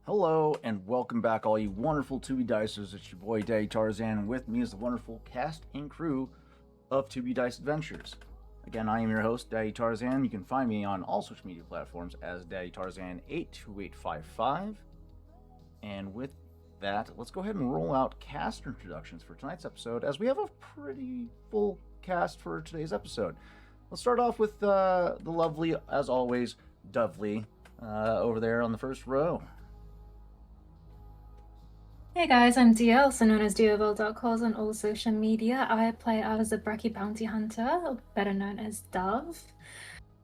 Hello and welcome back, all you wonderful Tubi Dicers. It's your boy Daddy Tarzan, and with me is the wonderful cast and crew of Tubi Dice Adventures. Again, I am your host, Daddy Tarzan. You can find me on all social media platforms as Daddy Tarzan82855. And with that, let's go ahead and roll out cast introductions for tonight's episode, as we have a pretty full cast for today's episode. Let's start off with the lovely, as always, Dovely over there on the first row. Hey guys, I'm DL, also known as DOVL.calls on all social media. I play out as a Brekkie bounty hunter, better known as Dove.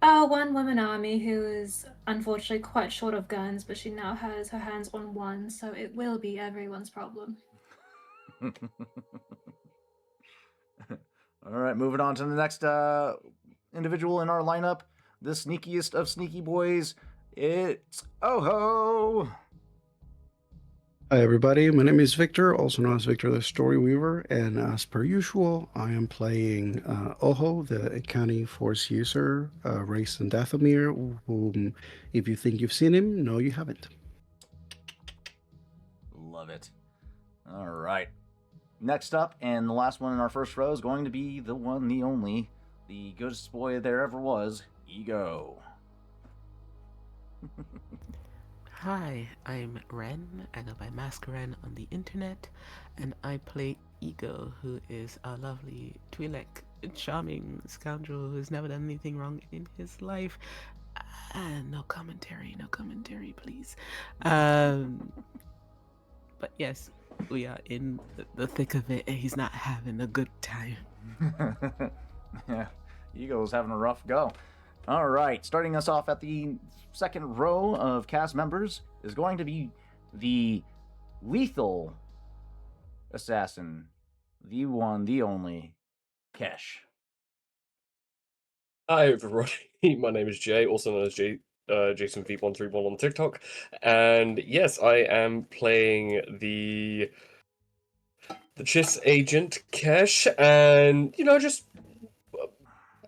A one-woman army who is unfortunately quite short of guns, but she now has her hands on one, so it will be everyone's problem. All right, moving on to the next individual in our lineup, the sneakiest of sneaky boys. It's Oho. Hi everybody, my name is Victor, also known as Victor the Story Weaver, and as per usual, I am playing Oho, the county force user, raised in Dathomir, whom, if you think you've seen him, no you haven't. Love it. All right. Next up, and the last one in our first row is going to be the one, the only, the goodest boy there ever was, Ego. Hi, I'm Ren. I go by Masqueren on the internet, and I play Ego, who is a lovely Twi'lek, charming scoundrel who's never done anything wrong in his life. No commentary, please. But yes, we are in the thick of it, and he's not having a good time. Yeah, Ego's having a rough go. All right, starting us off at the second row of cast members is going to be the lethal assassin, the one, the only, Kesh. Hi everybody, my name is Jay, also known as Jason V131 on TikTok, and yes, I am playing the Chiss agent Kesh, and just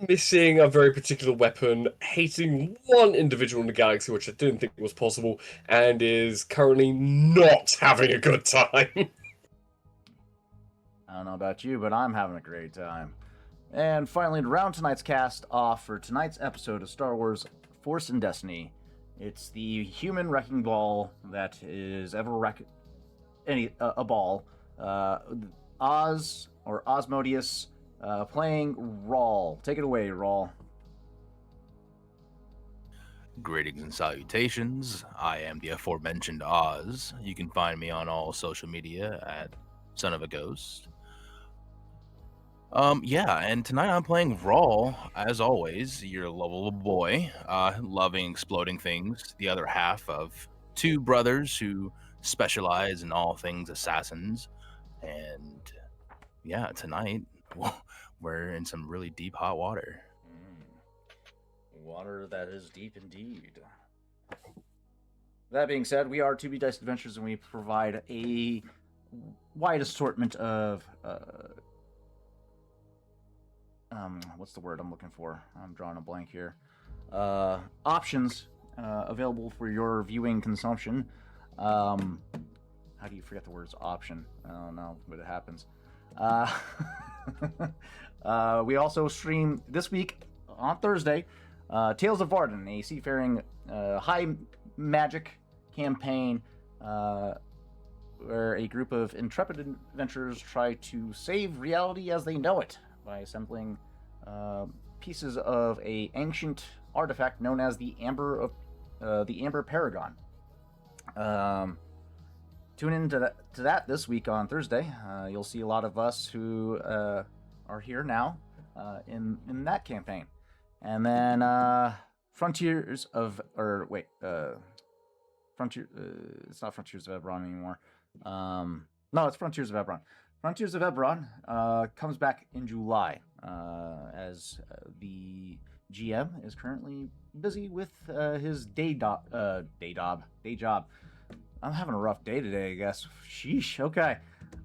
missing a very particular weapon, hating one individual in the galaxy, which I didn't think was possible, and is currently not having a good time. I don't know about you, but I'm having a great time. And finally, to round tonight's cast off for tonight's episode of Star Wars Force and Destiny, it's the human wrecking ball that is ever a ball. Oz, or Osmodius, playing Rawl. Take it away, Rawl. Greetings and salutations. I am the aforementioned Oz. You can find me on all social media at Son of a Ghost. And tonight I'm playing Rawl, as always, your lovable boy, loving exploding things, the other half of two brothers who specialize in all things assassins. And yeah, tonight we're in some really deep hot water. Water that is deep indeed. That being said, we are 2B Dice Adventures, and we provide a wide assortment of what's the word I'm looking for? I'm drawing a blank here. Options available for your viewing consumption. How do you forget the words option? I don't know, but it happens. We also stream this week on Thursday Tales of Varden, a seafaring high magic campaign where a group of intrepid adventurers try to save reality as they know it by assembling pieces of a ancient artifact known as the Amber Paragon. Tune in to that this week on Thursday. You'll see a lot of us who are here now in that campaign. And then Frontiers of Eberron. It's not Frontiers of Eberron anymore. No, it's Frontiers of Eberron. Frontiers of Eberron comes back in July, as the GM is currently busy with his day job. I'm having a rough day today, I guess. Sheesh. Okay.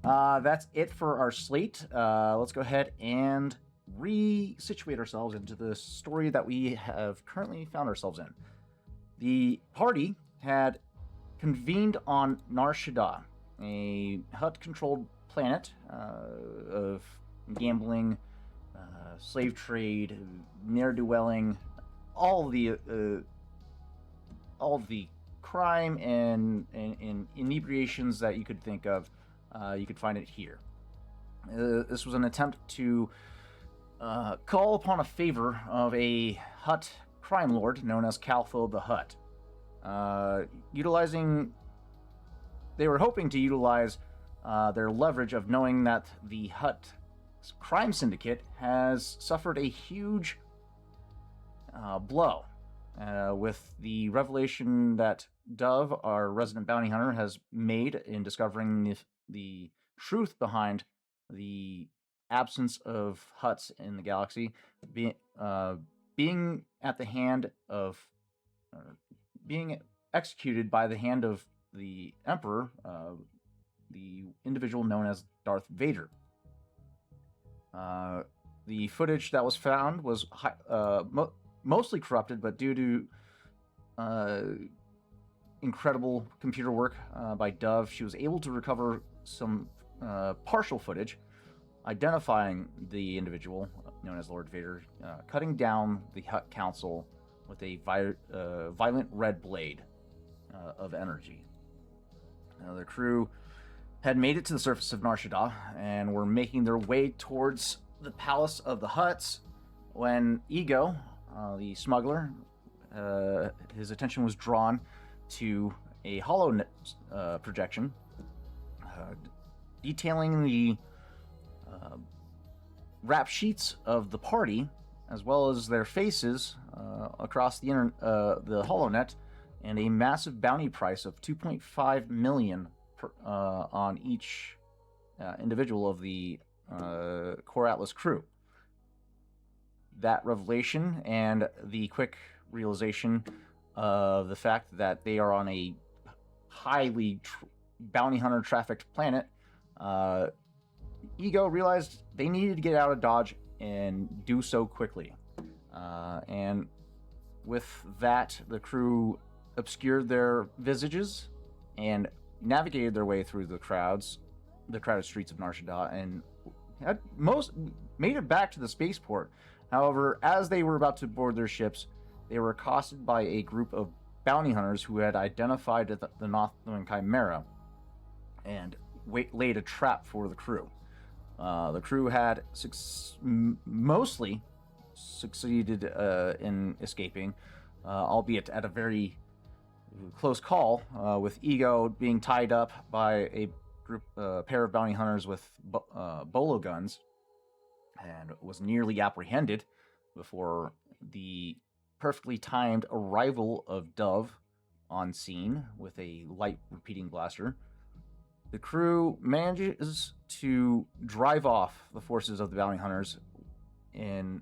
That's it for our slate. Let's go ahead and resituate ourselves into the story that we have currently found ourselves in. The party had convened on Nar Shaddaa, a Hutt-controlled planet of gambling, slave trade, ne'er-do-welling, all the crime and inebriations that you could think of. You could find it here. This was an attempt to call upon a favor of a Hutt crime lord known as Caltho the Hutt. They were hoping to utilize their leverage of knowing that the Hutt crime syndicate has suffered a huge blow with the revelation that Dove, our resident bounty hunter, has made in discovering the truth behind the absence of Hutts in the galaxy, being at the hand of being executed by the hand of the Emperor, the individual known as Darth Vader. The footage that was found was mostly corrupted, but due to incredible computer work by Dove, she was able to recover some partial footage, identifying the individual known as Lord Vader, cutting down the Hutt Council with a violent red blade of energy. The crew had made it to the surface of Nar Shaddaa and were making their way towards the palace of the Hutts when Ego, the smuggler, his attention was drawn to a HoloNet projection detailing the rap sheets of the party as well as their faces across the HoloNet, and a massive bounty price of 2.5 million on each individual of the Core Atlas crew. That revelation and the quick realization of the fact that they are on a highly bounty hunter trafficked planet, Ego realized they needed to get out of Dodge and do so quickly. And with that, the crew obscured their visages and navigated their way through the crowded streets of Nar Shaddaa, and had made it back to the spaceport. However, as they were about to board their ships, they were accosted by a group of bounty hunters who had identified the Nothman Chimera and laid a trap for the crew. The crew had mostly succeeded in escaping, albeit at a very close call, with Ego being tied up by a pair of bounty hunters with bolo guns, and was nearly apprehended before the perfectly timed arrival of Dove on scene with a light repeating blaster. The crew manages to drive off the forces of the bounty hunters in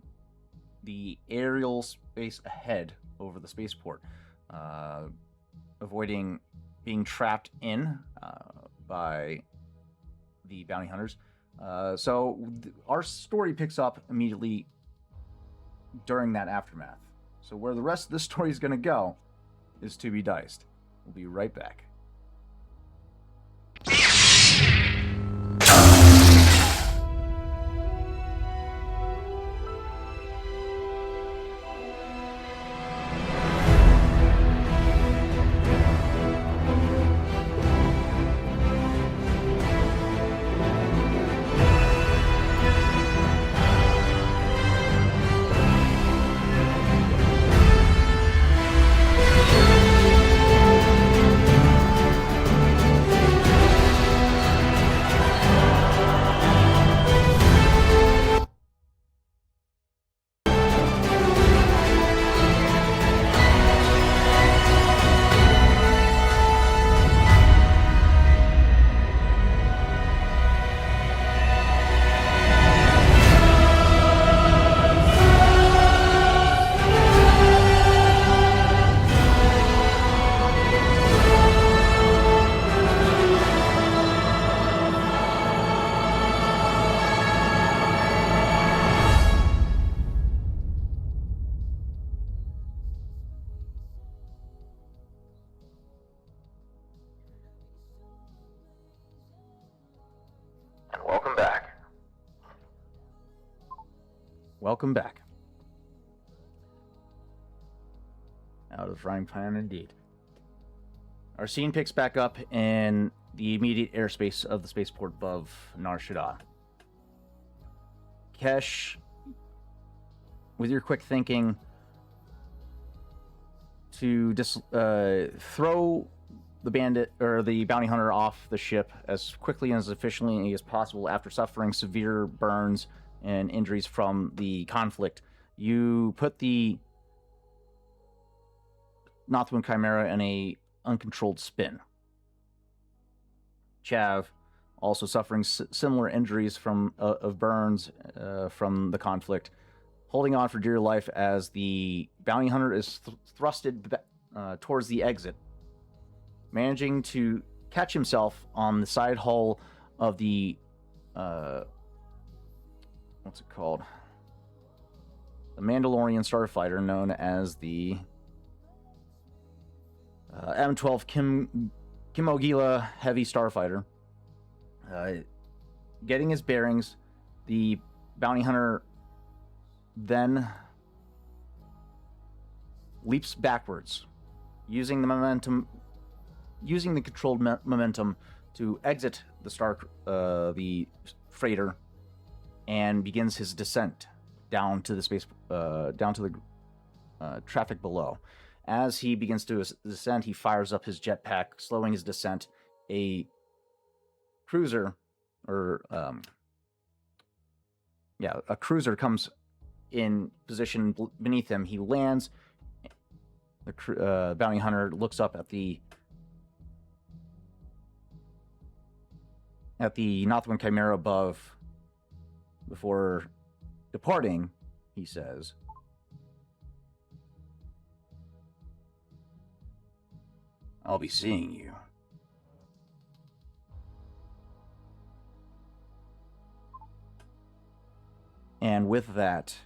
the aerial space ahead over the spaceport, avoiding being trapped in by the bounty hunters. So our story picks up immediately during that aftermath. So where the rest of the story is going to go is to be diced. We'll be right back. Welcome back. Out of the frying pan, indeed. Our scene picks back up in the immediate airspace of the spaceport above Nar Shaddaa. Kesh, with your quick thinking, to throw the bandit or the bounty hunter off the ship as quickly and as efficiently as possible after suffering severe burns and injuries from the conflict, you put the Nothwin Chimera in a uncontrolled spin. Chav, also suffering similar injuries from of burns from the conflict, holding on for dear life as the bounty hunter is thrusted towards the exit, managing to catch himself on the side hull of the what's it called? The Mandalorian starfighter known as the M12 Kimogila Heavy Starfighter. Getting his bearings, the bounty hunter then leaps backwards, using the controlled momentum to exit the freighter, and begins his descent down to the traffic below. As he begins to descend, he fires up his jetpack, slowing his descent. A cruiser, a cruiser comes in position beneath him. He lands. The bounty hunter looks up at the Nothwin Chimera above. Before departing, he says, "I'll be seeing you." And with that,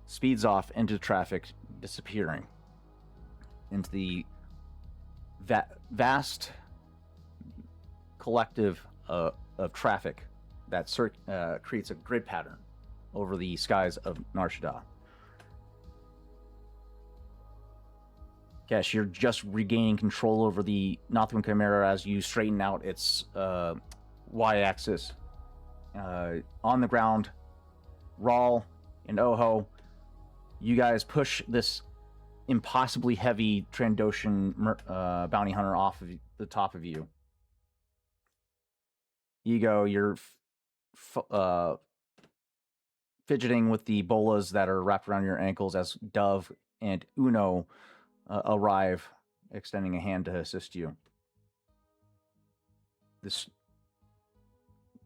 speeds off into traffic, disappearing into the vast collective of traffic that creates a grid pattern over the skies of Nar Shaddaa. Kesh, you're just regaining control over the Nothwin Chimera as you straighten out its y-axis. On the ground, Rawl and Oho, you guys push this impossibly heavy Trandoshan bounty hunter off of the top of you. Ego, you're fidgeting with the bolas that are wrapped around your ankles as Dove and Uno arrive, extending a hand to assist you. This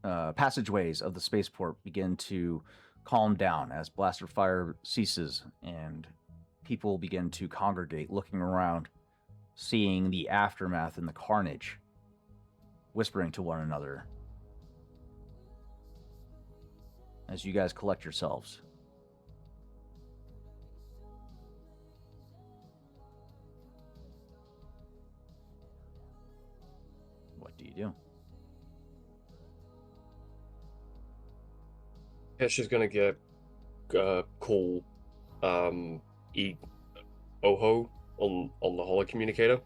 passageways of the spaceport begin to calm down as blaster fire ceases and people begin to congregate, looking around, seeing the aftermath and the carnage, whispering to one another as you guys collect yourselves. What do you do? Kesh is gonna get call Oho on the holocommunicator.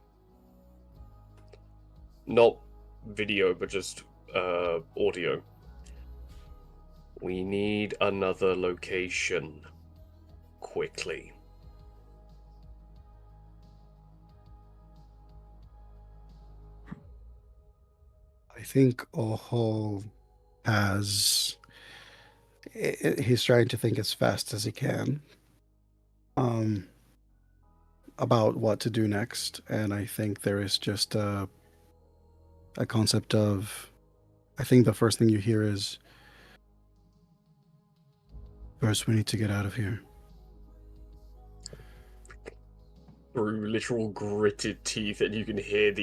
Not video, but just audio. We need another location quickly. I think Oho has. He's trying to think as fast as he can about what to do next, and I think there is just a concept of. I think the first thing you hear is, "First, we need to get out of here." Through literal gritted teeth, and you can hear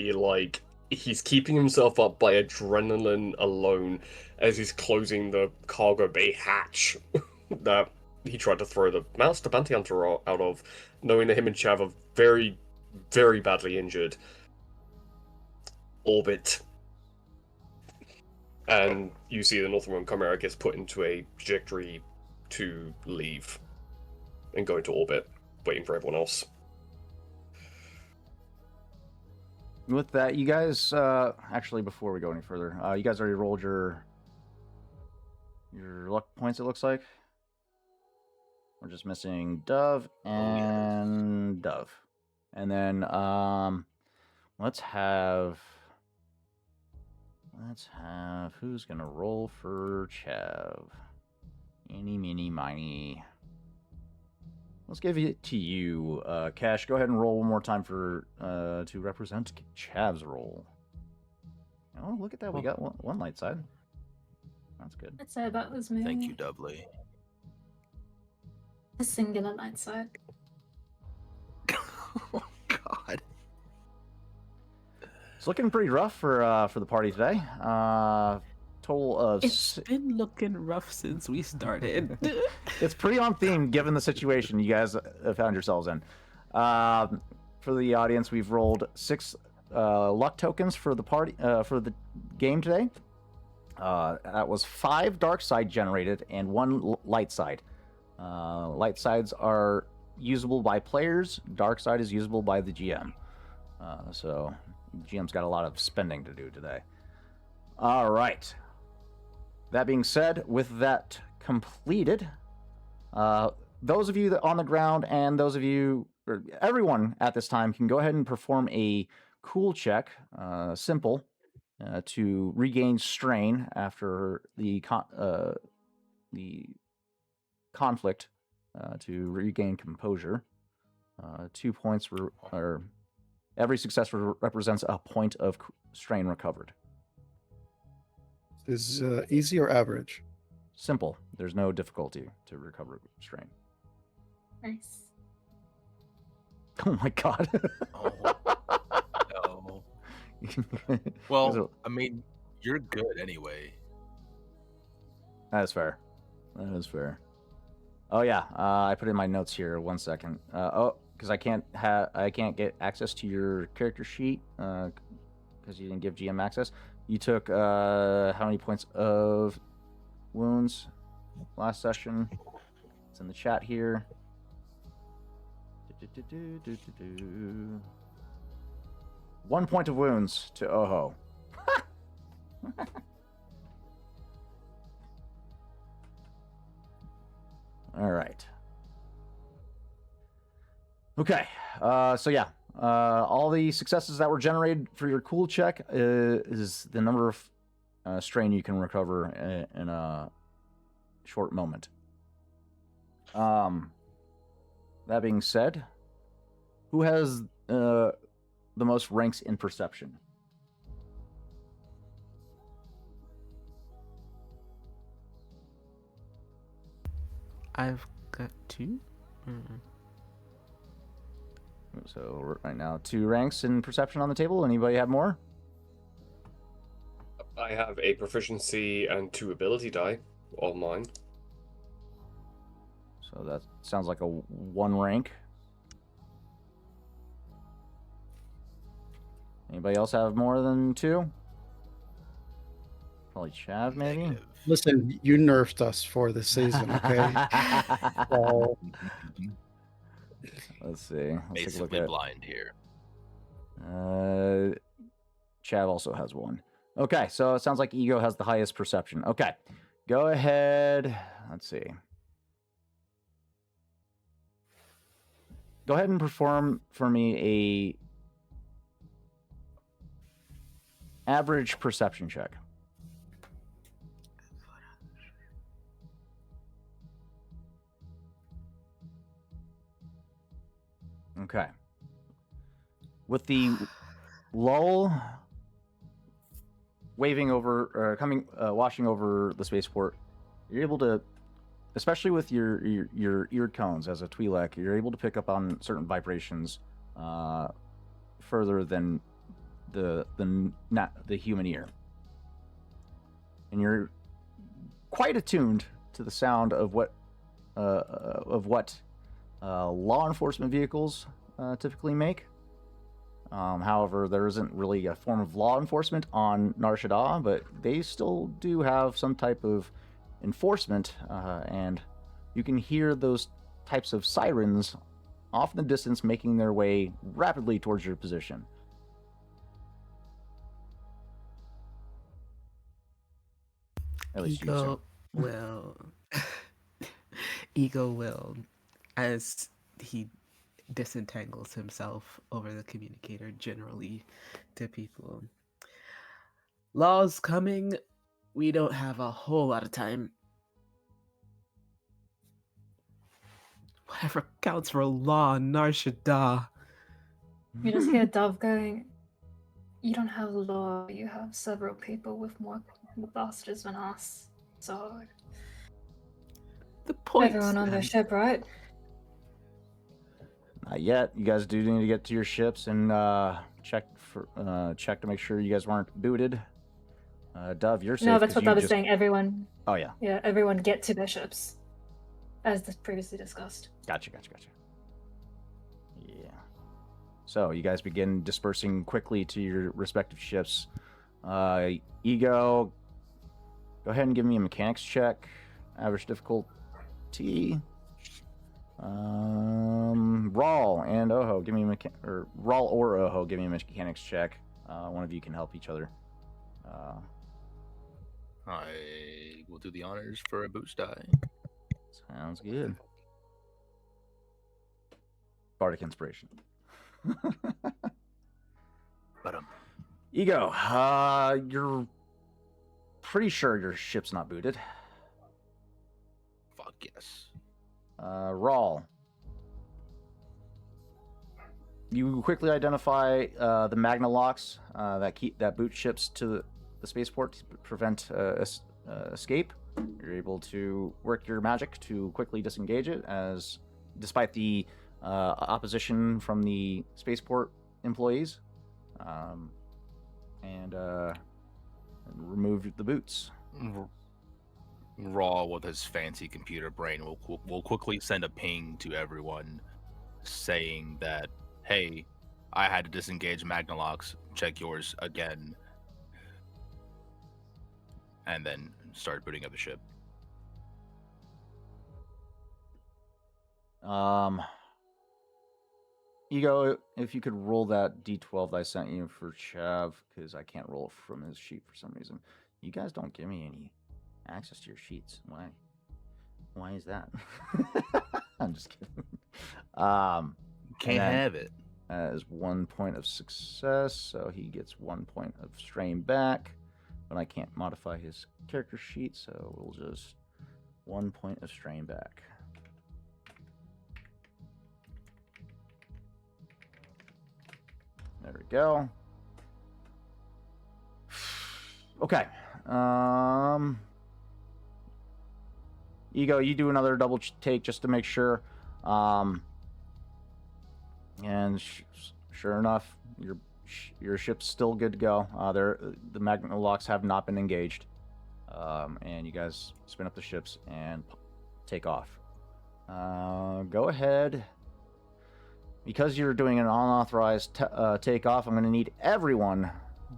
he's keeping himself up by adrenaline alone as he's closing the cargo bay hatch that he tried to throw the Master Bounty Hunter out of, knowing that him and Chav are very, very badly injured. Orbit. And you see the Northern Chimera gets put into a trajectory to leave and go into orbit, waiting for everyone else. With that, you guys, actually, before we go any further, you guys already rolled your luck points, it looks like. We're just missing Dove and Dove. And then, let's have, who's gonna roll for Chav? Eeny, meeny, miny. Let's give it to you, Cash. Go ahead and roll one more time for to represent Chav's roll. Oh, look at that. We got one light side. That's good. I'd say that was me. Thank you, Dovely. A singular light side. Oh, God. It's looking pretty rough for the party today. Total of It's been looking rough since we started. it's pretty on theme given the situation you guys have found yourselves in. For the audience, we've rolled 6 luck tokens for the party for the game today. That was 5 dark side generated and 1 light side. Light sides are usable by players. Dark side is usable by the GM. So GM's got a lot of spending to do today. All right. That being said, with that completed, those of you that on the ground and those of you, or everyone at this time, can go ahead and perform a cool check, simple, to regain strain after the conflict, to regain composure. 2 points or every success represents a point of strain recovered. Is easy or average? Simple. There's no difficulty to recover strain. Nice. Oh my god. Oh, no. Well, I mean, you're good anyway. That is fair. That is fair. Oh yeah, I put in my notes here. 1 second. Because I can't get access to your character sheet because you didn't give GM access. You took how many points of wounds last session? It's in the chat here. 1 point of wounds to Oho. All right. Okay. So yeah, all the successes that were generated for your cool check is the number of strain you can recover in a short moment. That being said, who has the most ranks in perception? I've got 2. So right now, 2 ranks in perception on the table. Anybody have more? I have a proficiency and 2 ability die on mine. So that sounds like a 1 rank. Anybody else have more than 2? Probably Chav, maybe? Negative. Listen, you nerfed us for the season, okay? So, Let's see. Let's take a look Basically at. blind here. Chav also has 1. Okay, so it sounds like Ego has the highest perception. Okay, go ahead. Let's see. Go ahead and perform for me a average perception check. Okay. With the lull waving over, or washing over the spaceport, you're able to, especially with your eared cones as a Twi'lek, you're able to pick up on certain vibrations further than the human ear, and you're quite attuned to the sound of what law enforcement vehicles typically make. However, there isn't really a form of law enforcement on Nar Shaddaa, but they still do have some type of enforcement and you can hear those types of sirens off in the distance making their way rapidly towards your position. At least you, sir. Ego will. Ego will, as he disentangles himself over the communicator generally to people. Law's coming. We don't have a whole lot of time. Whatever counts for law, Nar Shaddaa. You just hear Dove going, "You don't have law, you have several people with more bastards than us. So The point. everyone on the ship, right?" Not yet. You guys do need to get to your ships and check to make sure you guys weren't booted. Dove, you're safe. No, that's 'cause what you I was just- saying. Everyone, Oh yeah, yeah, everyone get to their ships, as previously discussed. gotcha. Yeah. So you guys begin dispersing quickly to your respective ships. Ego, go ahead and give me a mechanics check. Average difficulty. Rawl and Oho, give me Rawl or Oho, give me a mechanics check. One of you can help each other. I will do the honors for a boost die. Sounds good. Bardic inspiration. But Ego, you're pretty sure your ship's not booted. fuck yes. Rawl. You quickly identify the Magna locks that boot ships to the spaceport to prevent escape. You're able to work your magic to quickly disengage it, as despite the opposition from the spaceport employees, and remove the boots. Raw with his fancy computer brain will quickly send a ping to everyone saying that, hey, I had to disengage Magnalocks, check yours again, and then start booting up the ship. Ego, if you could roll that D12 that I sent you for Chav, because I can't roll it from his sheet for some reason. You guys don't give me any access to your sheets. Why? Why is that? I'm just kidding. Can't then- have it. As 1 point of success, so he gets 1 point of strain back. But I can't modify his character sheet, so we'll just 1 point of strain back. There we go. Okay. Ego, you do another double take just to make sure. And sure enough, your ship's still good to go. The magnet locks have not been engaged, and you guys spin up the ships and take off. Go ahead. Because you're doing an unauthorized takeoff, I'm going to need everyone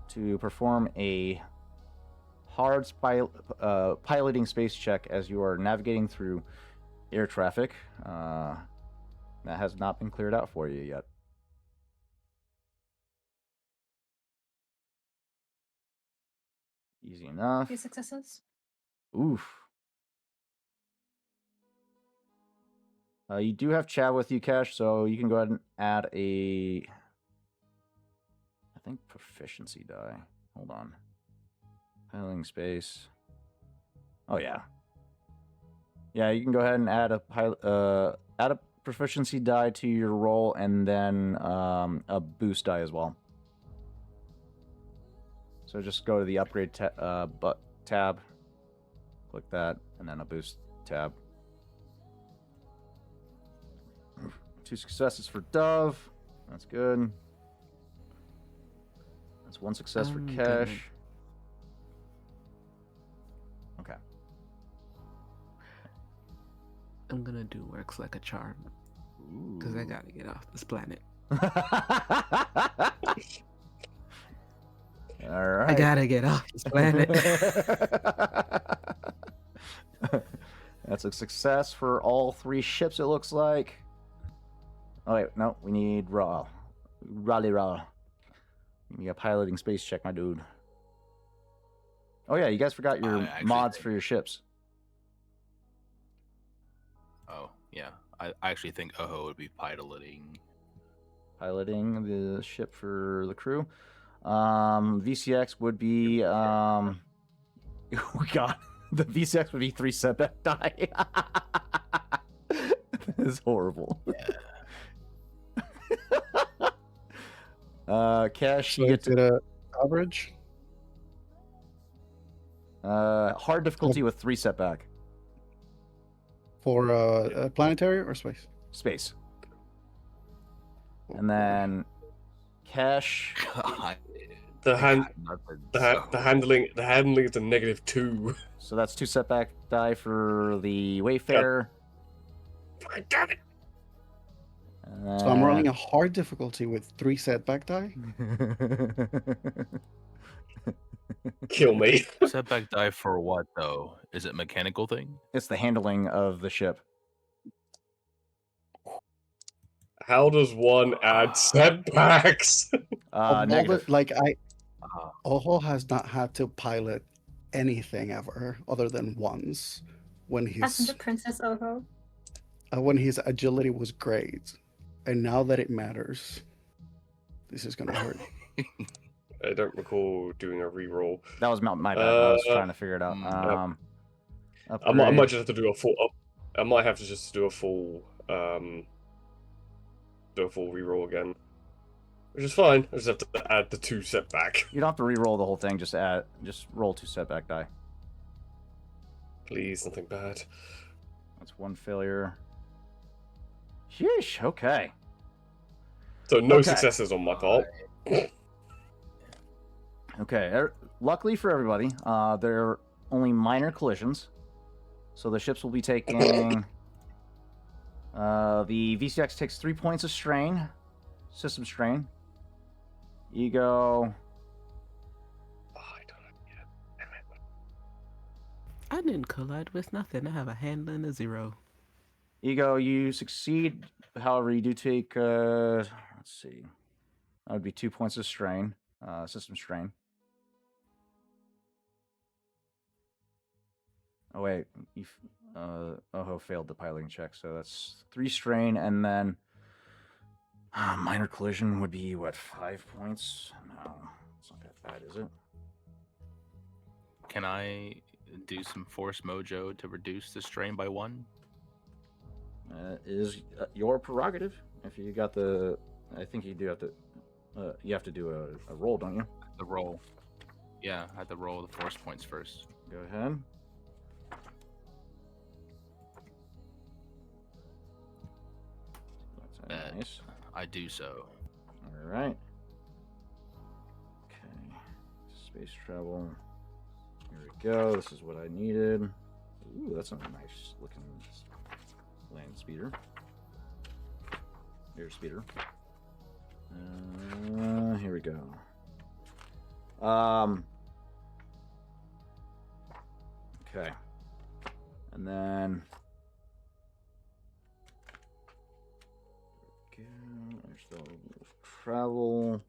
to perform a hard piloting space check as you are navigating through air traffic. That has not been cleared out for you yet. Easy enough. 2 successes. Oof. You do have chat with you, Cash, so you can go ahead and add I think proficiency die. Hold on. Piloting space. Oh yeah. Yeah, you can go ahead and add a proficiency die to your roll, and then a boost die as well. So just go to the upgrade tab, click that, and then a boost tab. 2 successes for Dove. That's good. That's 1 success for Good. Cash. Okay. I'm gonna do works like a charm because I gotta get off this planet. All right. I gotta get off this planet. That's a success for all 3 ships, it looks like. Oh, wait, no, we need Raw. Raleigh Raw. Give me a piloting space check, my dude. Oh, yeah, you guys forgot your I actually mods think- for your ships. Oh, yeah. I actually think Oho would be piloting. Piloting the ship for the crew. VCX would be. Oh, God. The VCX would be 3 setback die. This is horrible. Cash, So you get is it a average? hard difficulty with 3 setback. For planetary or space? Space. And then Cash. God, The hand, nothing the so- handling is a -2. So that's 2 setback die for the Wayfarer. Damn it! So I'm rolling a hard difficulty with 3 setback die. Kill me. Setback die for what though? Is it mechanical thing? It's the handling of the ship. How does one add setbacks? Of all the- Negative. Oho has not had to pilot anything ever other than once Passenger Princess Oho. when his agility was great, and now that it matters, this is gonna hurt. I don't recall doing a reroll. That was my bad. I was trying to figure it out. I might just have to do a full. I might have to just do a full reroll again, which is fine. I just have to add the 2 setback. You don't have to re-roll the whole thing. Just roll 2 setback die. Please, nothing bad. That's 1 failure. Sheesh. Okay. So no Okay. successes on my part. Okay. Luckily for everybody, there are only minor collisions, so the ships will be taking. The VCX takes 3 points of strain, system strain. Ego. Oh, I don't know yet. Damn it. I didn't collide with nothing. I have a handle and a 0. Ego, you succeed. However, you do take. Let's see. That would be 2 points of strain, system strain. Oh wait, Oho failed the piloting check, so that's 3 strain, and then minor collision would be what, 5 points? No, it's not that bad, is it? Can I do some force mojo to reduce the strain by 1? Is your prerogative. If you got the, I think you do have to. You have to do a roll, don't you? The roll. Yeah, I had to roll the force points first. Go ahead. That's nice. I do so. All right. Okay. Space travel. Here we go. This is what I needed. Ooh, that's a nice looking land speeder. Air speeder. Here we go. Okay. And then. There's the travel,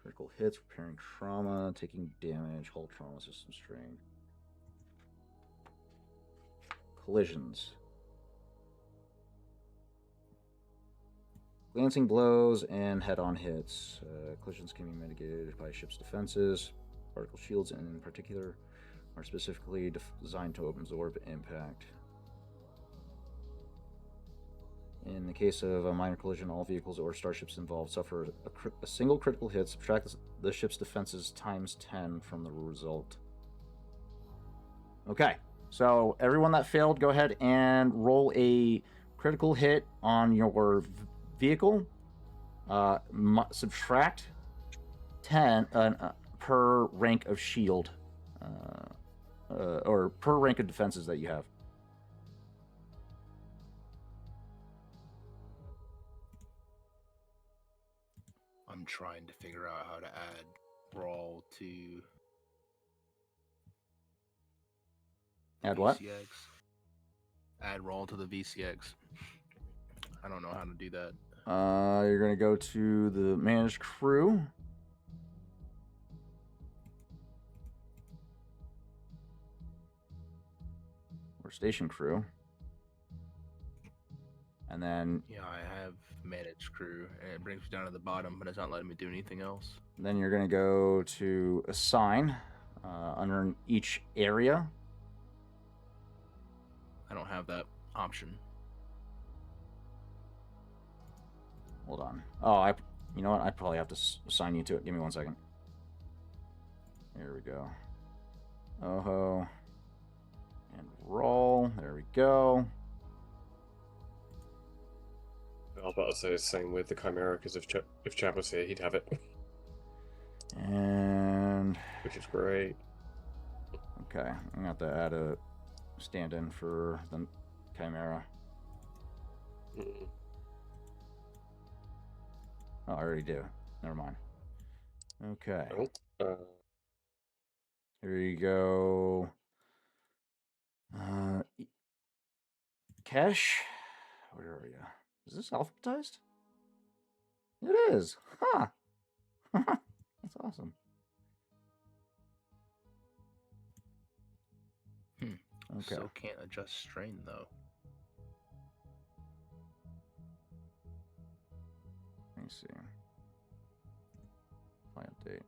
critical hits, repairing trauma, taking damage, hull trauma, system strain, collisions, glancing blows, and head-on hits. Collisions can be mitigated by ship's defenses. Particle shields, in particular, are specifically designed to absorb impact. In the case of a minor collision, all vehicles or starships involved suffer a single critical hit. Subtract the ship's defenses times 10 from the result. Okay, so everyone that failed, go ahead and roll a critical hit on your vehicle. Subtract 10 per rank of shield, or per rank of defenses that you have. I'm trying to figure out how to add brawl to Add what? VCX. Add roll to the VCX. I don't know how to do that. You're gonna go to the managed crew. Or station crew. And then Yeah, I have managed crew, and it brings me down to the bottom, but it's not letting me do anything else. you're gonna go to assign under each area. I don't have that option. Hold on. Oh, you know what? I probably have to assign you to it. Give me 1 second. Here we go. Oho. And roll. There we go. I was about to say the same with the Chimera, because if Chap was here, he'd have it, And which is great. okay, I'm gonna have to add a stand-in for the Chimera. Mm. Oh, I already do. Never mind. Okay. Oh, Here you go. Kesh, where are you? Is this alphabetized? It is. Huh. That's awesome. Okay. Still can't adjust strain though. Let me see. Play update.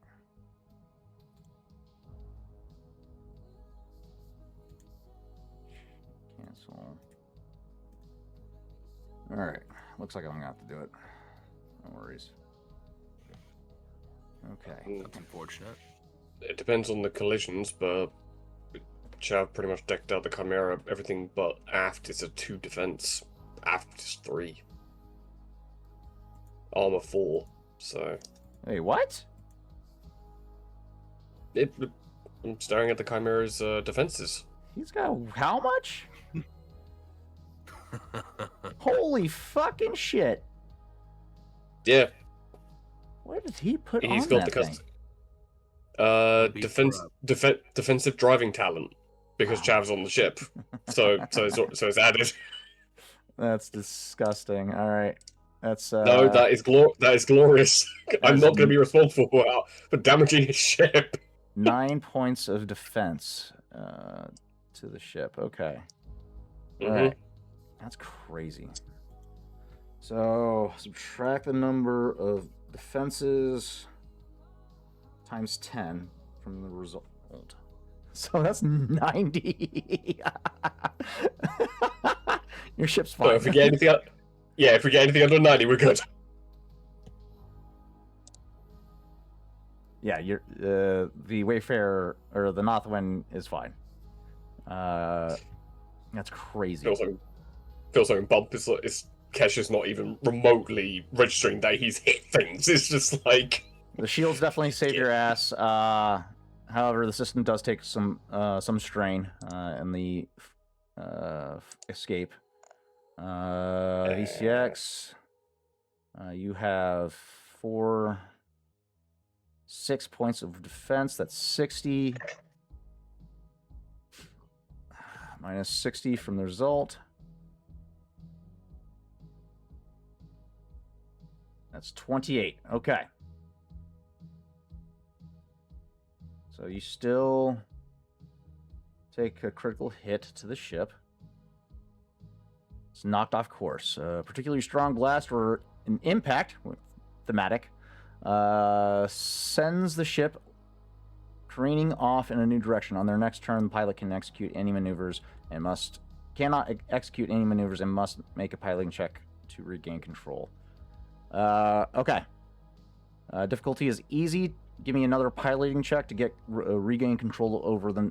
Cancel. Alright. Looks like I'm gonna have to do it. No worries. Okay. That's unfortunate. it depends on the collisions, but Chav pretty much decked out the Chimera. Everything but aft is a 2 defense. Aft is 3. Armor 4. So Hey, what? I'm staring at the Chimera's defenses. He's got how much? Holy fucking shit. Yeah, What did he put he's on got that the thing? defensive driving talent because Wow. Chav's on the ship. So it's added. That's disgusting. All right. That's No, that is glorious. I'm That's not going to be responsible for damaging his ship. 9 points of defense to the ship. Okay. All Mhm. right. That's crazy. So subtract the number of defenses times 10 from the result. So that's 90. Your ship's fine. So if we get anything if we get anything under 90, we're good. Yeah, you're the Wayfarer or the Northwind is fine. That's crazy. Feels like bump is Kesh is not even remotely registering that he's hit things. It's just like The shields definitely save your ass. However, the system does take some strain in the escape. VCX, you have 6 points of defense. That's 60. Minus 60 from the result. That's 28. Okay. So you still take a critical hit to the ship. It's knocked off course. A particularly strong blast or an impact, thematic, sends the ship careening off in a new direction. On their next turn, the pilot can execute any maneuvers and cannot execute any maneuvers and must make a piloting check to regain control. Okay. Difficulty is easy. Give me another piloting check to get regain control over the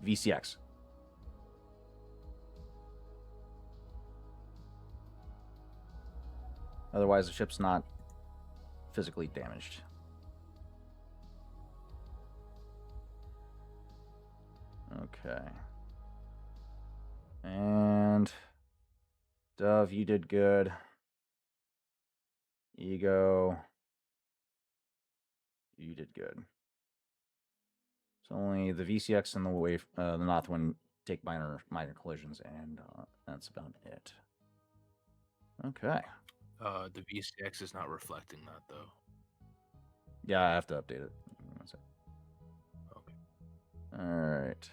VCX. Otherwise, the ship's not physically damaged. Okay. And Dove, you did good. Ego, you did good. So only the VCX and the Northwind take minor collisions, and that's about it. Okay. The VCX is not reflecting that though. Yeah, I have to update it. One sec. Okay. All right.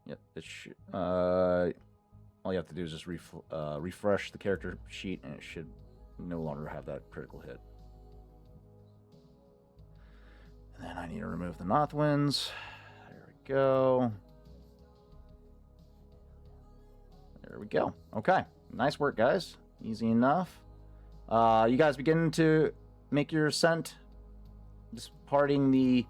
Yep. It should. All you have to do is just refresh the character sheet, and it should no longer have that critical hit. And then I need to remove the Northwinds. There we go. There we go. Okay. Nice work, guys. Easy enough. You guys begin to make your ascent, departing the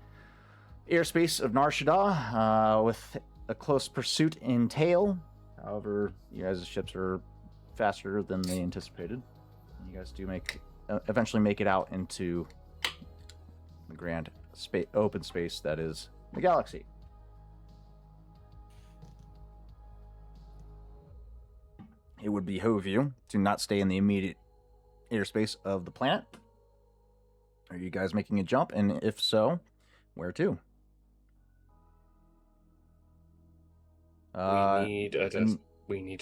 airspace of Nar Shaddaa with a close pursuit in tail. However, you guys' ships are faster than they anticipated. You guys do eventually make it out into the grand open space that is the galaxy. It would behoove you to not stay in the immediate airspace of the planet. Are you guys making a jump? And if so, where to? We need a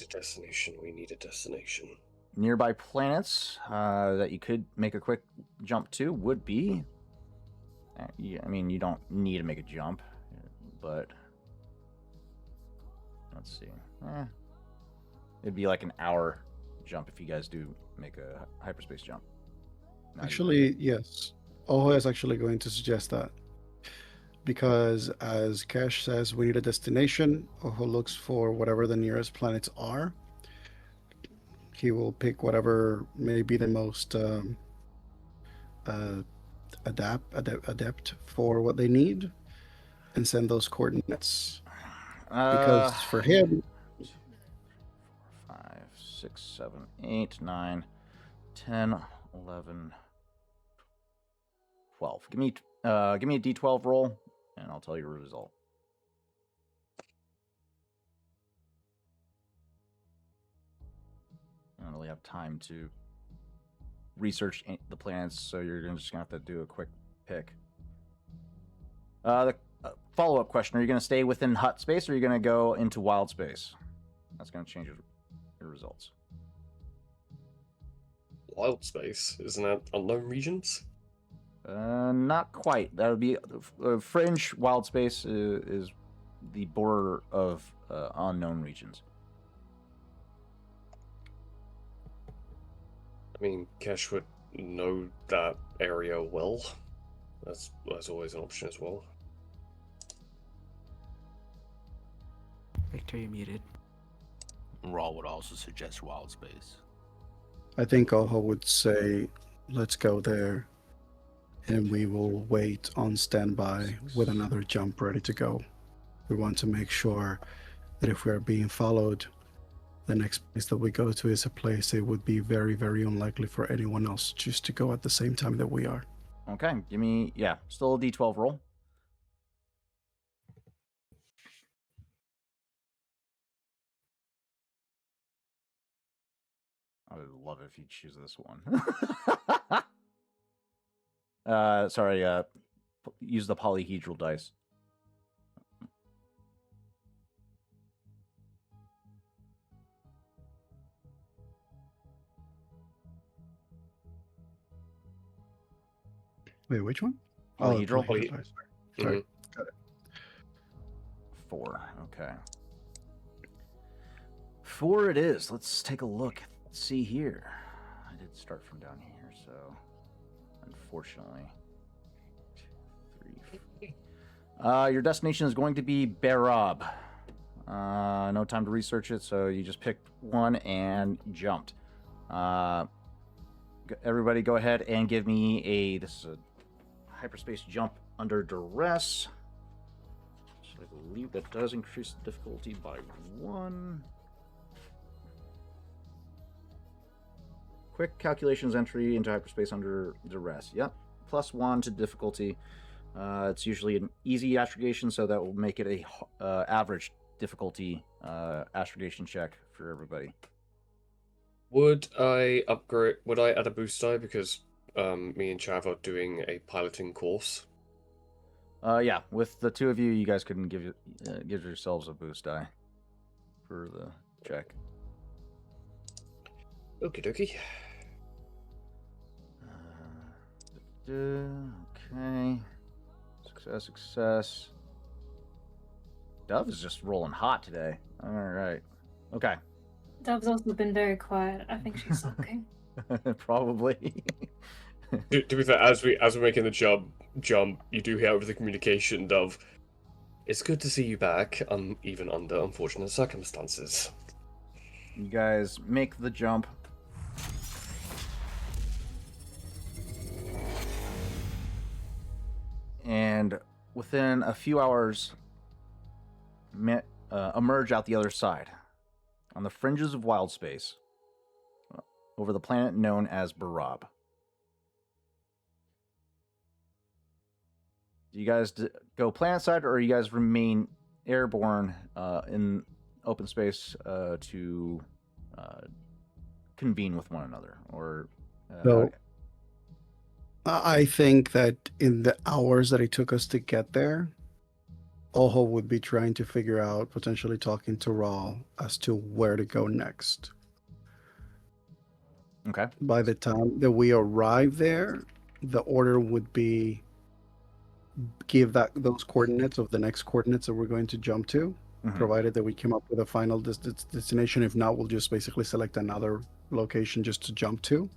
destination. We need a destination. Nearby planets that you could make a quick jump to would be... I mean, you don't need to make a jump, but... Let's see. It'd be like an hour jump if you guys do make a hyperspace jump. Actually, yes. Oho is actually going to suggest that. Because as Cash says, we need a destination. Oho looks for whatever the nearest planets are. He will pick whatever may be the most adept for what they need and send those coordinates. Because for him... 5, 6, 7, 8, 9, 10, 11, 12. Give me a D12 roll, and I'll tell you the result. I don't really have time to research the planets, so you're just gonna have to do a quick pick. The follow-up question: are you gonna stay within hut space, or are you gonna go into wild space? That's gonna change your results. Wild space? Isn't that unknown regions? Not quite. That would be fringe. Wild space is the border of unknown regions. I mean, Kesh would know that area well. That's always an option as well. Victor, you're muted. Raw would also suggest wild space. I think Oho would say, let's go there, and we will wait on standby with another jump ready to go. We want to make sure that if we are being followed, the next place that we go to is a place it would be very, very unlikely for anyone else just to go at the same time that we are. Okay, give me, still a D12 roll. I would love it if you choose this one. Use the polyhedral dice. Wait, which one? Polyhedral? Polyhedral dice. Sorry. Mhm. Got it. 4, okay. 4 it is. Let's take a look. Let's see here. I did start from down here, so unfortunately. 2, 3. Your destination is going to be Barab. No time to research it, so you just picked one and jumped. Everybody go ahead and give me this is a hyperspace jump under duress. So I believe that does increase the difficulty by 1. Quick calculations entry into hyperspace under duress. Yep. +1 to difficulty. It's usually an easy astrogation, so that will make it a average difficulty astrogation check for everybody. Would I upgrade? Would I add a boost die because me and Chav are doing a piloting course? Yeah, with the two of you, you guys couldn't give yourselves a boost die for the check. Okie dokie. Okay. Success. Dove is just rolling hot today. All right. Okay. Dove's also been very quiet. I think she's sulking. Probably. To be fair, as we're making the jump, you do hear over the communication, Dove. It's good to see you back, even under unfortunate circumstances. You guys make the jump. And within a few hours, emerge out the other side, on the fringes of wild space, over the planet known as Barab. Do you guys go planet side, or you guys remain airborne in open space to convene with one another? Or So I think that in the hours that it took us to get there, Oho would be trying to figure out, potentially talking to Raul as to where to go next. Okay. By the time that we arrive there, the order would be give those coordinates of the next coordinates that we're going to jump to, Mhm. provided that we come up with a final destination. If not, we'll just basically select another location just to jump to.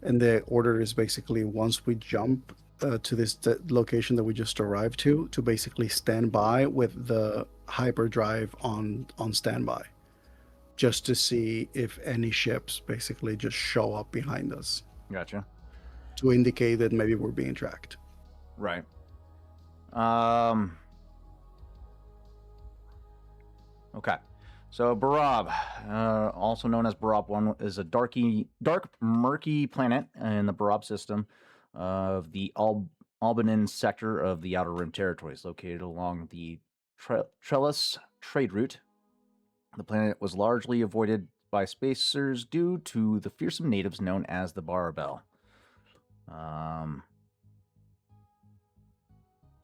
And the order is basically, once we jump to this location that we just arrived to basically stand by with the hyperdrive on standby, just to see if any ships basically just show up behind us Gotcha. to indicate that maybe we're being tracked. Right. Okay. So Barab, also known as Barab 1, is a dark, murky planet in the Barab system of the Albanin sector of the Outer Rim territories, located along the Trellis trade route. The planet was largely avoided by spacers due to the fearsome natives known as the Barbel.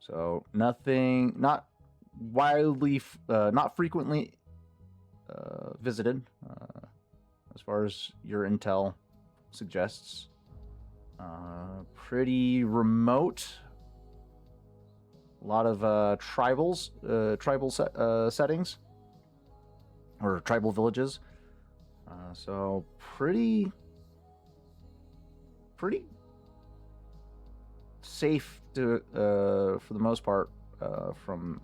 So nothing, not wildly, not frequently visited, as far as your intel suggests. Pretty remote. A lot of tribal settings, or tribal villages. So pretty safe to, for the most part, from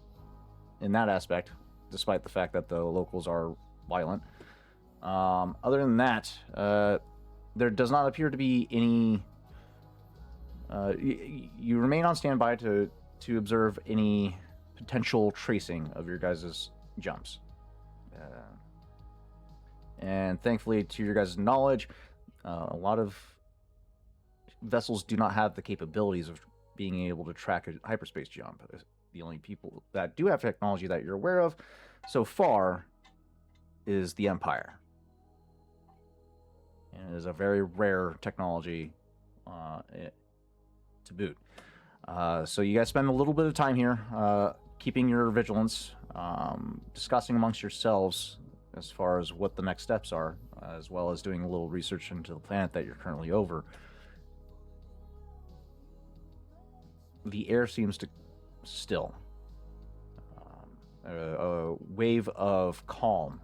in that aspect, despite the fact that the locals are violent. Other than that, there does not appear to be any. You remain on standby to observe any potential tracing of your guys' jumps. And thankfully, to your guys' knowledge, a lot of vessels do not have the capabilities of being able to track a hyperspace jump. The only people that do have technology that you're aware of so far is the Empire. And it is a very rare technology to boot. So you guys spend a little bit of time here keeping your vigilance, discussing amongst yourselves as far as what the next steps are, as well as doing a little research into the planet that you're currently over. The air seems to still. A wave of calm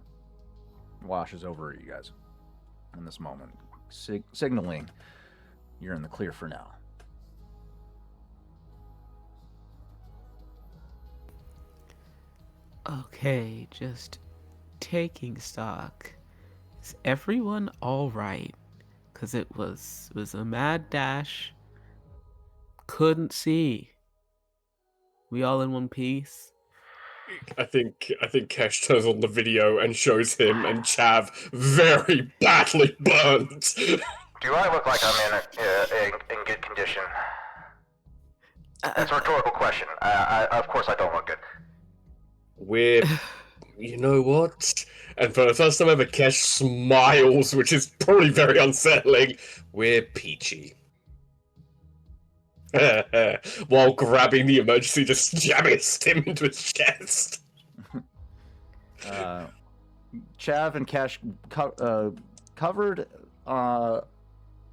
washes over you guys in this moment, signaling you're in the clear for now. Okay, just taking stock. Is everyone all right? Because it was a mad dash. Couldn't see. We all in one piece? I think Kesh turns on the video and shows him and Chav very badly burnt. Do I look like I'm in good condition? That's a rhetorical question. Of course I don't look good. We're... You know what? And for the first time ever, Kesh smiles, which is probably very unsettling. We're peachy. While grabbing the emergency jamming him into his chest. Chav and Cash covered on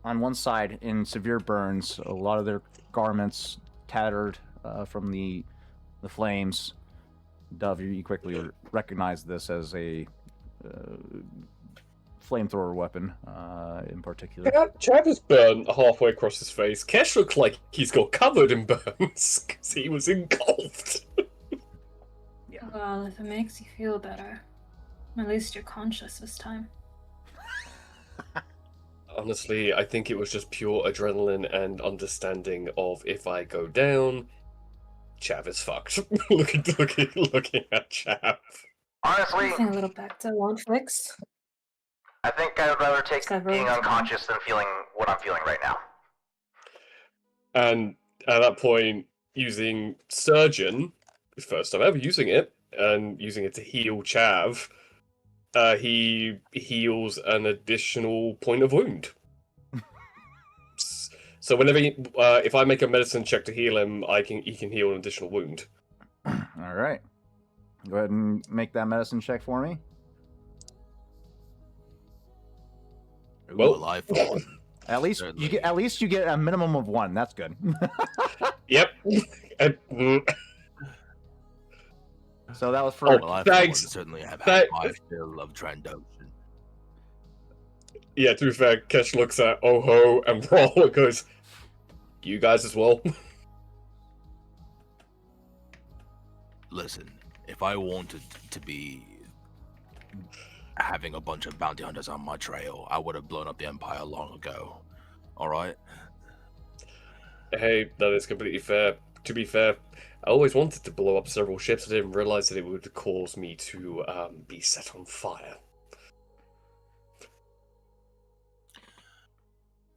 one side in severe burns. A lot of their garments tattered from the flames. Dove, you quickly recognize this as a flamethrower weapon in particular. Chav is burnt halfway across his face. Kesh looks like he's got covered in burns because he was engulfed. Well, if it makes you feel better, at least you're conscious this time. Honestly, I think it was just pure adrenaline and understanding of if I go down, Chav is fucked. looking at Chav. Honestly, I think a little Bacta won't fix. I think I would rather take Several being times. unconscious than feeling what I'm feeling right now. And at that point, using Surgeon, first time ever using it, and using it to heal Chav, he heals an additional point of wound. So whenever if I make a medicine check to heal him, he can heal an additional wound. All right. Go ahead and make that medicine check for me. Ooh, Well- a life one. At least you get a minimum of 1. That's good. Yep. So that was for Oh, Well, I thanks. would certainly have That- had my fill of Trandoshan. Yeah, to be fair, Kesh looks at Oho and Brawl and goes, "You guys as well." Listen, if I wanted to be having a bunch of bounty hunters on my trail, I would have blown up the Empire long ago. All right? Hey, that is completely fair. To be fair, I always wanted to blow up several ships. I didn't realize that it would cause me to be set on fire.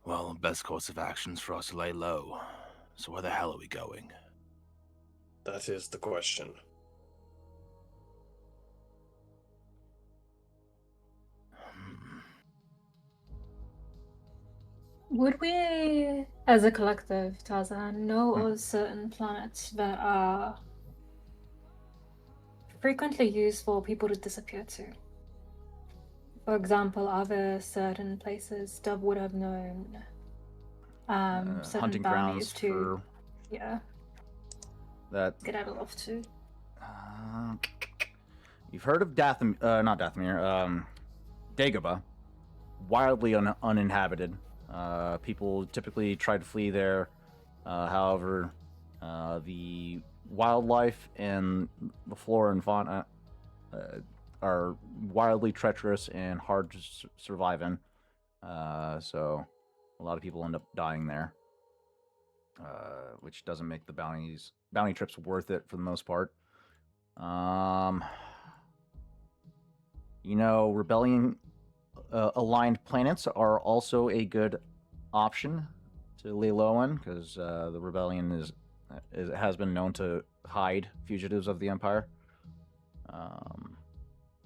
Well, best course of action is for us to lay low. So where the hell are we going? That is the question. Hmm. Would we, as a collective, Tarzan, know of certain planets that are frequently used for people to disappear to? For example, are there certain places Dove would have known certain hunting bounties grounds to for that. get out of to? You've heard of not Dathomir, Dagobah, wildly uninhabited. People typically try to flee there. However, the wildlife and the flora and fauna are wildly treacherous and hard to survive in. So a lot of people end up dying there, which doesn't make the bounty trips worth it for the most part. Rebellion aligned planets are also a good option to lay low on, because the rebellion has been known to hide fugitives of the Empire.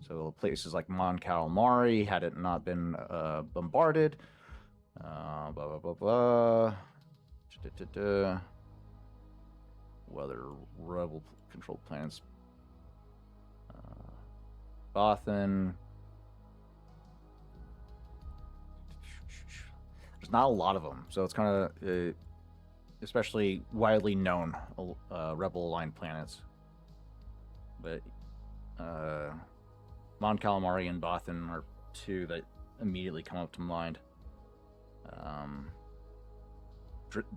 So places like Mon Calamari, had it not been bombarded. Blah blah blah blah. What other rebel-controlled planets? Bothan. There's not a lot of them, so it's kind of, especially widely known rebel-aligned planets. But Mon Calamari and Bothan are two that immediately come up to mind.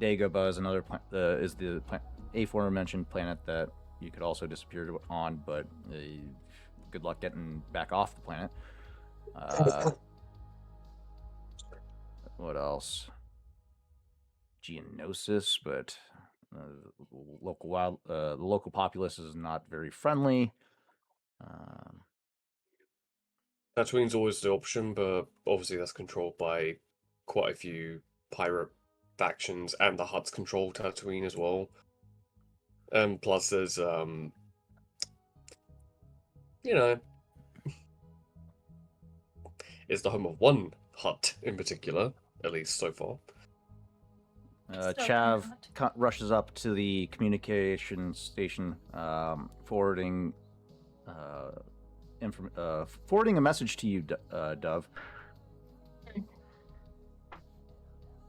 Dagobah is another is the aforementioned planet that you could also disappear on, but good luck getting back off the planet. What else? Geonosis, but the local populace is not very friendly. Tatooine's always the option, but obviously that's controlled by quite a few pirate factions, and the Hutts control Tatooine as well. And plus there's it's the home of one Hutt in particular, at least so far. Still Chav not. rushes up to the communication station, forwarding forwarding a message to you, Dove.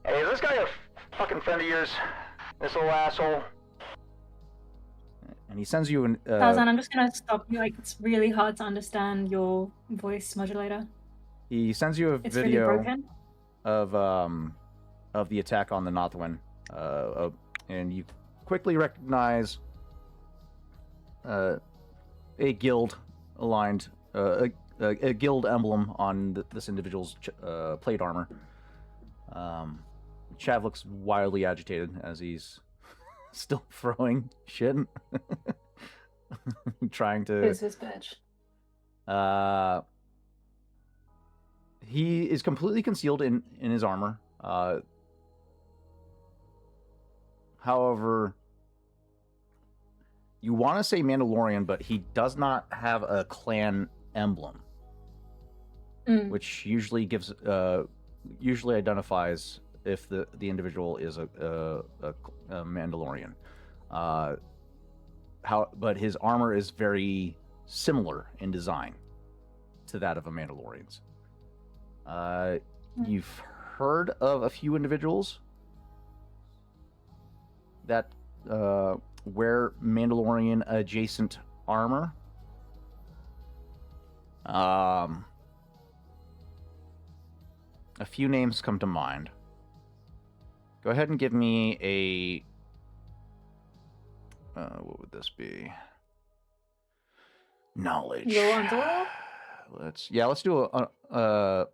Hey, is this guy a fucking friend of yours? This little asshole. And he sends you an. Tarzan, I'm just gonna stop you. Like, it's really hard to understand your voice modulator. He sends you a It's really video broken. of the attack on the Nothwin, and you quickly recognize a guild aligned, a guild emblem on this individual's plate armor. Chav looks wildly agitated as he's still throwing shit, trying to. Who's this bitch? He is completely concealed in his armor. However, you want to say Mandalorian, but he does not have a clan emblem, which usually gives usually identifies if the individual is a Mandalorian. But his armor is very similar in design to that of a Mandalorian's. You've heard of a few individuals that wear Mandalorian adjacent armor. A few names come to mind. Go ahead and give me a. What would this be? Knowledge. Roll Underworld? Let's do a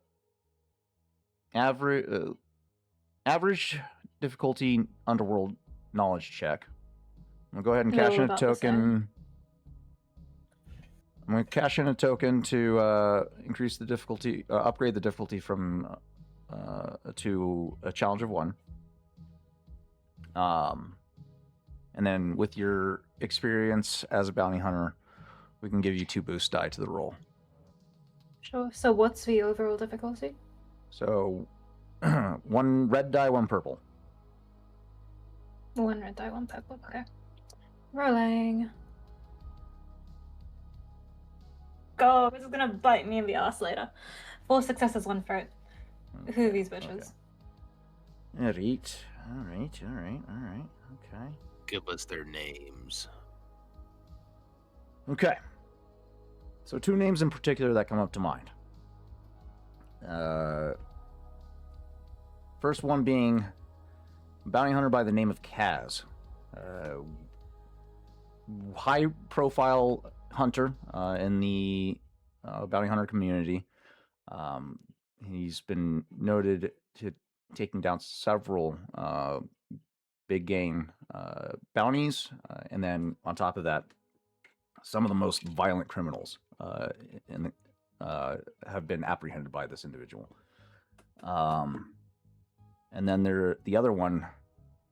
average difficulty Underworld knowledge check. I'm gonna go ahead and cash in a token. I'm gonna cash in a token to increase the difficulty, upgrade the difficulty from to a challenge of 1. And then with your experience as a bounty hunter, we can give you 2 boost die to the roll. Sure. So what's the overall difficulty? So 1 red die, 1 purple. 1 red die, 1 purple. Okay. Rolling. Go! This is gonna bite me in the ass later. 4 successes, 1 threat. Who are these bitches? Alright. Okay. Give us their names. Okay. So 2 names in particular that come up to mind. First one being a bounty hunter by the name of Kaz. High profile hunter in the bounty hunter community. He's been noted to taking down several big game bounties, and then on top of that, some of the most violent criminals have been apprehended by this individual. And then the other one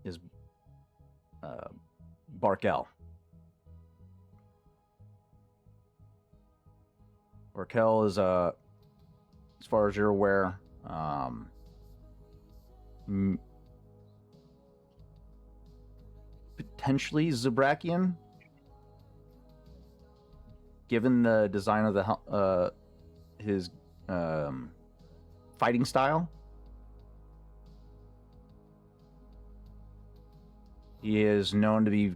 is Barkel. Barkel is, as far as you're aware, potentially Zabrakian, given the design of his fighting style. He is known to be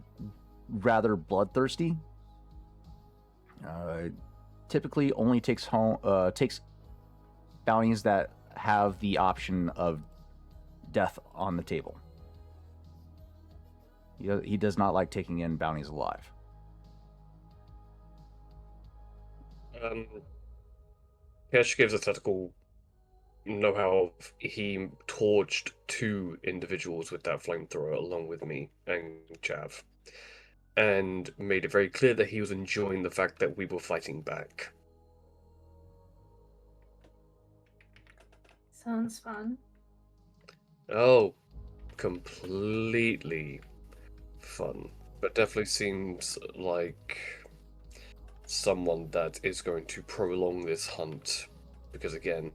rather bloodthirsty. Typically only takes bounties that have the option of death on the table. He does not like taking in bounties alive. Kesh gives a tactical know-how of he torched 2 individuals with that flamethrower along with me and Chav, and made it very clear that he was enjoying the fact that we were fighting back. Sounds fun. Oh, completely fun. But definitely seems like someone that is going to prolong this hunt. Because again,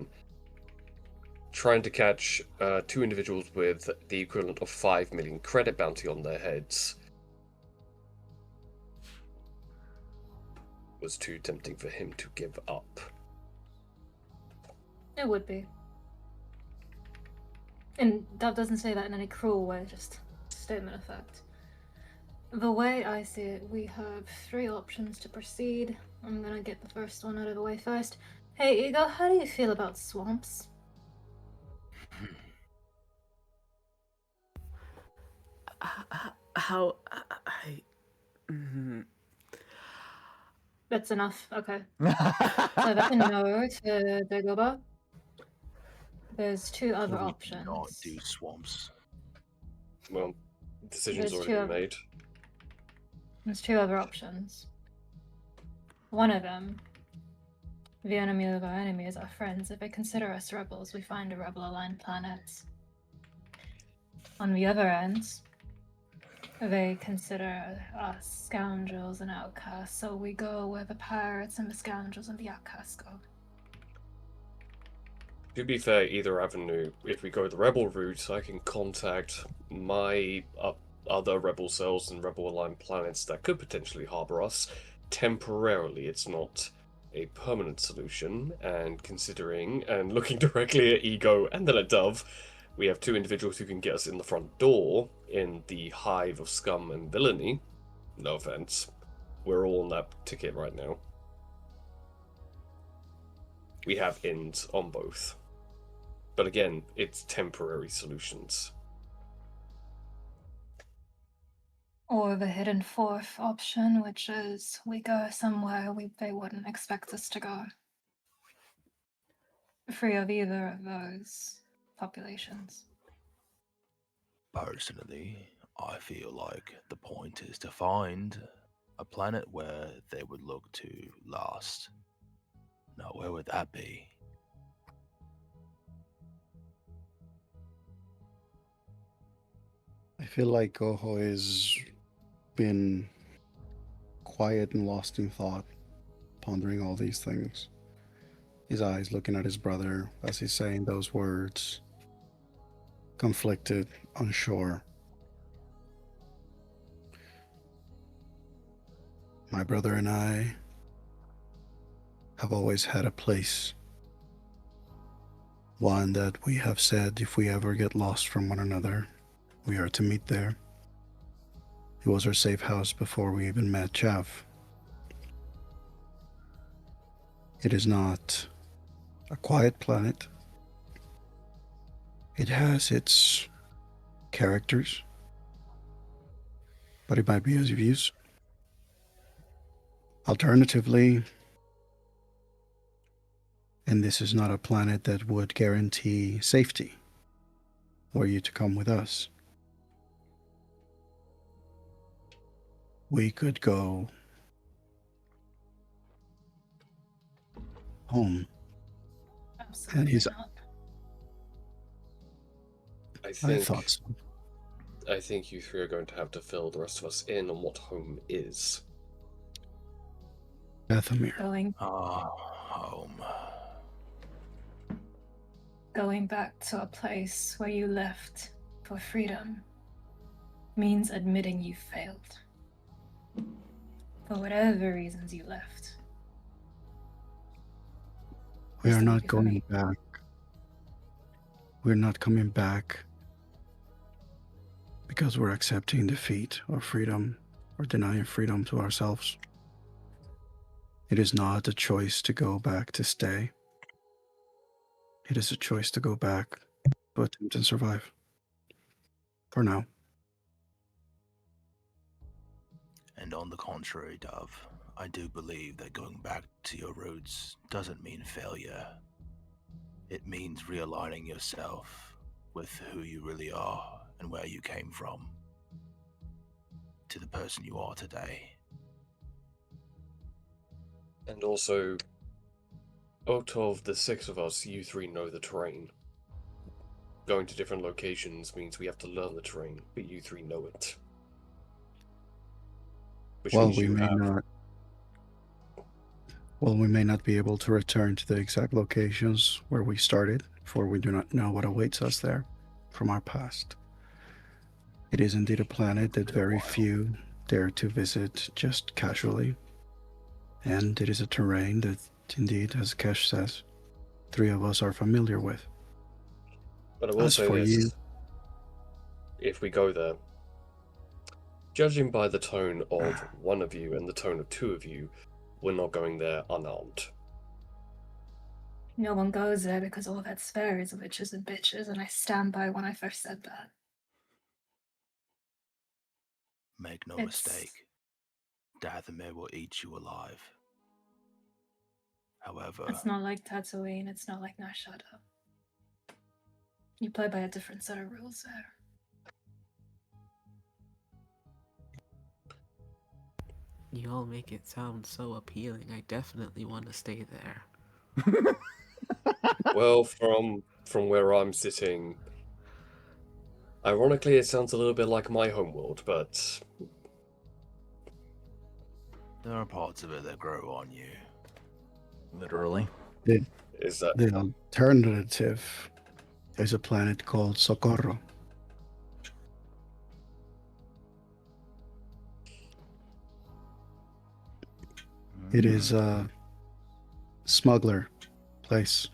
trying to catch 2 individuals with the equivalent of 5 million credit bounty on their heads was too tempting for him to give up. It would be. And that doesn't say that in any cruel way, just statement of fact. The way I see it, we have 3 options to proceed. I'm gonna get the first one out of the way first. Hey, Ego, how do you feel about swamps? How I That's enough, okay. So that's a no to Dagobah. There's 2 other We do options. not do swamps. Well, decision's There's already two- been made. There's 2 other options. One of them, the enemy of our enemy is our friends. If they consider us rebels, we find a rebel-aligned planet. On the other end, they consider us scoundrels and outcasts, so we go where the pirates and the scoundrels and the outcasts go. To be fair, either avenue, if we go the rebel route, I can contact my other rebel cells and rebel-aligned planets that could potentially harbor us temporarily. It's not a permanent solution, and considering and looking directly at Ego and then at Dove, we have 2 individuals who can get us in the front door in the hive of scum and villainy. No offense. We're all on that ticket right now. We have ins on both. But again, it's temporary solutions. Or the hidden 4th option, which is we go somewhere they wouldn't expect us to go. Free of either of those populations. Personally, I feel like the point is to find a planet where they would look to last. Now, where would that be? I feel like Goho has been quiet and lost in thought, pondering all these things. His eyes looking at his brother as he's saying those words, conflicted, unsure. My brother and I have always had a place. One that we have said if we ever get lost from one another, we are to meet there. It was our safe house before we even met Chav. It is not a quiet planet. It has its characters, but it might be as views. Alternatively, and this is not a planet that would guarantee safety, were you to come with us, we could go home. Absolutely he's- not. I thought so. I think you 3 are going to have to fill the rest of us in on what home is. Dathomir. Going back to a place where you left for freedom means admitting you failed. For whatever reasons you left. We are Thank not you for going me. back. We're not coming back because we're accepting defeat or freedom or denying freedom to ourselves. It is not a choice to go back to stay. It is a choice to go back to attempt and survive. For now. And on the contrary, Dove, I do believe that going back to your roots doesn't mean failure. It means realigning yourself with who you really are and where you came from to the person you are today. And also, out of the 6 of us, you 3 know the terrain. Going to different locations means we have to learn the terrain, but you 3 know it. Which Well, means we you may have... not. Well, we may not be able to return to the exact locations where we started, for we do not know what awaits us there from our past. It is indeed a planet that very few dare to visit just casually, and it is a terrain that, indeed, as Kesh says, 3 of us are familiar with. But I will As say for this: you, if we go there, judging by the tone of one of you and the tone of 2 of you, we're not going there unarmed. No one goes there because all that's there is witches and bitches, and I stand by when I first said that. Make no It's- mistake, Dathomir will eat you alive. However, It's not like Tatooine, it's not like Nashada. You play by a different set of rules there. You all make it sound so appealing. I definitely want to stay there. Well, from where I'm sitting, ironically, it sounds a little bit like my homeworld, but there are parts of it that grow on you. Literally. is that the alternative is a planet called Socorro. It is a smuggler place.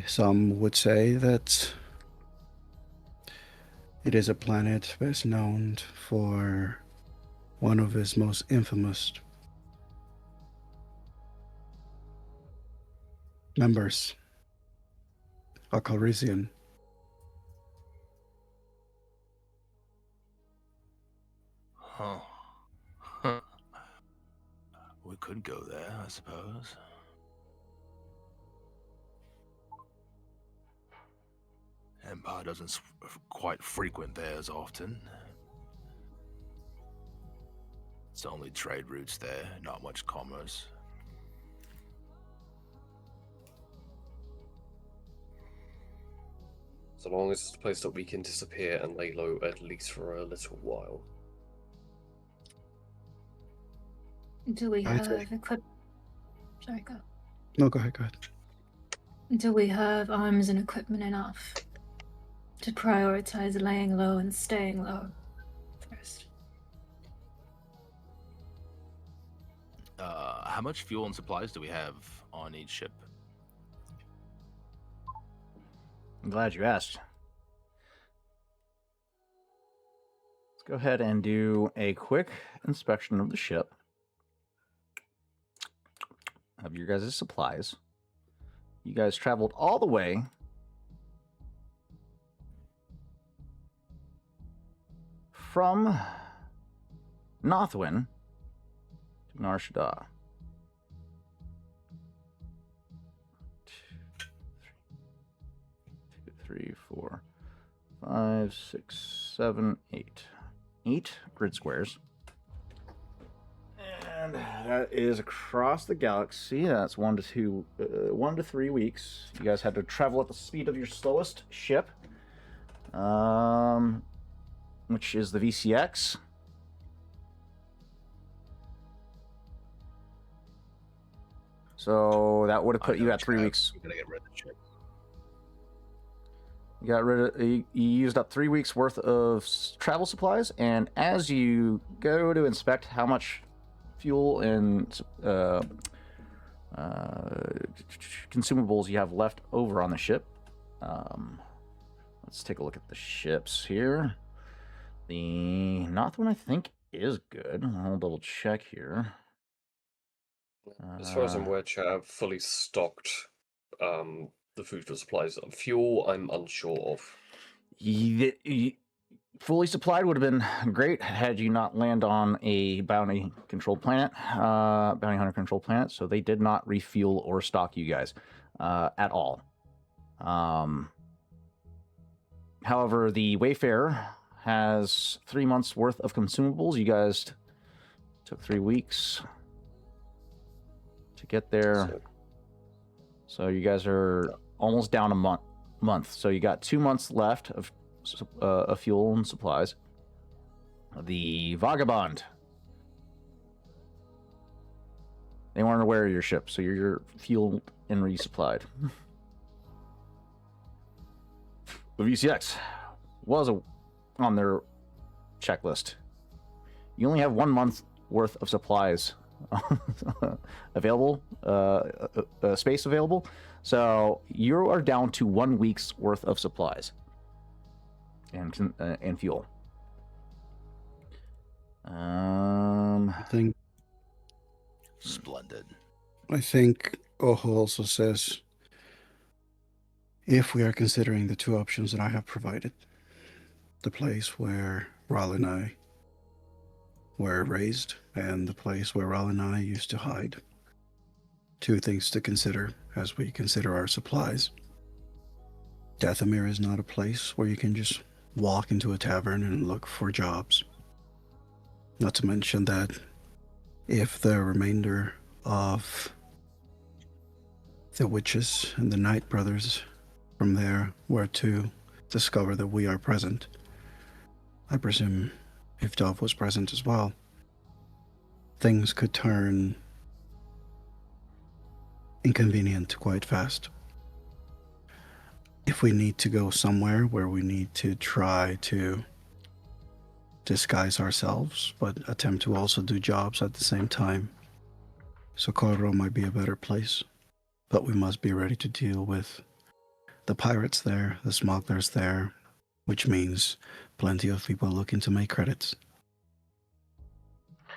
Some would say that it is a planet best known for one of its most infamous members, a Calrissian. Huh. We could go there, I suppose. Empire doesn't quite frequent there as often. It's only trade routes there, not much commerce. so long as it's a place that we can disappear and lay low at least for a little while. Do we I'd have say- Sorry, go. No, go ahead. Do we have arms and equipment enough to prioritize laying low and staying low first? How much fuel and supplies do we have on each ship? I'm glad you asked. Let's go ahead and do a quick inspection of the ship. Of your guys' supplies. You guys traveled all the way from Nothwin to Nar Shaddaa. 2, 3, 4, 5, 6, 7, 8. 8 grid squares. And that is across the galaxy. That's 1 to 3 weeks. You guys had to travel at the speed of your slowest ship, which is the VCX. So that would have put you at 3 weeks. We gotta get rid of the ship. You got rid of. You used up 3 weeks worth of travel supplies, and as you go to inspect how much fuel and consumables you have left over on the ship, let's take a look at the ships here. The North one, I think, is good. I'll double check here. As far as I'm aware, Chav fully stocked the food for supplies. Fuel, I'm unsure of. Fully supplied would have been great had you not land on a bounty controlled planet, bounty hunter controlled planet. So they did not refuel or stock you guys at all. However, the Wayfarer has 3 months worth of consumables. You guys took 3 weeks to get there, so you guys are almost down a month. So you got 2 months left of fuel and supplies. The Vagabond They weren't aware of your ship, so you're fueled and resupplied. The VCX was on their checklist. You only have 1 month worth of supplies available, space available. So you are down to 1 week's worth of supplies and fuel. Splendid. I think Oho also says, if we are considering the two options that I have provided, the place where Ral and I were raised and the place where Ral and I used to hide, two things to consider as we consider our supplies. Dathomir is not a place where you can just walk into a tavern and look for jobs. Not to mention that if the remainder of the witches and the Night Brothers from there were to discover that we are present, I presume if Dove was present as well, things could turn inconvenient quite fast. If we need to go somewhere where we need to try to disguise ourselves, but attempt to also do jobs at the same time, Socorro might be a better place. But we must be ready to deal with the pirates there, the smugglers there, which means plenty of people looking to make credits.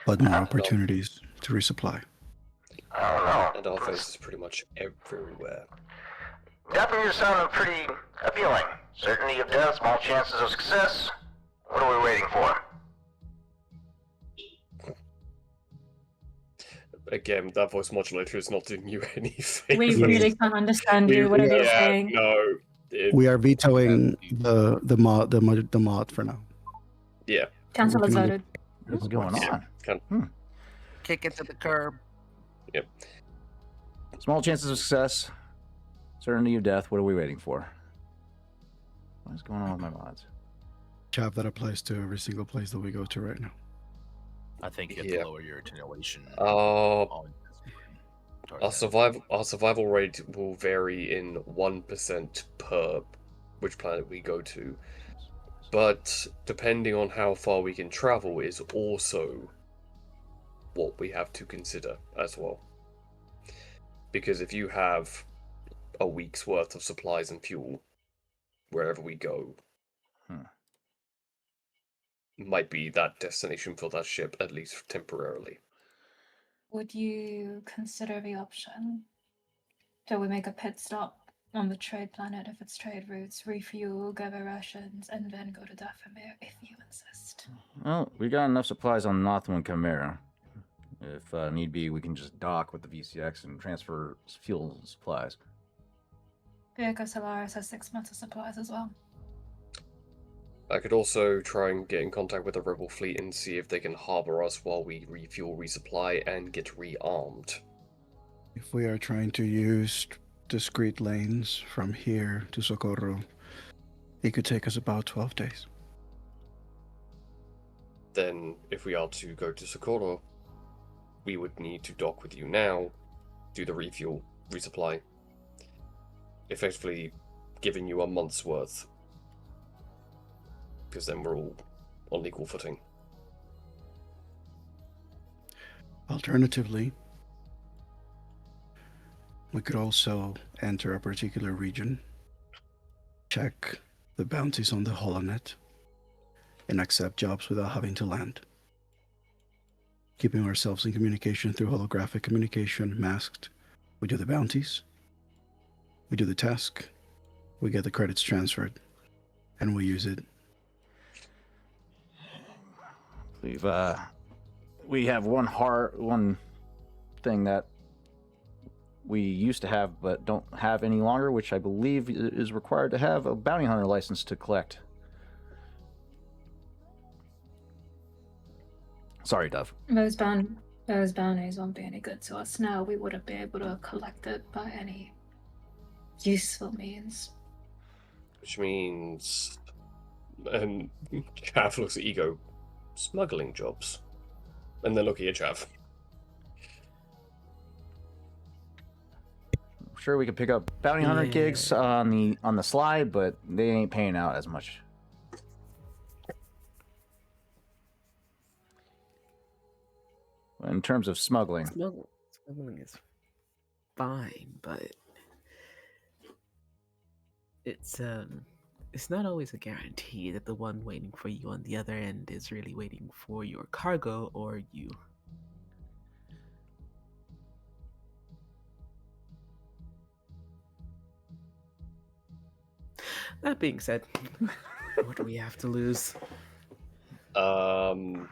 But more opportunities to resupply. I don't know. And our face is pretty much everywhere. Dathomir sounded pretty appealing. Certainty of death, small chances of success. What are we waiting for? Again, that voice modulator is not doing you any favors. We really can't understand you. What are you saying? No. We are vetoing the mod for now. Yeah. Cancel is voted. What's going on? Kick it to the curb. Yep. Small chances of success. Certainty of death. What are we waiting for? What is going on with my mods? Chap, that applies to every single place that we go to right now. I think you have Yeah. to lower your attenuation. Our Our survival rate will vary in 1% per which planet we go to. But depending on how far we can travel is also what we have to consider as well. Because if you have a week's worth of supplies and fuel wherever we go, might be that destination for that ship, at least temporarily. Would you consider the option? Do we make a pit stop on the trade planet if it's trade routes, refuel, gather rations, and then go to Dathomir if you insist? Well, we got enough supplies on Nothwin Chimera. If need be, we can just dock with the VCX and transfer fuel and supplies. Viaco Solaris has 6 months of supplies as well. I could also try and get in contact with the rebel fleet and see if they can harbor us while we refuel, resupply, and get rearmed. If we are trying to use discrete lanes from here to Socorro, it could take us about 12 days. Then, if we are to go to Socorro, we would need to dock with you now, do the refuel, resupply, effectively giving you a month's worth. Because then we're all on equal footing. Alternatively, we could also enter a particular region, check the bounties on the Holonet, and accept jobs without having to land. Keeping ourselves in communication through holographic communication, masked. We do the bounties, we do the task, we get the credits transferred, and we use it. We have one thing that we used to have but don't have any longer, which I believe is required to have a bounty hunter license to collect. Sorry, Dove. Those bounties won't be any good to us now. We wouldn't be able to collect it by any useful means. Which means... And Chav looks at Ego. Smuggling jobs. And then look at your Chav. Sure, we could pick up bounty hunter Yeah. gigs on the slide, but they ain't paying out as much. In terms of smuggling, Smuggling is fine, but it's not always a guarantee that the one waiting for you on the other end is really waiting for your cargo or you. That being said, what do we have to lose? Our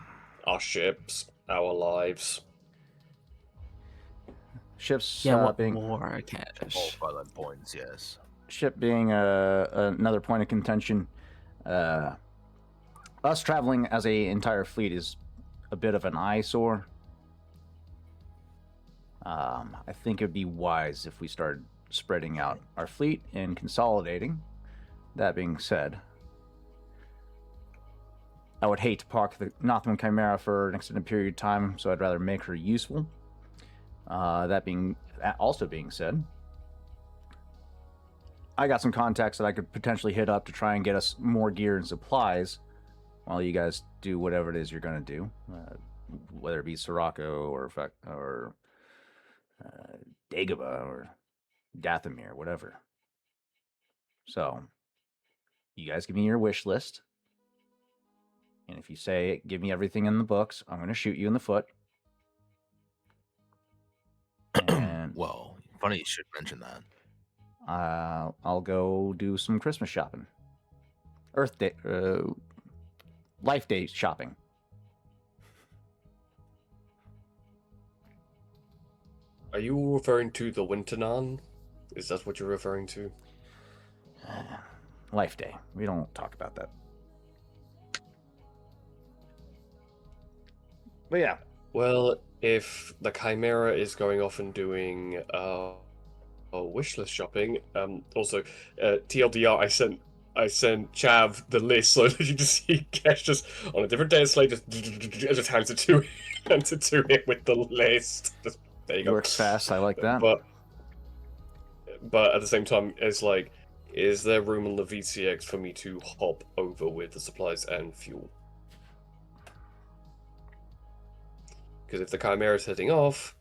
ships, our lives. ships Yeah, what being more All cash? violent points, yes. ship being another point of contention. Us traveling as a entire fleet is a bit of an eyesore. I think it'd be wise if we started spreading out our fleet and consolidating. That being said, I would hate to park the Nothman Chimera for an extended period of time, so I'd rather make her useful. That also being said, I got some contacts that I could potentially hit up to try and get us more gear and supplies while you guys do whatever it is you're going to do, whether it be Sirocco or Dagobah or Dathomir, whatever. So, you guys give me your wish list. And if you say, give me everything in the books, I'm going to shoot you in the foot. And Well, funny you should mention that. I'll go do some Christmas shopping. Earth Day, Life Day shopping. Are you referring to the Winternan? Is that what you're referring to? Life Day. We don't talk about that. But yeah. Well, if the Chimera is going off and doing wish list shopping, also TLDR, I sent Chav the list so that you just see Kesh just on a different day of slate just hands it to him with the list. Just, there you go. Works fast. I like that. But at the same time, it's like, is there room on the VCX for me to hop over with the supplies and fuel? Because if the Chimera is heading off,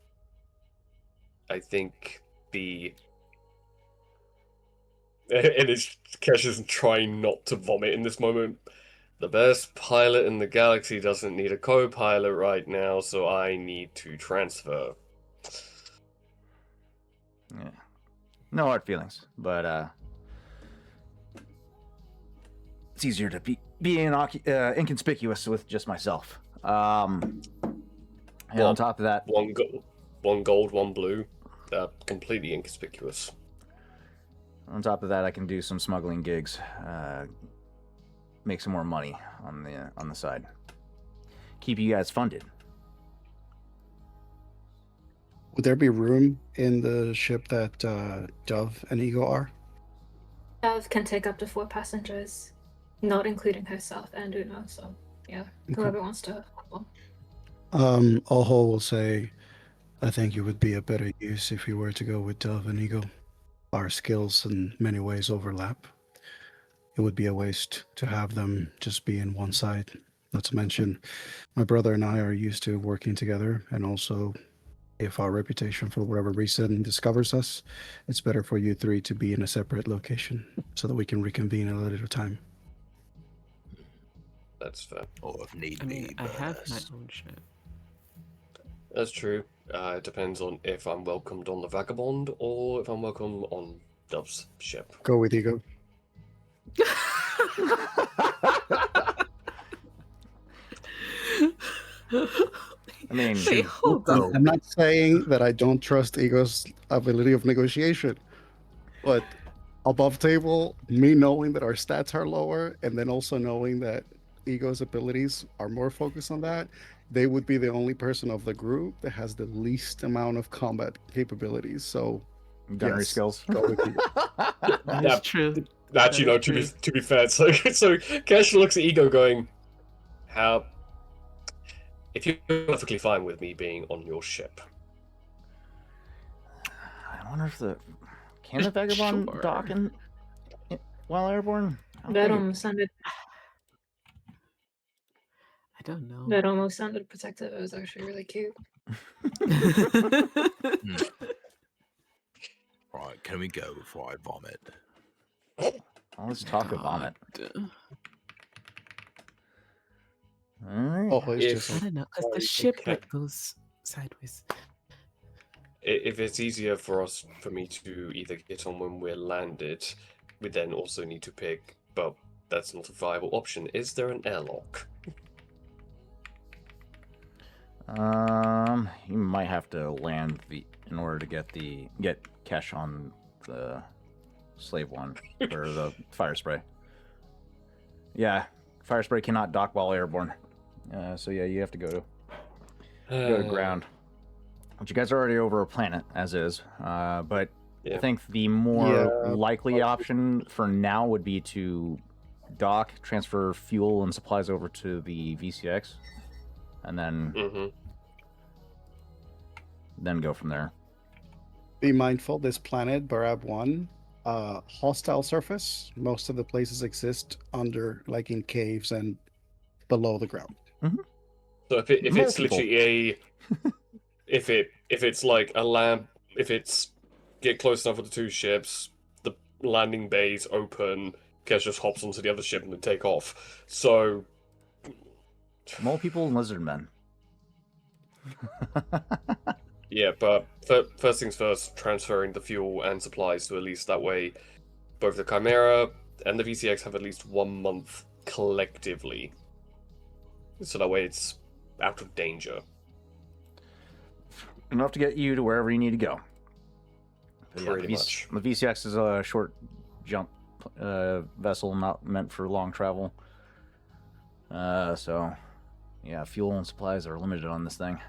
I think and it's Kesh is trying not to vomit in this moment. The best pilot in the galaxy doesn't need a co-pilot right now, so I need to transfer. Yeah. No hard feelings, but it's easier to be inconspicuous with just myself. And Well, on top of that, One gold, one blue. Completely inconspicuous. on top of that, I can do some smuggling gigs, make some more money on the side, keep you guys funded. Would there be room in the ship that Dove and Ego are? Dove can take up to 4 passengers, not including herself and Uno. So yeah, whoever wants to hop on. Oho will say, I think it would be a better use if you were to go with Dove and Ego. Our skills in many ways overlap. It would be a waste to have them just be in one side. Not to mention, my brother and I are used to working together, and also, if our reputation for whatever reason discovers us, it's better for you three to be in a separate location so that we can reconvene at a later time. That's fair. Or if need I mean, be. I have my best. own ship. That's true. It depends on if I'm welcomed on the Vagabond or if I'm welcome on Dove's ship. Go with Ego. I mean, Wait, hold on. I'm not saying that I don't trust Ego's ability of negotiation, but above table, me knowing that our stats are lower, and then also knowing that Ego's abilities are more focused on that, they would be the only person of the group that has the least amount of combat capabilities. So, gunnery yes, skills. go with Ego. That Yeah. is true. That, you know, to be fair, so Kesh looks at Ego going, how... If you're perfectly fine with me being on your ship. I wonder if the Can the Vagabond Sure. dock while airborne? I don't That think it- almost sounded. I don't know. That almost sounded protective. It was actually really cute. Right, can we go before I vomit? Well, let's talk about vomit. God. All right. Oh, it's If- just I like, don't know, because the Sorry, shipwreck okay. goes sideways. If it's easier for me to either get on when we're landed, we then also need to pick. But that's not a viable option. Is there an airlock? You might have to land in order to get Kesh on the slave one or the fire spray. Yeah, fire spray cannot dock while airborne. So yeah, you have to go to ground. But you guys are already over a planet as is. But Yeah. I think the more Yeah. likely option for now would be to dock, transfer fuel and supplies over to the VCX, and Mm-hmm. then go from there. be mindful, this planet, Barab 1, hostile surface. Most of the places exist under, like in caves and below the ground. So if it's Multiple. literally if it's like a lab, if it's get close enough with the two ships, the landing bays open, Kes just hops onto the other ship and then take off. So Mole people and lizard men. yeah, but first things first, transferring the fuel and supplies to at least that way, both the Chimera and the VCX have at least 1 month collectively. So that way it's out of danger. Enough to get you to wherever you need to go. But yeah, Pretty the much. The VCX is a short jump vessel, not meant for long travel. So, yeah, fuel and supplies are limited on this thing.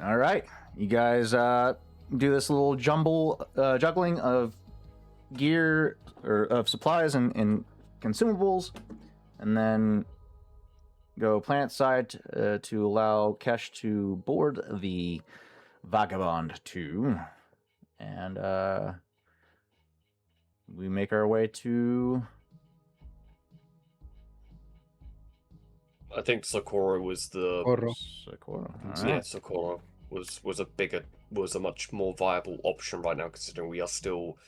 All right, you guys do this little juggling of gear or of supplies and consumables, and then go planet side to allow Kesh to board the Vagabond 2, and we make our way to. I think Socorro was the Oro. Socorro. yeah, Socorro was a much more viable option right now, considering we are still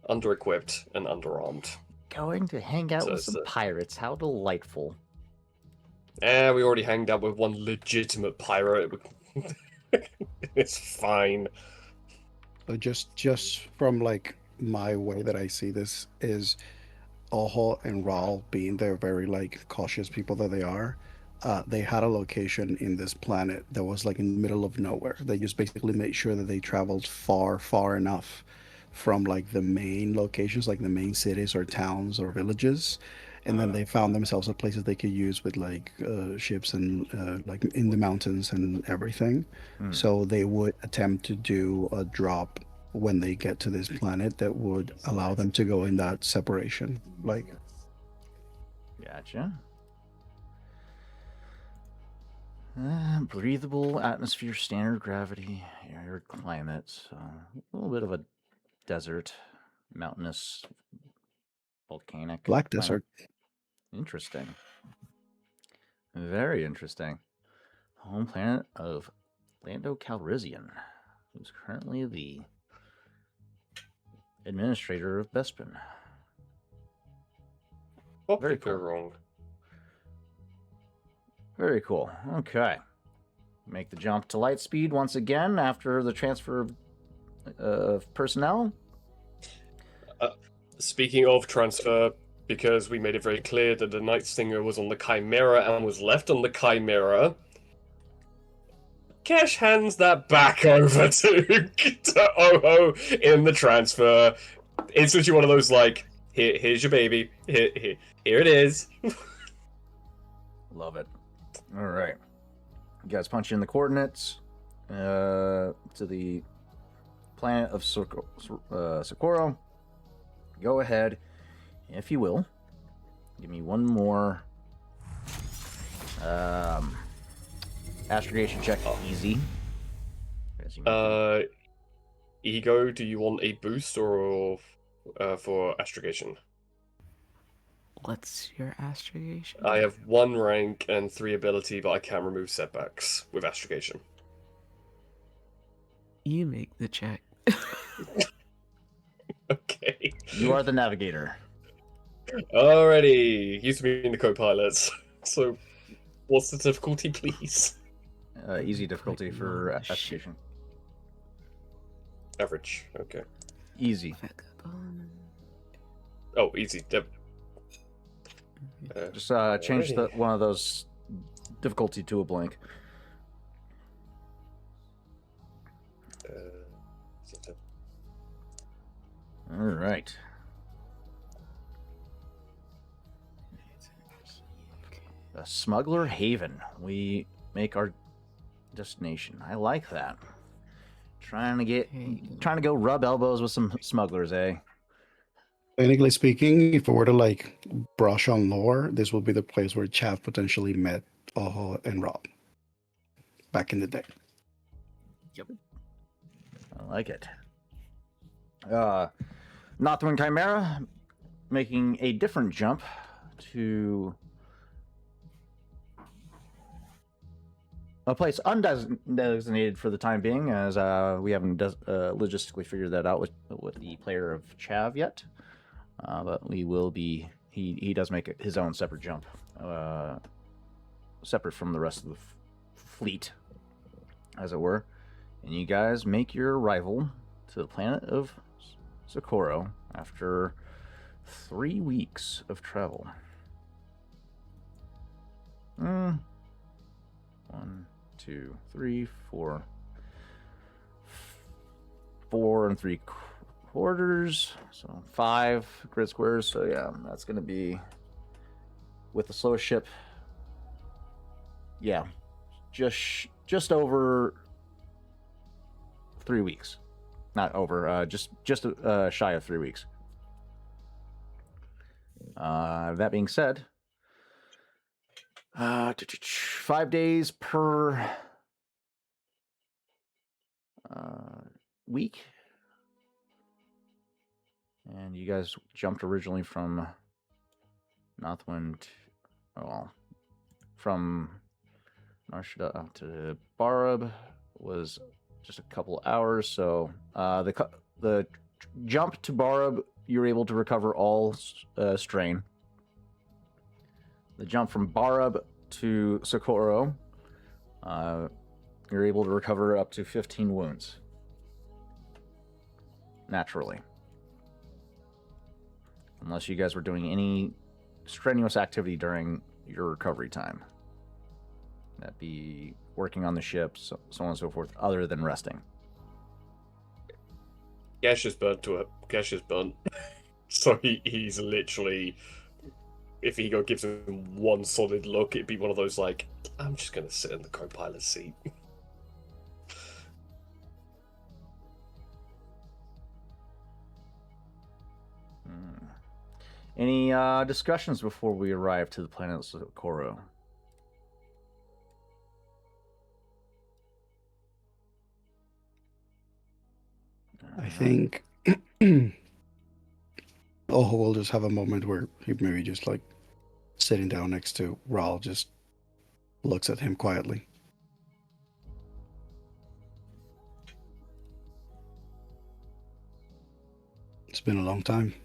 under-equipped and underarmed. Going to hang out So with it's some the- pirates. How delightful. We already hanged out with one legitimate pirate. It's fine. But just from like my way that I see this is Oho and Raul being their very like cautious people that they are, they had a location in this planet that was like in the middle of nowhere. They just basically made sure that they traveled far enough from like the main locations, like the main cities or towns or villages, and then they found themselves at places they could use with like ships and like in the mountains and everything. So they would attempt to do a drop when they get to this planet that would allow them to go in that separation. Like, Gotcha. Breathable atmosphere, standard gravity, arid climate. So a little bit of a desert, mountainous, volcanic. Black planet. Desert. Interesting. Very interesting. Home planet of Lando Calrissian, who's currently the administrator of Bespin. What Very could go cool. wrong? Very cool. Okay. Make the jump to light speed once again after the transfer of personnel. Speaking of transfer, because we made it very clear that the Night Stinger was on the Chimera and was left on the Chimera, Kesh hands that back over to Oho in the transfer. It's literally one of those like, here's your baby, here it is. Love it. All right. You guys punch in the coordinates to the planet of Socorro. Go ahead, if you will. Give me one more astrogation check. Easy. as you make Ego, do you want a boost or for astrogation? What's your astrogation? I have 1 rank and 3 ability, but I can't remove setbacks with astrogation. You make the check. Okay. You are the navigator. Alrighty. Used to be in the co-pilots. So, what's the difficulty, please? Easy difficulty for Shit. astrogation. Average. Okay. Easy. Oh, easy. Just change one of those difficulty to a blank. All right. Smuggler Haven. We make our destination. I like that. Trying to go rub elbows with some smugglers, eh? Technically speaking, if we were to like brush on lore, this will be the place where Chav potentially met Oho and Rob back in the day. Yep. I like it. Northwind Chimera making a different jump to a place undesignated for the time being, as we haven't logistically figured that out with the player of Chav yet. But we will be. He does make his own separate jump, separate from the rest of the fleet, as it were. And you guys make your arrival to the planet of Socorro after 3 weeks of travel. 1, 2, 3, 4. 4 3/4, so 5 grid squares. So yeah, that's gonna be with the slowest ship. Yeah, just over 3 weeks. Not over, just shy of 3 weeks. That being said, 5 days per week. And you guys jumped originally from Northwind, from Narshada to Barab was just a couple hours. So the jump to Barab, you were able to recover all strain. The jump from Barab to Socorro, you're able to recover up to 15 wounds. Naturally. Unless you guys were doing any strenuous activity during your recovery time. That'd be working on the ship, so on and so forth, other than resting. Gash is burnt to it. Gash is burnt. So he's literally, if Ego gives him one solid look, it'd be one of those like, I'm just gonna sit in the co-pilot seat. Any discussions before we arrive to the planet Socorro? I think Oho will just have a moment where he maybe just like sitting down next to Raul just looks at him quietly. It's been a long time.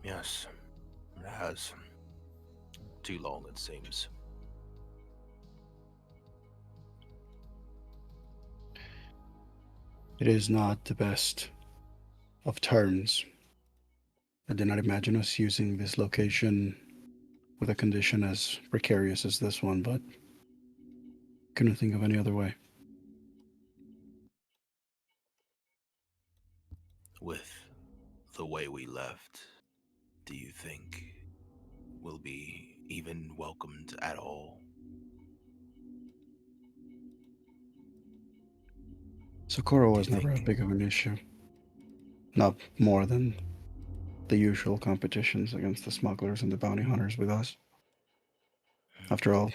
Yes, it has. Too long, it seems. It is not the best of terms. I did not imagine us using this location with a condition as precarious as this one, but couldn't think of any other way. With the way we left, do you think we'll be even welcomed at all? Socorro was Do you never a think- big of an issue. Not more than the usual competitions against the smugglers and the bounty hunters with us. After all,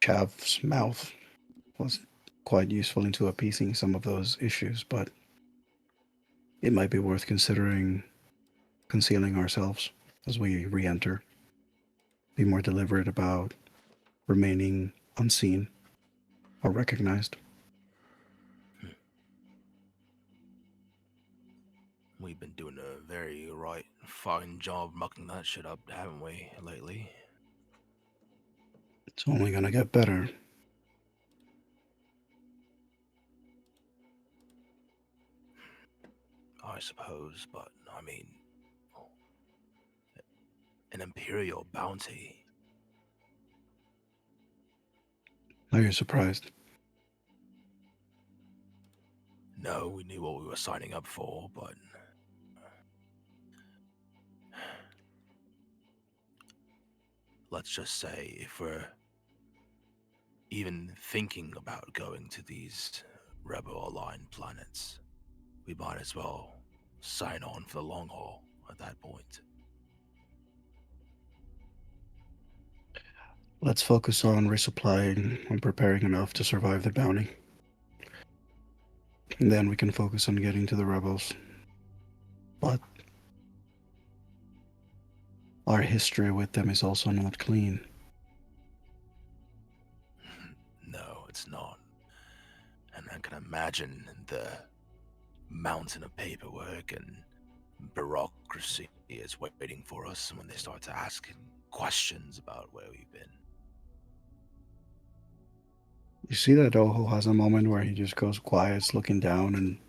Chav's mouth was quite useful into appeasing some of those issues, but it might be worth considering concealing ourselves as we re-enter. Be more deliberate about remaining unseen or recognized. We've been doing a very fine job mucking that shit up, haven't we, lately? It's only gonna get better. I suppose, but I mean, an imperial bounty. Are you surprised? No, we knew what we were signing up for, but let's just say if we're even thinking about going to these rebel-aligned planets, we might as well sign on for the long haul at that point. Let's focus on resupplying and preparing enough to survive the bounty. And then we can focus on getting to the rebels. But our history with them is also not clean. No, it's not. And I can imagine the mountain of paperwork and bureaucracy is waiting for us when they start to ask questions about where we've been. You see that Oho has a moment where he just goes quiet, looking down, and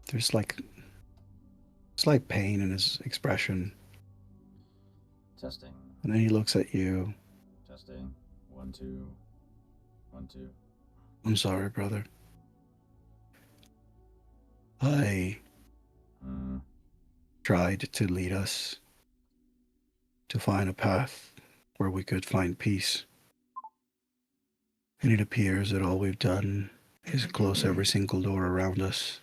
there's it's like pain in his expression. Testing. And then he looks at you. Testing. 1, 2. 1, 2. I'm sorry, brother. I tried to lead us to find a path where we could find peace. And it appears that all we've done is close every single door around us.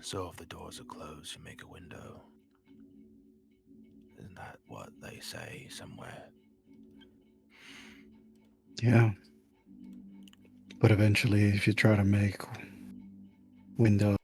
So if the doors are closed, you make a window. Isn't that what they say somewhere? Yeah. But eventually, if you try to make windows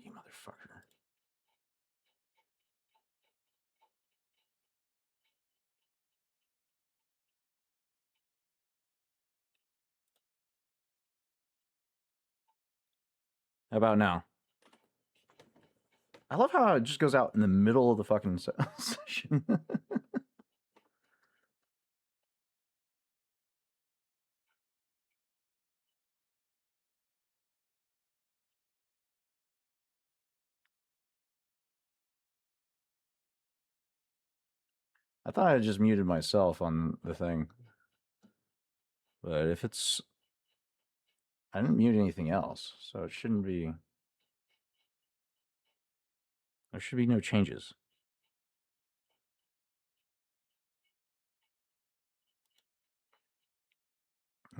you motherfucker. How about now? I love how it just goes out in the middle of the fucking session. I thought I just muted myself on the thing. But if it's... I didn't mute anything else, so it shouldn't be... There should be no changes.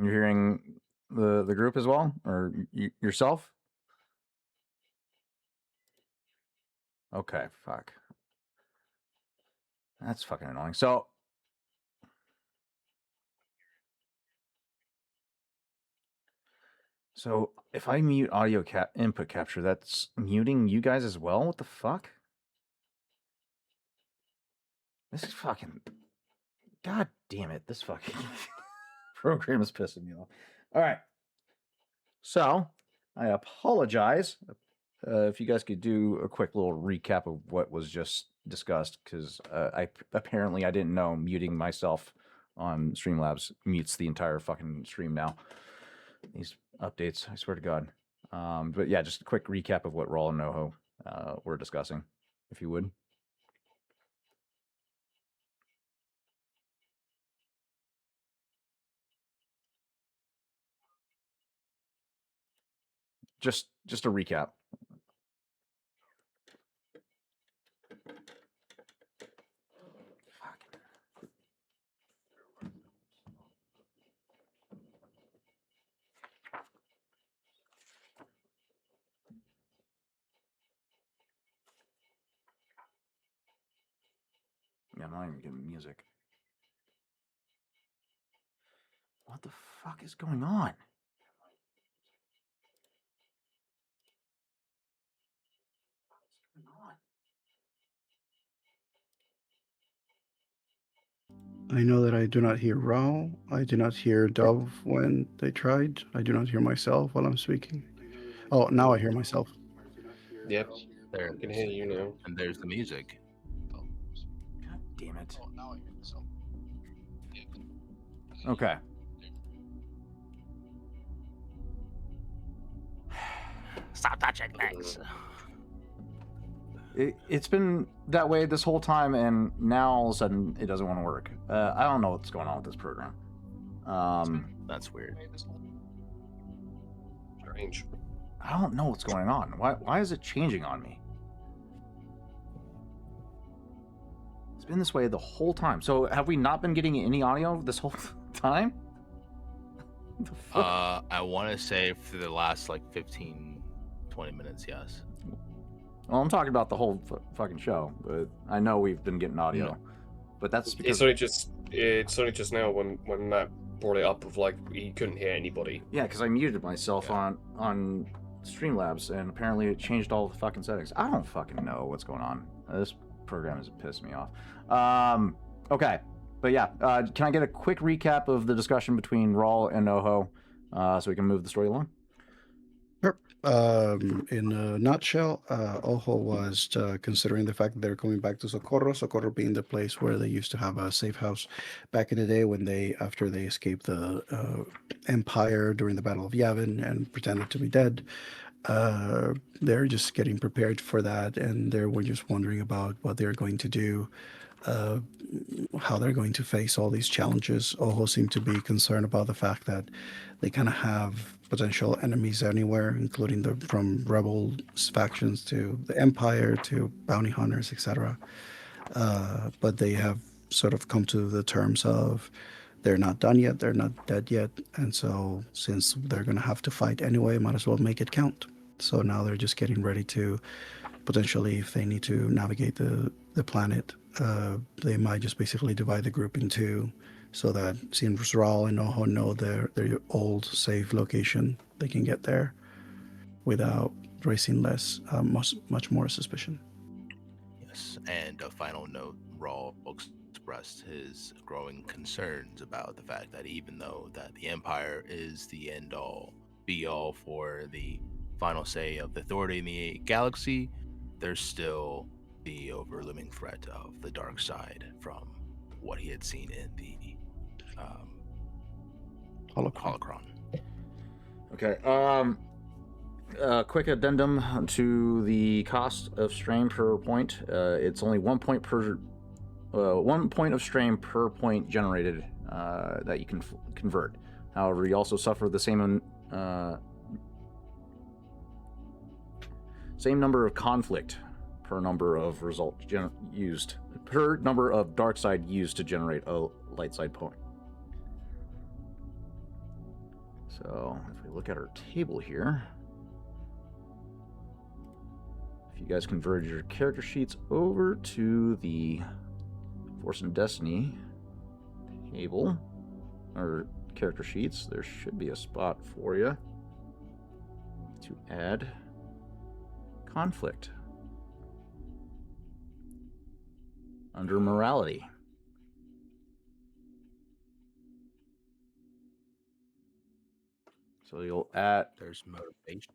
You're hearing the group as well? Or yourself? Okay, fuck. That's fucking annoying. So... So, if I mute audio input capture, that's muting you guys as well? What the fuck? This is fucking... God damn it, this fucking program is pissing me off. All right. So, I apologize if you guys could do a quick little recap of what was just discussed, because I didn't know muting myself on Streamlabs mutes the entire fucking stream now. These updates, I swear to God. But yeah, just a quick recap of what Rawl and Noho were discussing, if you would. Just a recap. Yeah, I'm not even getting music. What the fuck is going on? I know that I do not hear Raul. I do not hear Dove when they tried. I do not hear myself while I'm speaking. Oh, now I hear myself. Yep, There I can hear you now. and there's the music. God damn it. Okay. Stop touching legs. It's been that way this whole time, and now all of a sudden it doesn't want to work. I don't know what's going on with this program. That's weird. Strange. I don't know what's going on. Why is it changing on me? It's been this way the whole time. So have we not been getting any audio this whole time? The fuck? I want to say for the last like 15, 20 minutes, yes. Well, I'm talking about the whole fucking show, but I know we've been getting audio. No. But that's because It's only just now when Matt brought it up of like he couldn't hear anybody. yeah, because I muted myself on Streamlabs, and apparently it changed all the fucking settings. I don't fucking know what's going on. This program has pissed me off. Okay, but yeah, can I get a quick recap of the discussion between Raul and Noho, so we can move the story along? Sure. In a nutshell, Ojo was considering the fact that they're coming back to Socorro, Socorro being the place where they used to have a safe house back in the day when after they escaped the Empire during the Battle of Yavin and pretended to be dead. They're just getting prepared for that, and they were just wondering about what they're going to do, how they're going to face all these challenges. Ojo seemed to be concerned about the fact that they kind of have potential enemies anywhere, including from rebel factions to the Empire to bounty hunters, etc. But they have sort of come to the terms of they're not done yet, they're not dead yet, and so since they're going to have to fight anyway, might as well make it count. So now they're just getting ready to potentially, if they need to navigate the planet, they might just basically divide the group in two, so that since Raul and Ojo know their old safe location, they can get there without raising much more suspicion. Yes, and a final note, Rawl expressed his growing concerns about the fact that even though that the Empire is the end-all, be-all for the final say of the authority in the galaxy, there's still the overlooming threat of the dark side from what he had seen in the holocron. Okay. Quick addendum to the cost of strain per point. It's only 1 point per 1 point of strain per point generated that you can convert. However, you also suffer the same number of conflict per number of results used per number of dark side used to generate a light side point. So if we look at our table here, if you guys converge your character sheets over to the Force and Destiny table, or character sheets, there should be a spot for you to add conflict under morality. So you'll add. There's motivation.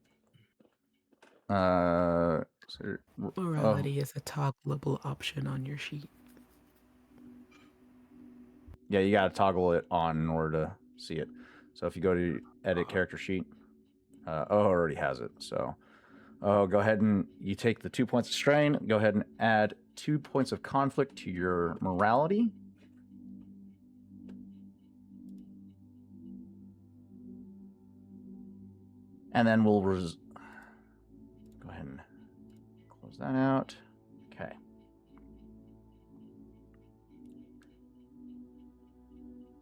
Morality is a toggleable option on your sheet. Yeah, you gotta toggle it on in order to see it. So if you go to edit character sheet, already has it. So go ahead and you take the 2 points of strain, go ahead and add 2 points of conflict to your morality. And then we'll go ahead and close that out. Okay.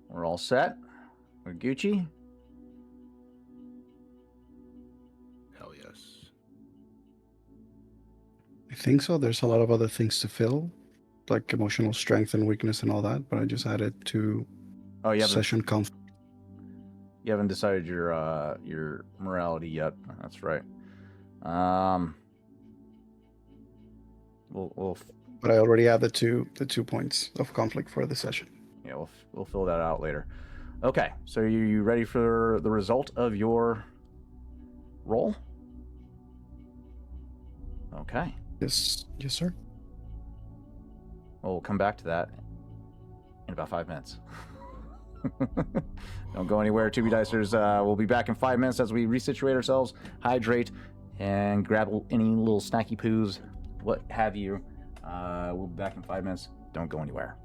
We're all set. We're Gucci. Hell yes. I think so. There's a lot of other things to fill, like emotional strength and weakness and all that, but I just added to session conflict. You haven't decided your morality yet. That's right. But I already added the 2 points of conflict for the session. Yeah, we'll fill that out later. Okay, so you ready for the result of your roll? Okay. Yes, sir. Well, we'll come back to that in about 5 minutes. Don't go anywhere, 2B Dicers. We'll be back in 5 minutes as we resituate ourselves, hydrate, and grab any little snacky poos, what have you. We'll be back in 5 minutes. Don't go anywhere.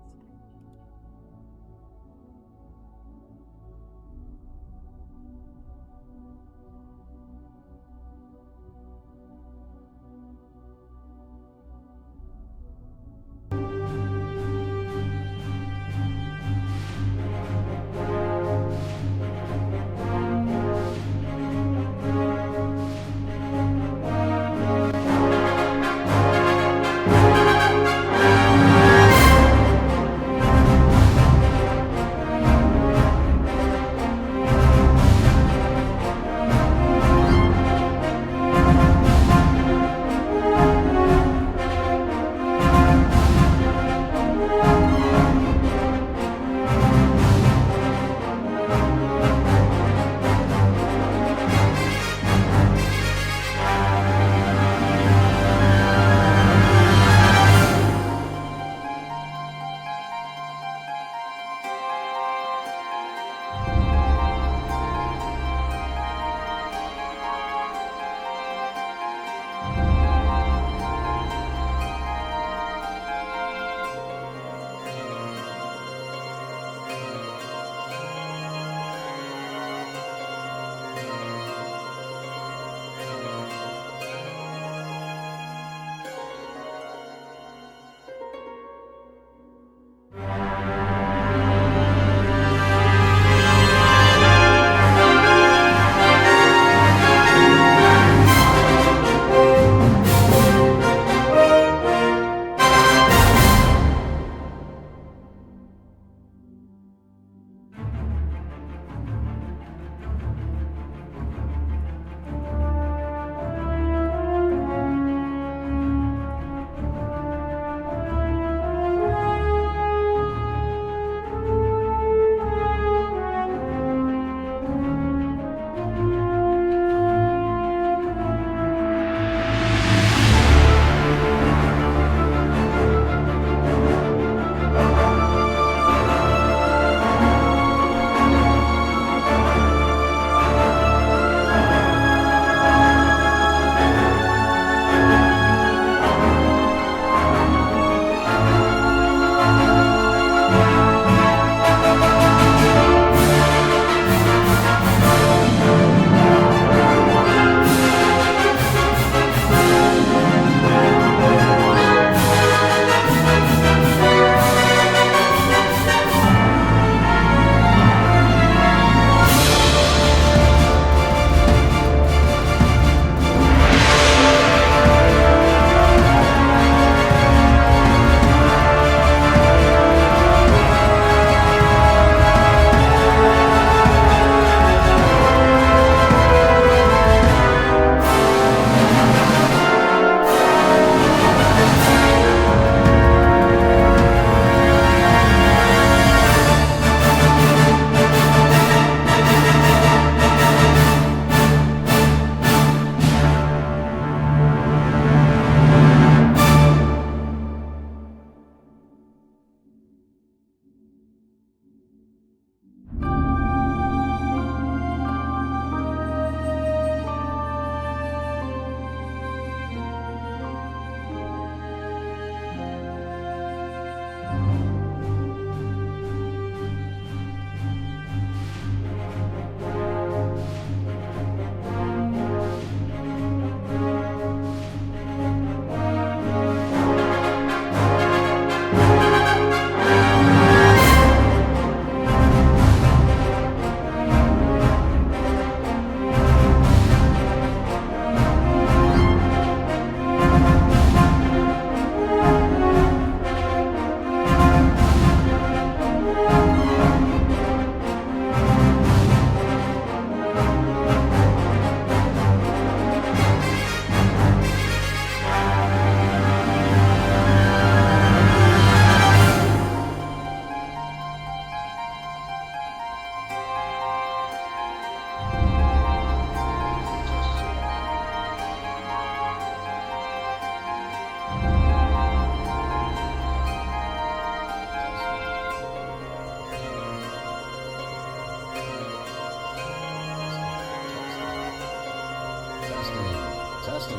casting.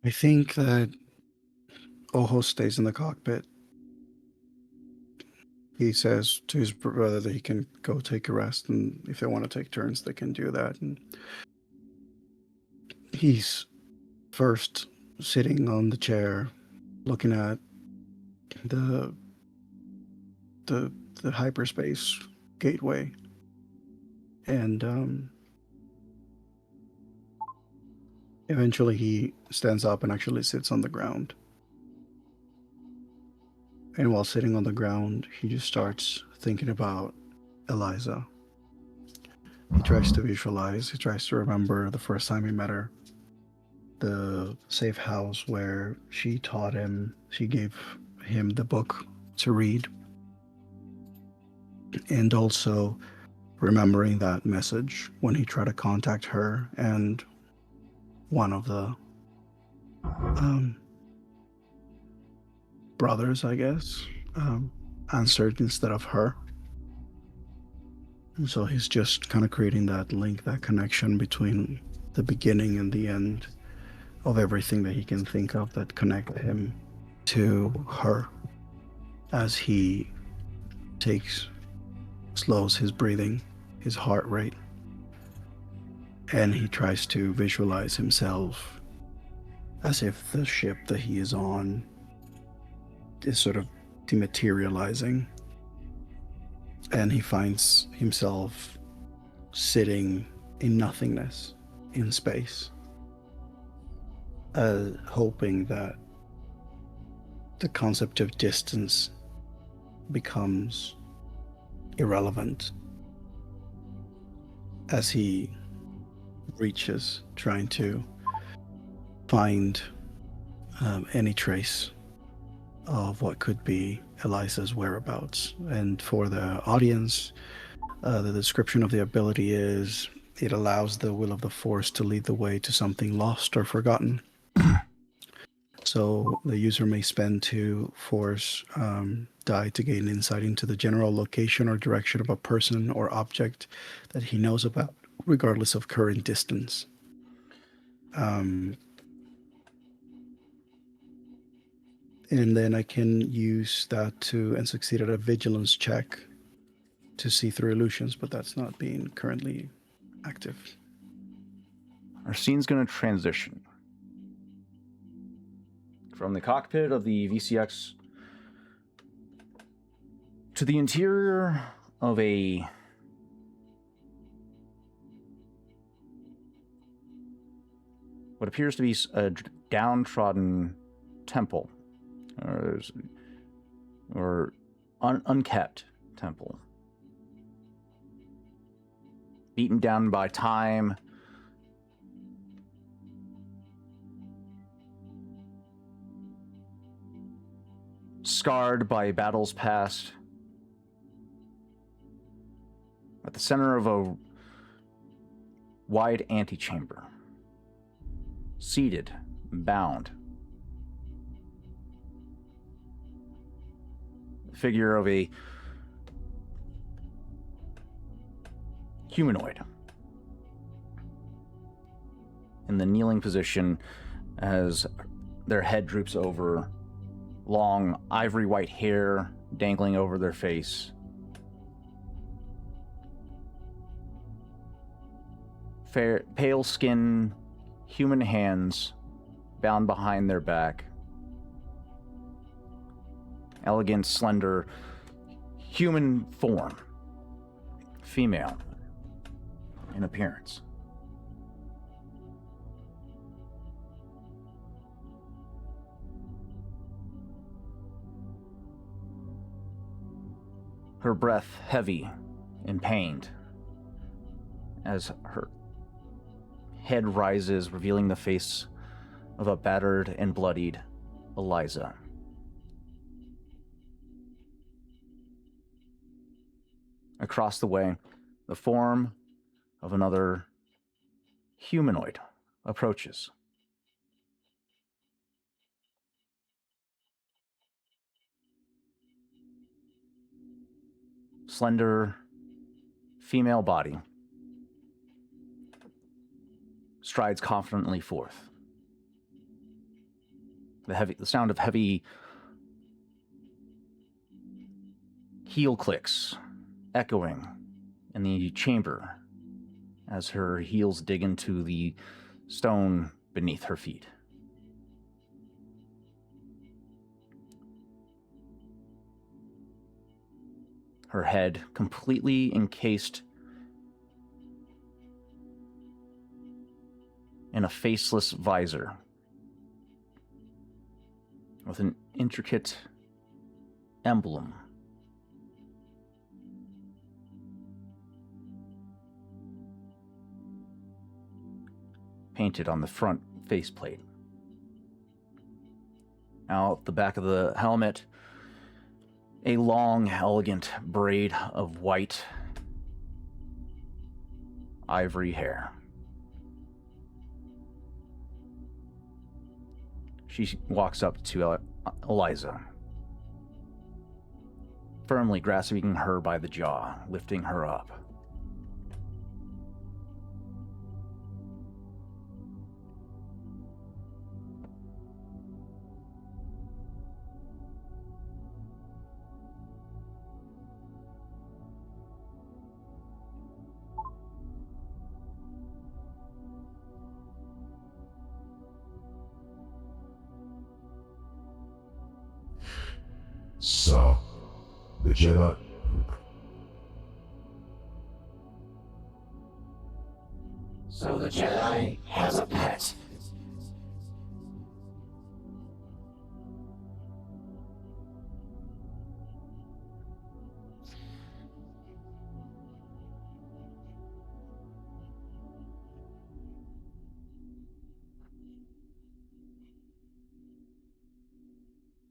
I think that Oho stays in the cockpit. He says to his brother that he can go take a rest, and if they want to take turns, they can do that. And he's first sitting on the chair, looking at the hyperspace gateway, and eventually he stands up and actually sits on the ground. And while sitting on the ground, he just starts thinking about Eliza. He tries to visualize, he tries to remember the first time he met her, the safe house where she taught him, she gave him the book to read, and also remembering that message when he tried to contact her and one of the brothers, I guess, answered instead of her. And so he's just kind of creating that link, that connection between the beginning and the end of everything that he can think of that connect him to her as he slows his breathing, his heart rate, and he tries to visualize himself as if the ship that he is on is sort of dematerializing, and he finds himself sitting in nothingness in space, hoping that the concept of distance becomes irrelevant as he reaches, trying to find any trace of what could be Eliza's whereabouts. And for the audience, the description of the ability is it allows the will of the Force to lead the way to something lost or forgotten. So the user may spend 2 Force die to gain insight into the general location or direction of a person or object that he knows about, regardless of current distance. And then I can use that and succeed at a vigilance check to see through illusions, but that's not being currently active. Our scene's going to transition from the cockpit of the VCX to the interior of what appears to be a downtrodden temple, or unkept temple, beaten down by time, scarred by battles past. At the center of a wide antechamber, seated, bound, the figure of a humanoid in the kneeling position as their head droops over, long ivory white hair dangling over their face. Fair, pale skin, human hands bound behind their back. Elegant, slender, human form. Female in appearance. her breath heavy and pained as her head rises, revealing the face of a battered and bloodied Eliza. Across the way, the form of another humanoid approaches. Slender female body strides confidently forth. The sound of heavy heel clicks echoing in the chamber as her heels dig into the stone beneath her feet. Her head completely encased in a faceless visor with an intricate emblem painted on the front faceplate. Out the back of the helmet, a long, elegant braid of white ivory hair. She walks up to Eliza, firmly grasping her by the jaw, lifting her up. So, the Jedi. So the Jedi has a pet.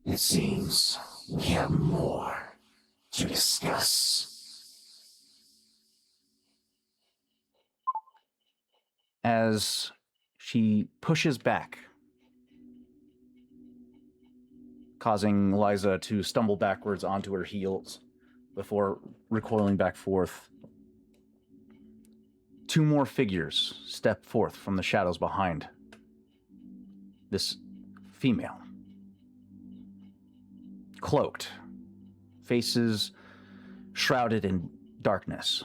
It seems we have more to discuss. As she pushes back, causing Eliza to stumble backwards onto her heels before recoiling back forth, two more figures step forth from the shadows behind this female. Cloaked, faces shrouded in darkness.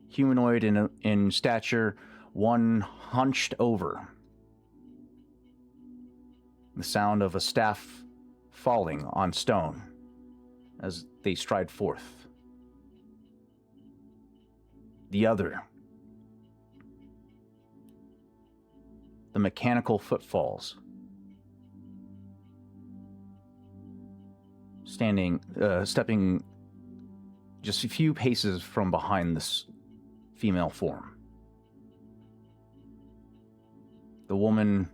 Humanoid in stature, one hunched over. The sound of a staff falling on stone as they stride forth. The other, the mechanical footfalls, stepping just a few paces from behind this female form. The woman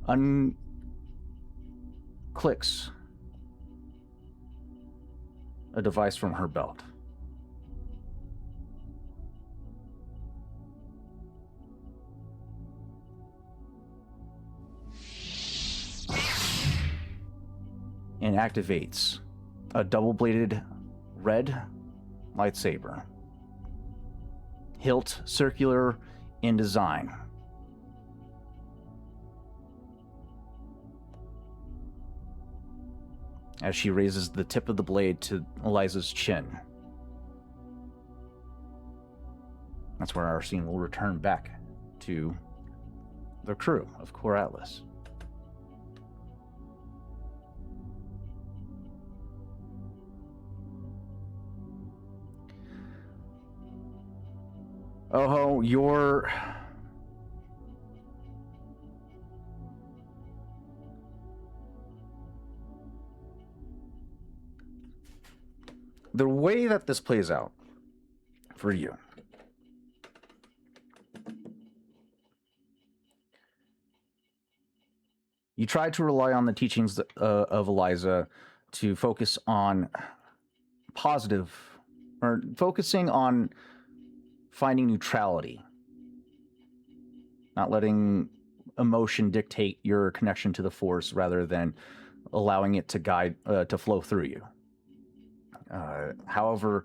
unclicks a device from her belt. And activates a double-bladed red lightsaber. Hilt circular in design. As she raises the tip of the blade to Eliza's chin. That's where our scene will return back to the crew of Core Atlas. Oho, your the way that this plays out for you. You try to rely on the teachings of Eliza to focus on positive, or focusing on finding neutrality, not letting emotion dictate your connection to the Force rather than allowing it to guide, to flow through you. However,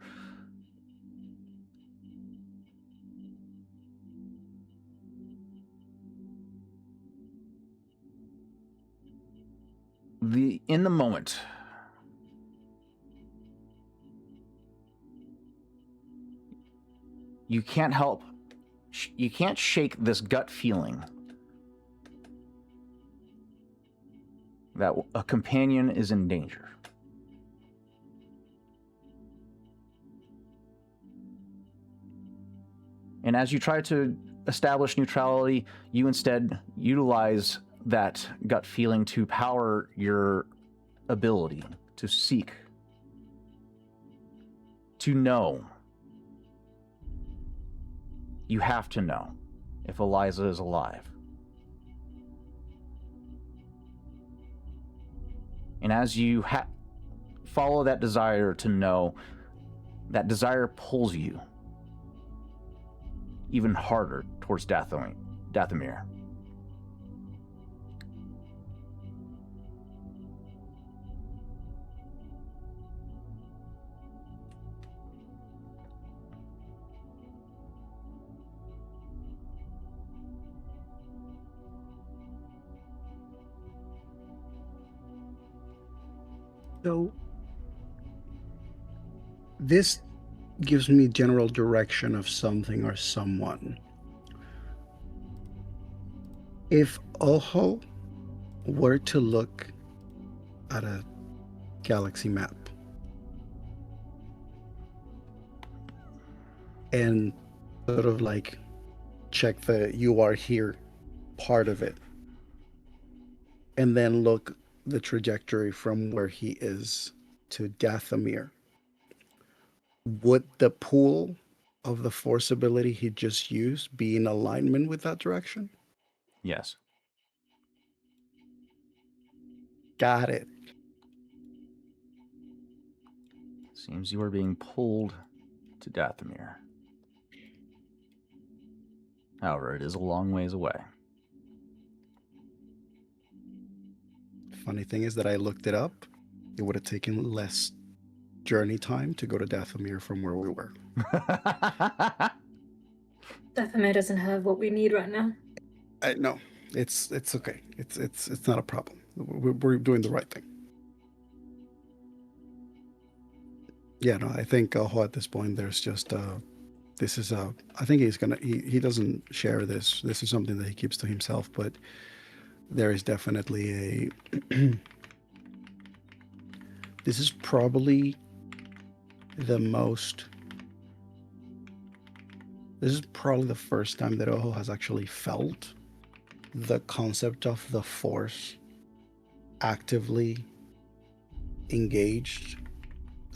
in the moment, you can't help, you can't shake this gut feeling that a companion is in danger. And as you try to establish neutrality, you instead utilize that gut feeling to power your ability to seek, to know. You have to know if Eliza is alive. And as you follow that desire to know, that desire pulls you even harder towards Dathomir. So this gives me general direction of something or someone. If Oho were to look at a galaxy map and sort of like check the "you are here" part of it, and then look the trajectory from where he is to Dathomir, would the pool of the Force ability he just used be in alignment with that direction? Yes. Got it. Seems you are being pulled to Dathomir. However, it is a long ways away. Funny thing is that I looked it up. It would have taken less journey time to go to Dathomir from where we were. Dathomir doesn't have what we need right now. No, it's okay. It's not a problem. We're doing the right thing. Yeah, no, I think Oho at this point, there's just this is I think he doesn't share this. This is something that he keeps to himself, but there is definitely a this is probably the first time that Oho has actually felt the concept of the Force actively engaged,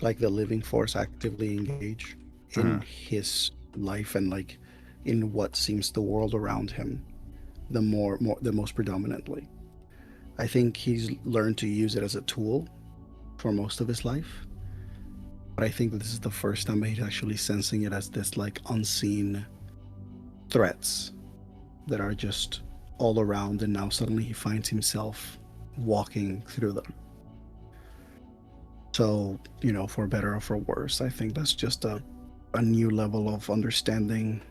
like the living Force actively engaged in his life and like in what seems the world around him the most predominantly. I think he's learned to use it as a tool for most of his life, but I think that this is the first time he's actually sensing it as this like unseen threats that are just all around, and now suddenly he finds himself walking through them. So, you know, for better or for worse, I think that's just a new level of understanding,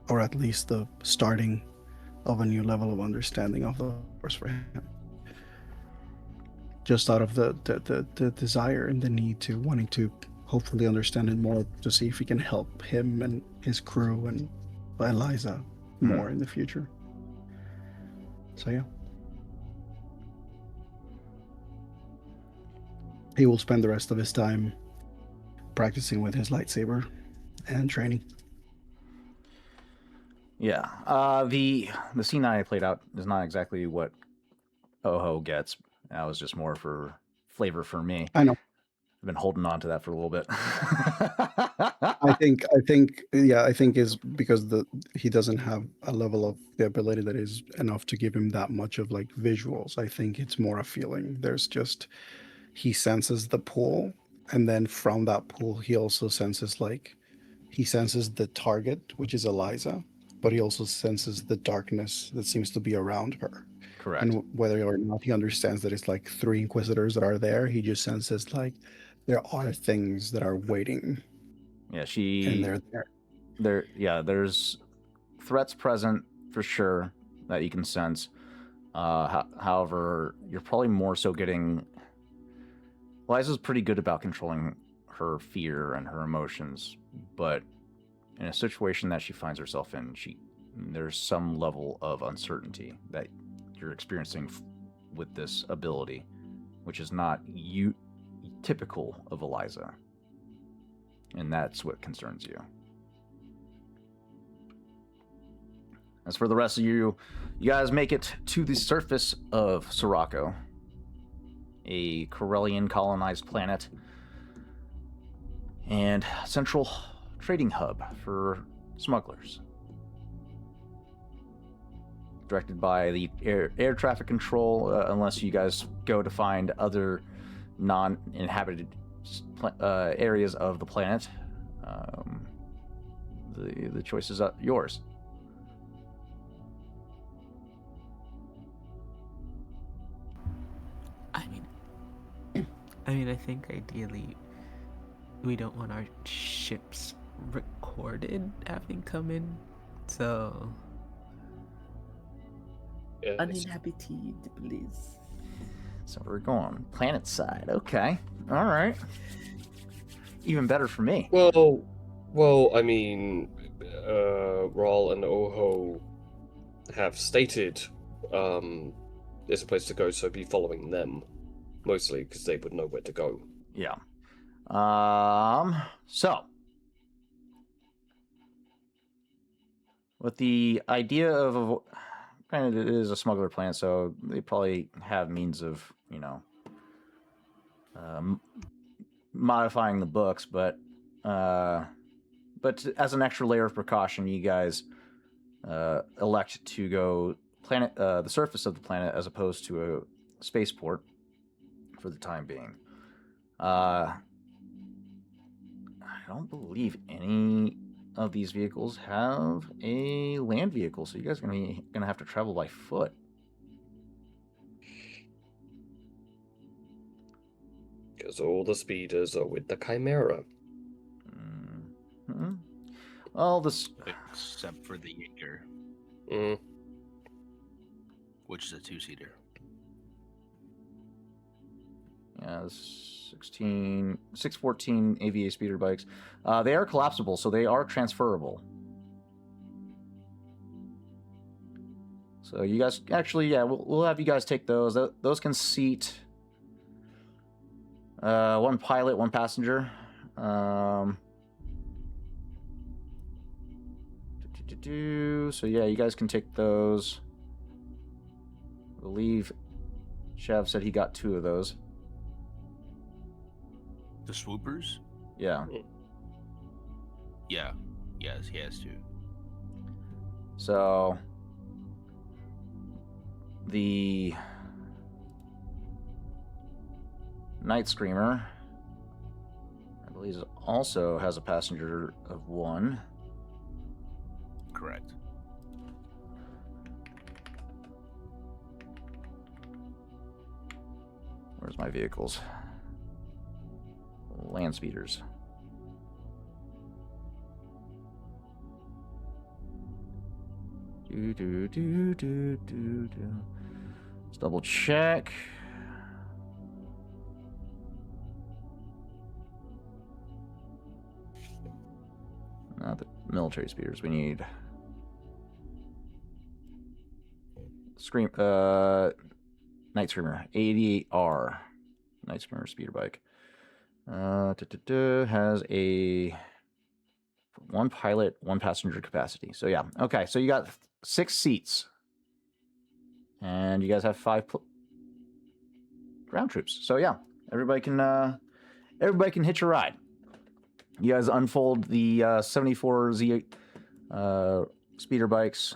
or at least the starting of a new level of understanding of the Force for him. Just out of the desire and the need to wanting to hopefully understand it more, to see if he can help him and his crew and Eliza more in the future. So yeah. He will spend the rest of his time practicing with his lightsaber and training. Yeah. The scene that I played out is not exactly what Oho gets. That was just more for flavor for me. I know. I've been holding on to that for a little bit. I think is because he doesn't have a level of the ability that is enough to give him that much of like visuals. I think it's more a feeling. There's just he senses the pull, and then from that pull he also senses the target, which is Eliza, but he also senses the darkness that seems to be around her. Correct. And whether or not he understands that it's like 3 Inquisitors that are there, he just senses like there are things that are waiting. Yeah, and they're there. There's threats present for sure that you can sense. However, you're probably more so getting. Liza's pretty good about controlling her fear and her emotions, but in a situation that she finds herself in, there's some level of uncertainty that you're experiencing with this ability, which is not typical of Eliza. And that's what concerns you. As for the rest of you guys make it to the surface of Sirocco, a Corellian colonized planet and central trading hub for smugglers. Directed by the air traffic control, unless you guys go to find other non-inhabited areas of the planet. The choice is yours. I think ideally we don't want our ships recorded having come in, so Yes. uninhabited, please. So we're going planet side. Okay. All right. Even better for me. Well, I mean, Ral and Oho have stated there's a place to go, so be following them. Mostly because they would know where to go. Yeah. So with the idea of, granted, it is a smuggler planet, so they probably have means of, modifying the books, but as an extra layer of precaution, you guys elect to go the surface of the planet as opposed to a spaceport for the time being. I don't believe any of these vehicles have a land vehicle, so you guys are gonna have to travel by foot. Because all the speeders are with the Chimera. Mm-hmm. Well, Except for the Jaeger, which is a 2-seater. Yeah, 614 AVA speeder bikes. They are collapsible, so they are transferable. So you guys, actually, yeah, we'll have you guys take those. Those can seat 1 pilot, 1 passenger. So yeah, you guys can take those. I believe Shav said he got 2 of those. The swoopers? Yeah. Yeah. Yes, he has to. So the Night Screamer, I believe, also has a passenger of 1. Correct. Where's my vehicles? Land speeders. Let's double check. Not the military speeders. We need Night Screamer 88R. Night Screamer speeder bike. Has a 1 pilot, 1 passenger capacity. So yeah, okay. So you got 6 seats, and you guys have 5 ground troops. So yeah, everybody can everybody can hitch a ride. You guys unfold the 74Z speeder bikes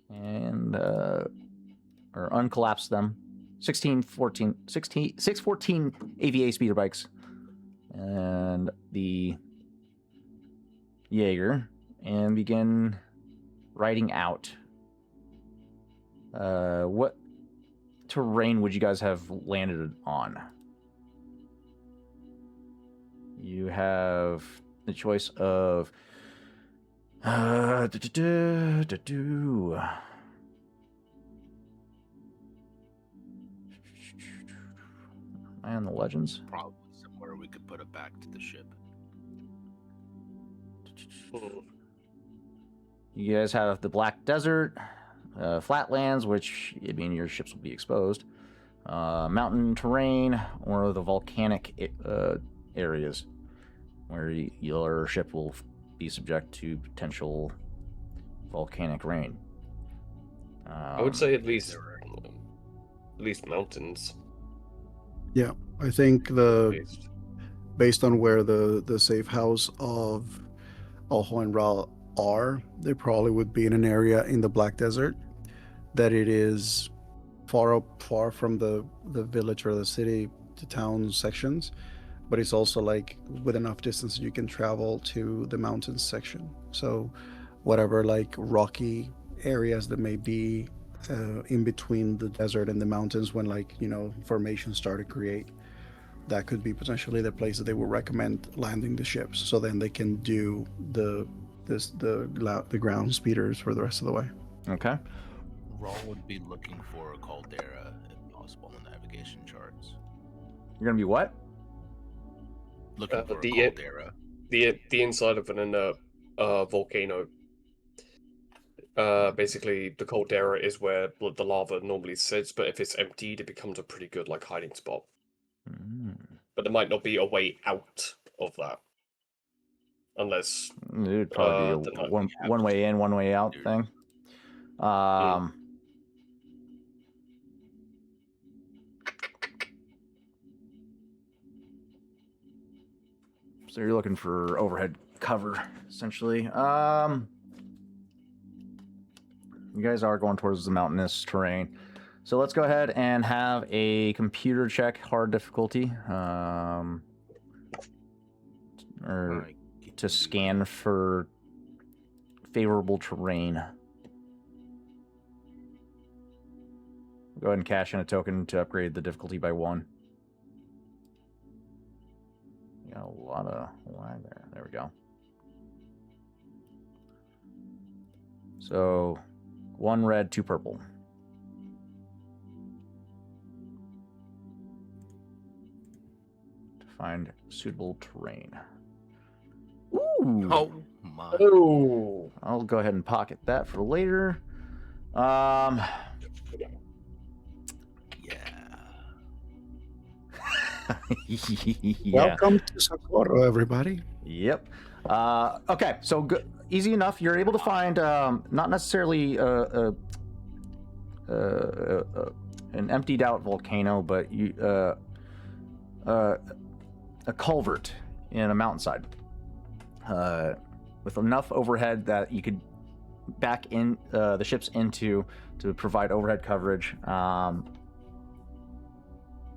and or uncollapse them. 614 AVA speeder bikes and the Jaeger, and begin riding out. What terrain would you guys have landed on? You have the choice of and the legends. Probably somewhere we could put it back to the ship. You guys have the Black Desert, flatlands, which, I mean, your ships will be exposed, mountain terrain, or the volcanic areas, where your ship will be subject to potential volcanic rain. I would say at least mountains. Yeah, I think At least. based on where the safe house of Ojo and Ra are, they probably would be in an area in the Black Desert that it is far from the village or the city to town sections, but it's also like with enough distance you can travel to the mountains section. So whatever like rocky areas that may be in between the desert and the mountains, when like, you know, formations start to create, that could be potentially the place that they would recommend landing the ships, so then they can do the ground speeders for the rest of the way. Okay. Raw would be looking for a caldera if possible in the navigation charts. You're gonna be what? Looking for a the- caldera. The inside of an volcano. Basically, the caldera is where the lava normally sits, but if it's emptied, it becomes a pretty good like hiding spot. But there might not be a way out of that, unless It would probably be a one way in, one way out thing. So you're looking for overhead cover, essentially. You guys are going towards the mountainous terrain. So let's go ahead and have a computer check, hard difficulty, or to scan for favorable terrain. Go ahead and cash in a token to upgrade the difficulty by 1. You got a lot of lag there. There we go. So 1 red, 2 purple. To find suitable terrain. Ooh. Oh my. Oh, I'll go ahead and pocket that for later. Yeah. Welcome to Socorro, everybody. Yep. Okay, so easy enough. You're able to find not necessarily an emptied out volcano, but a culvert in a mountainside with enough overhead that you could back in the ships into to provide overhead coverage.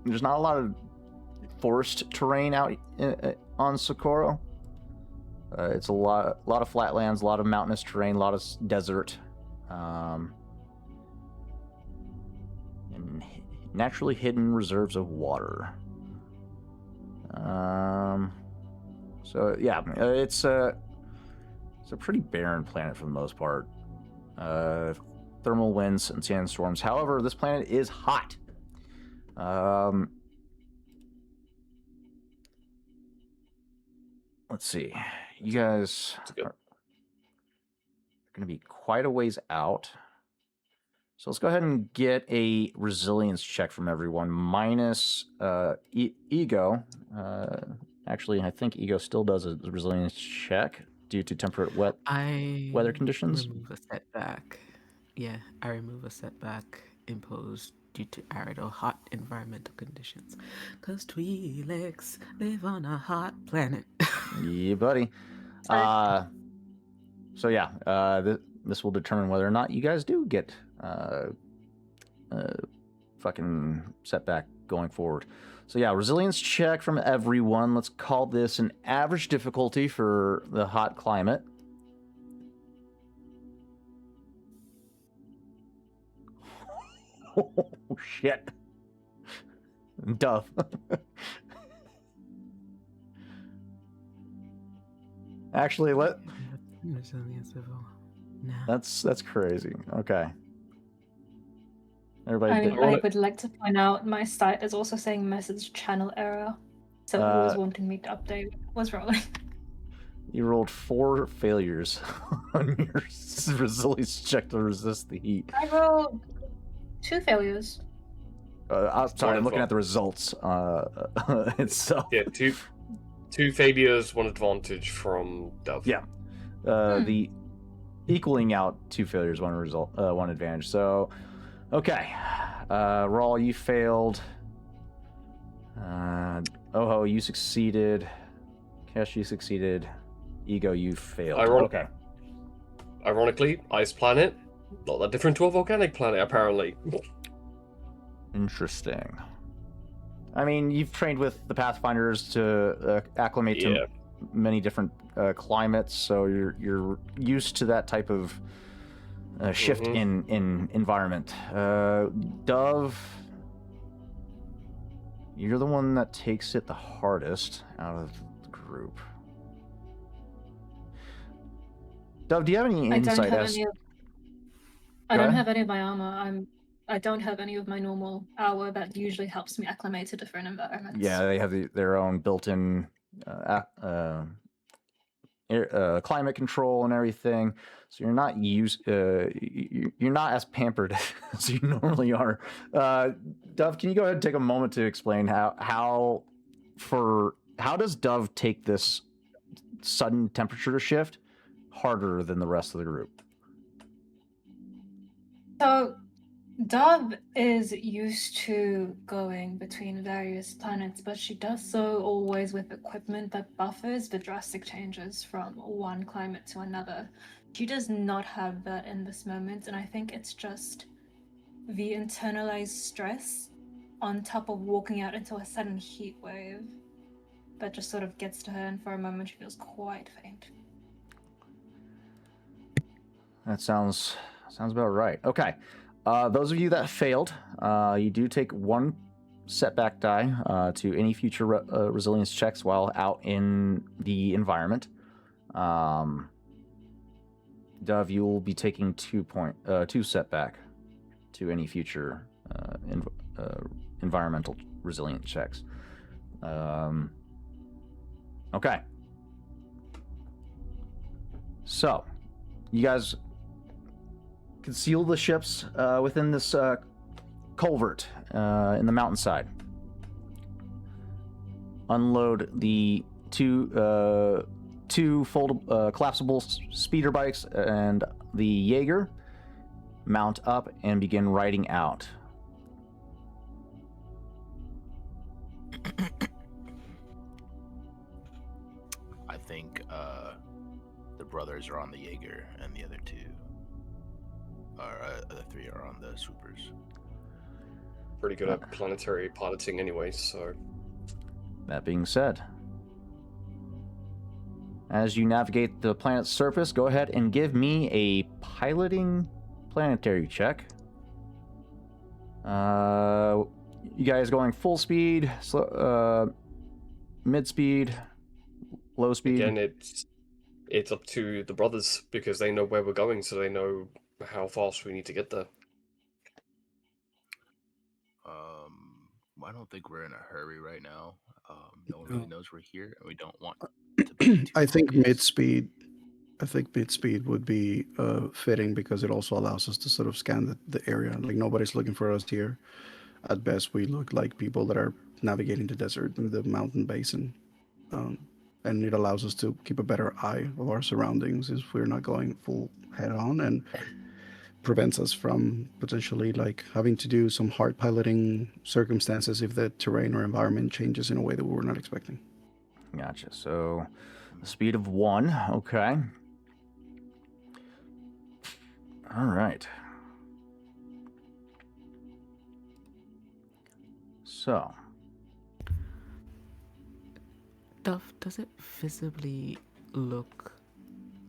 There's not a lot of forest terrain out on Socorro. It's a lot of flatlands, a lot of mountainous terrain, a lot of desert, and naturally hidden reserves of water. So yeah, it's a pretty barren planet for the most part. Thermal winds and sandstorms. However, this planet is hot. Let's see. You guys are going to be quite a ways out. So let's go ahead and get a resilience check from everyone, minus Ego. Actually, I think Ego still does a resilience check due to temperate weather conditions. Remove a setback. Yeah, I remove a setback imposed due to arid or hot environmental conditions. Because Twi'leks live on a hot planet. Yeah, buddy. So yeah, this will determine whether or not you guys do get fucking setback going forward. So yeah, resilience check from everyone. Let's call this an average difficulty for the hot climate. Oh shit. Dove. Actually, Resilience level. No. that's crazy. Okay. Everybody I did. mean, I would like to point out my site is also saying message channel error. So it was wanting me to update what's wrong. You rolled 4 failures on your resilience check to resist the heat. I rolled 2 failures. I'm sorry, I'm looking Wonderful. at the results itself. Yeah, two failures, 1 advantage from Dove. Yeah. The equaling out 2 failures, 1 result, 1 advantage. So, okay. Rawl, you failed. Oho, you succeeded. Kesh, you succeeded. Ego, you failed. Okay. Ironically, ice planet, not that different to a volcanic planet, apparently. Interesting. I mean, you've trained with the Pathfinders to acclimate to many different climates, so you're used to that type of shift in environment. Dove, you're the one that takes it the hardest out of the group. Dove, do you have any insight as? I don't have any of my armor. I don't have any of my normal armor that usually helps me acclimate to different environments. Yeah, they have their own built-in climate control and everything. So you're not you're not as pampered as you normally are. Dove, can you go ahead and take a moment to explain how does Dove take this sudden temperature shift harder than the rest of the group? So Dove is used to going between various planets, but she does so always with equipment that buffers the drastic changes from one climate to another. She does not have that in this moment, and I think it's just the internalized stress on top of walking out into a sudden heat wave that just sort of gets to her, and for a moment she feels quite faint. That sounds about right. Okay. Those of you that failed, you do take 1 setback die to any future resilience checks while out in the environment. Dove, you will be taking 2 setback to any future environmental resilience checks. Okay. So, you guys conceal the ships within this culvert in the mountainside. Unload the two collapsible speeder bikes and the Jaeger. Mount up and begin riding out. I think the brothers are on the Jaeger and the other 2. Or the 3 are on the swoopers. Pretty good at planetary piloting anyway, so... That being said, as you navigate the planet's surface, go ahead and give me a piloting planetary check. You guys going full speed, mid speed, low speed? Again, it's up to the brothers, because they know where we're going, so they know how fast we need to get there. I don't think we're in a hurry right now. No one really knows we're here, and we don't want to be too I think obvious. mid-speed would be fitting, because it also allows us to sort of scan the area. Like, nobody's looking for us here. At best, we look like people that are navigating the desert, the mountain basin. And it allows us to keep a better eye of our surroundings if we're not going full head on, and prevents us from potentially like having to do some hard piloting circumstances if the terrain or environment changes in a way that we were not expecting. Gotcha. So, a speed of 1. Okay. All right. So, Duff, does it visibly look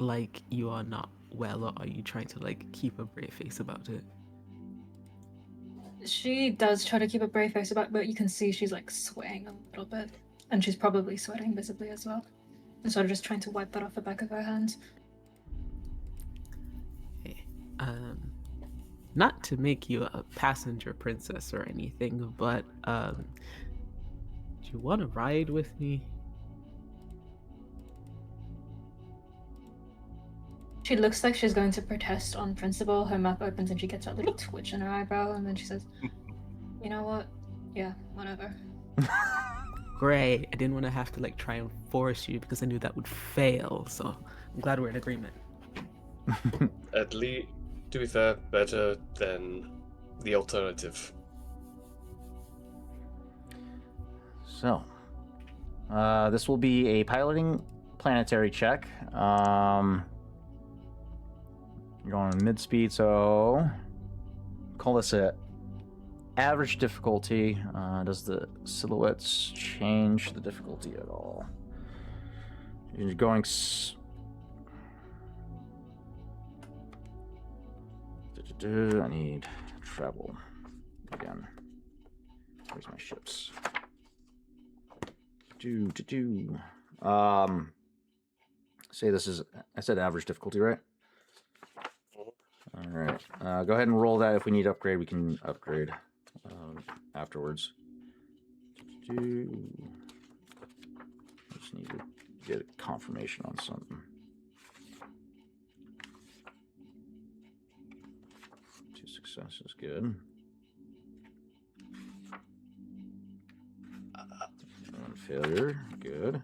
like you are not well, or are you trying to like keep a brave face about it? She does try to keep a brave face about it, but you can see she's like sweating a little bit. And she's probably sweating visibly as well. And sort of just trying to wipe that off the back of her hand. Okay. Not to make you a passenger princess or anything, but do you want to ride with me? She looks like she's going to protest on principle. Her mouth opens and she gets a little twitch in her eyebrow, and then she says, "You know what? Yeah, whatever." Great. I didn't want to have to like try and force you because I knew that would fail. So I'm glad we're in agreement. At least, to be fair, better than the alternative. So, this will be a piloting planetary check. You're going mid speed, so call this a average difficulty. Does the silhouettes change the difficulty at all? You're going. I need travel again. Where's my ships? Say this is. I said average difficulty, right? All right. Go ahead and roll that. If we need to upgrade, we can upgrade afterwards. Just need to get a confirmation on something. 2 successes, good. 1 failure, good.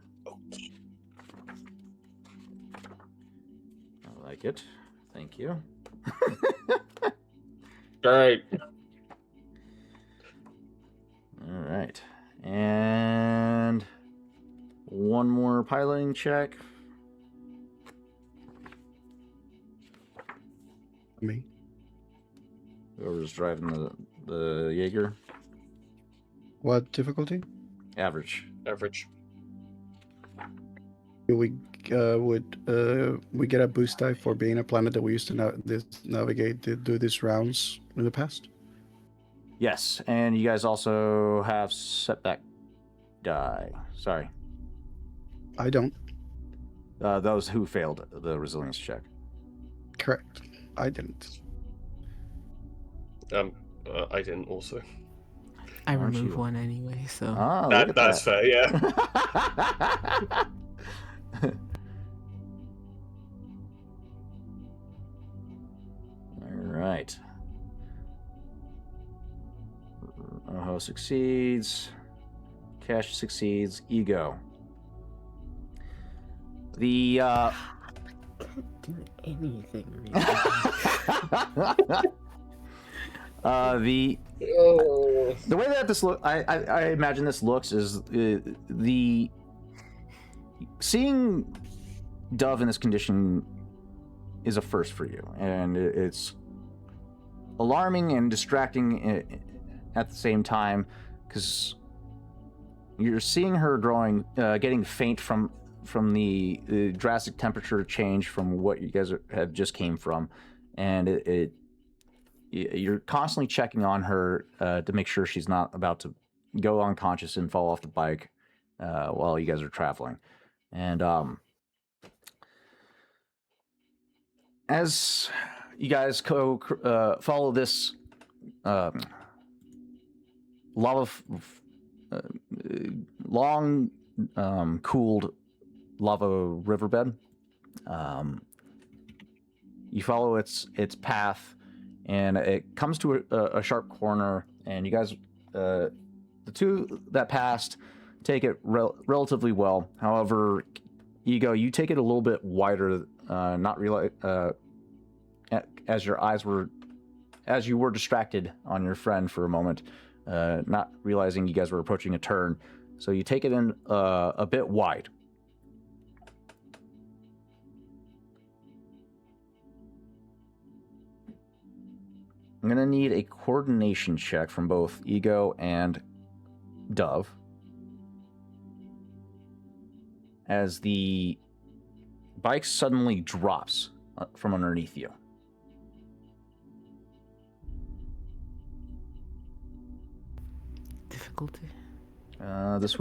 I like it. Thank you. Great. All right. And one more piloting check. Me. Whoever's driving the Jaeger. What difficulty? Average. Average. We would we get a boost die for being a planet that we used to navigate to do these rounds in the past? Yes, and you guys also have setback die. Sorry. I don't. Those who failed the resilience check. Correct. I didn't. I didn't also. I Aren't remove you? one anyway, so Oh, look at That's that. fair, yeah. All right. Oho succeeds. Cash succeeds. Ego. The can't do anything really. the way that this look, I imagine this looks is the seeing Dove in this condition is a first for you, and it's alarming and distracting at the same time, because you're seeing her growing, getting faint from the drastic temperature change from what you guys have just came from, and you're constantly checking on her to make sure she's not about to go unconscious and fall off the bike while you guys are traveling. And as you guys follow this long cooled lava riverbed, you follow its path, and it comes to a sharp corner, and you guys, the two that passed, take it relatively well. However, Ego, you take it a little bit wider, not realize as your eyes were as you were distracted on your friend for a moment, not realizing you guys were approaching a turn. So you take it in a bit wide. I'm going to need a coordination check from both Ego and Dove, as the bike suddenly drops from underneath you. Difficulty. This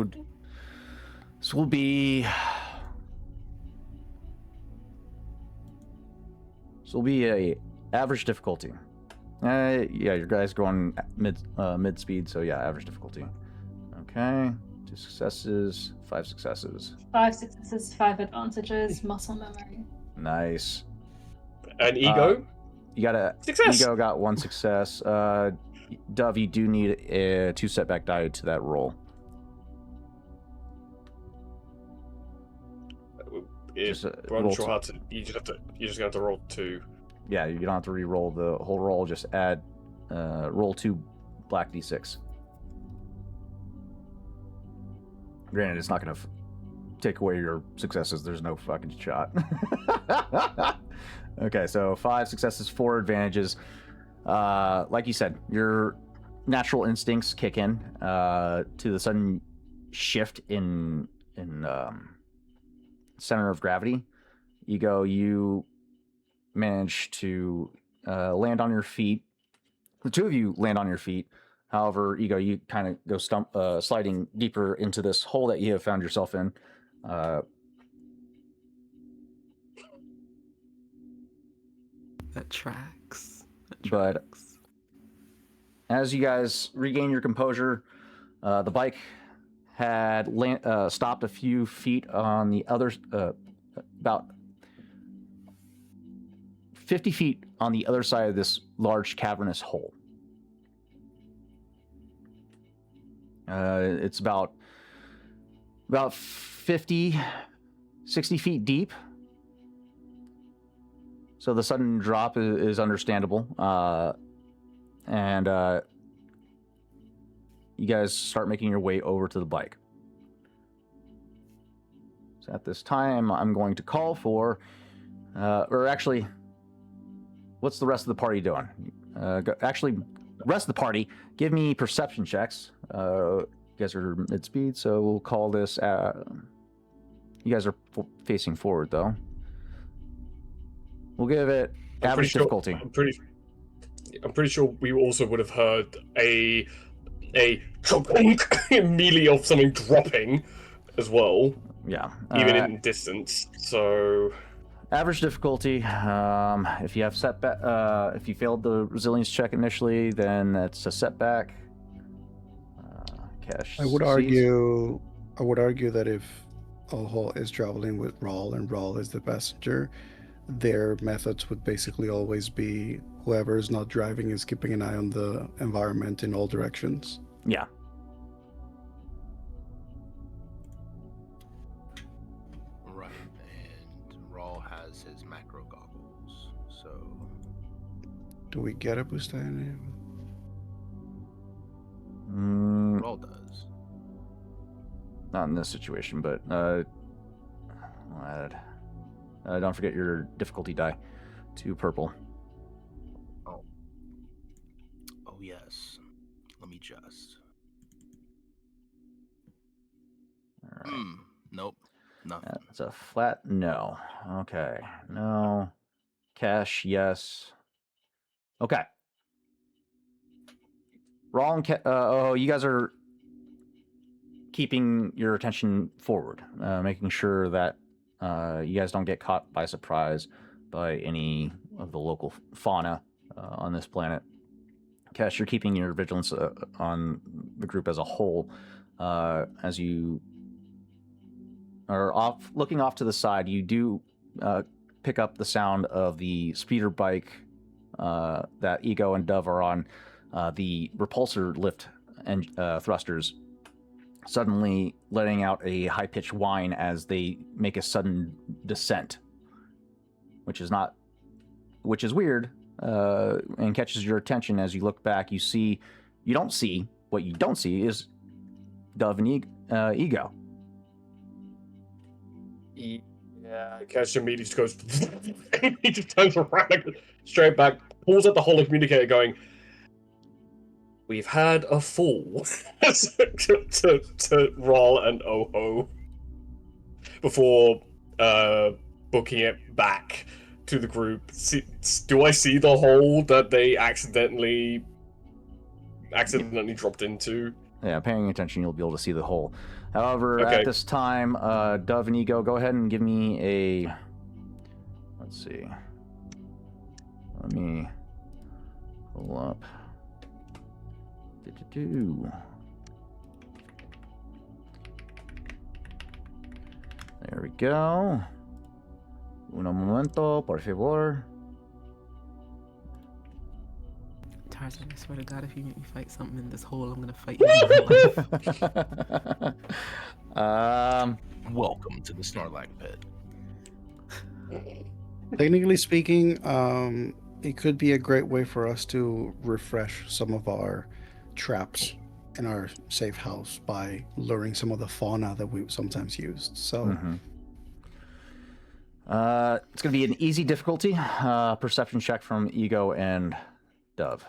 will be a average difficulty. Yeah, your guy's going mid speed, so yeah, average difficulty. Okay, 2 successes, 5 successes. 5 successes, 5 advantages, muscle memory. Nice. And Ego? You got a Success! Ego got 1 success. Dove, you do need a 2 setback die to that roll. If Just, we're roll unsure two. how to, you're just gonna have to roll 2. Yeah, you don't have to re-roll the whole roll. Just add roll 2 black d6. Granted, it's not going to take away your successes. There's no fucking shot. Okay, so 5 successes, 4 advantages. Like you said, your natural instincts kick in to the sudden shift in center of gravity. You manage to land on your feet. The two of you land on your feet. However, Ego, you kind of go sliding deeper into this hole that you have found yourself in. That tracks. But as you guys regain your composure, the bike had stopped a few feet on the other, about 50 feet on the other side of this large cavernous hole. It's about 50, 60 feet deep. So the sudden drop is understandable. And you guys start making your way over to the bike. So at this time, I'm going to call for, or actually, what's the rest of the party doing? Actually, rest of the party, give me perception checks. You guys are mid-speed, so we'll call this. You guys are facing forward, though. We'll give it average difficulty. I'm pretty sure we also would have heard a immediately of something dropping as well. Yeah. Even in distance. So average difficulty. If you have setback, if you failed the resilience check initially, then that's a setback. Cash. I would argue that if Oho is traveling with Rawl and Rawl is the passenger, their methods would basically always be whoever is not driving is keeping an eye on the environment in all directions. Yeah. Right, and Rawl has his macro goggles, so... Do we get a boost in Rawl does. Not in this situation, but don't forget your difficulty die to purple. Oh yes. Let me just. All right. Nope. Nothing. That's a flat no. Okay. No. Cash, yes. Okay. Rawl and you guys are keeping your attention forward, making sure that you guys don't get caught by surprise by any of the local fauna on this planet. Cash, you're keeping your vigilance on the group as a whole. As you are looking off to the side, you do pick up the sound of the speeder bike that Ego and Dove are on, the repulsor lift and thrusters suddenly letting out a high-pitched whine as they make a sudden descent, which is weird and catches your attention as you look back. What you don't see is Dove and Ego. Yeah, Catch immediately just goes. He just turns around straight back, pulls out the holo communicator, going, "We've had a fall." to Roll and Oho before booking it back to the group. Do I see the hole that they accidentally dropped into? Yeah, paying attention, you'll be able to see the hole. However, Okay. at this time, Dove and Ego, go ahead and give me a... Let's see. Let me pull up. There we go. Un momento, por favor. Tarzan, I swear to God, if you make me fight something in this hole, I'm gonna fight you in real life. Welcome to the Snorlax pit. Technically speaking, it could be a great way for us to refresh some of our traps in our safe house by luring some of the fauna that we've sometimes used. So, it's going to be an easy difficulty. Perception check from Ego and Dove.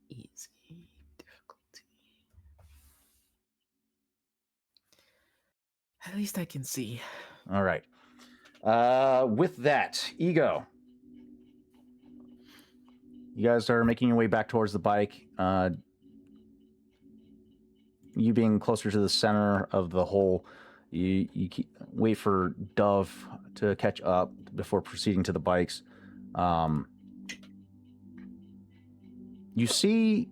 Easy difficulty. At least I can see. All right. With that, Ego, you guys are making your way back towards the bike. You being closer to the center of the hole, you wait for Dove to catch up before proceeding to the bikes. You see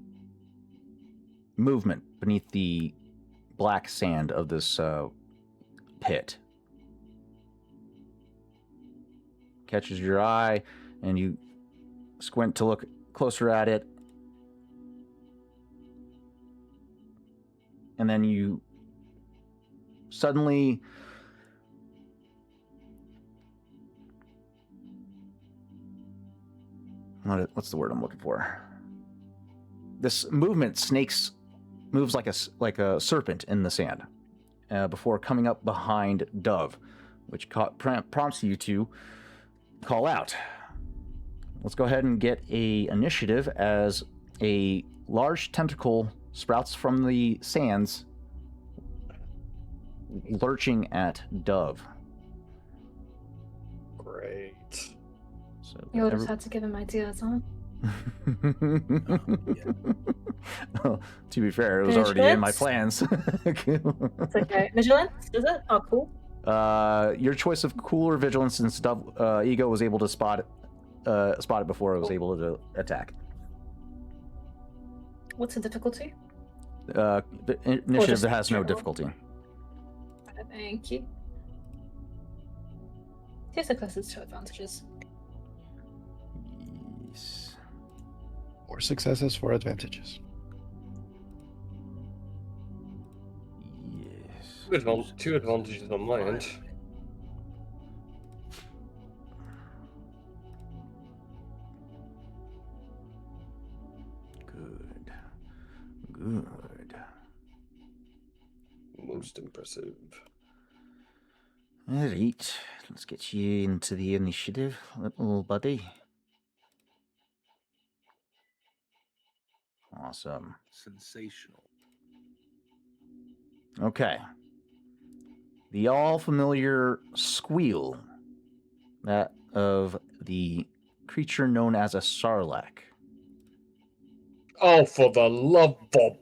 movement beneath the black sand of this pit. Catches your eye, and you squint to look closer at it. And then you suddenly what's the word I'm looking for? This movement moves like a serpent in the sand before coming up behind Dove, which prompts you to call out. Let's go ahead and get a initiative as a large tentacle sprouts from the sands, lurching at Dove. Great. So You would have had to give him ideas, huh? Well, to be fair, it was already in my Vigilance? plans. It's okay. Vigilance, is it? Oh, cool. Your choice of cool or vigilance, since Ego was able to spot it before it was able to attack. What's the difficulty? The initiative just that has no general? difficulty. Thank you. 2 successes, 2 advantages. Yes. 4 successes, 4 advantages. Yes. 2 advantages on my end. Good. Good. Most impressive. Alright, let's get you into the initiative, little buddy. Awesome. Sensational. Okay. The all familiar squeal, that of the creature known as a Sarlacc, Oh, for the love of...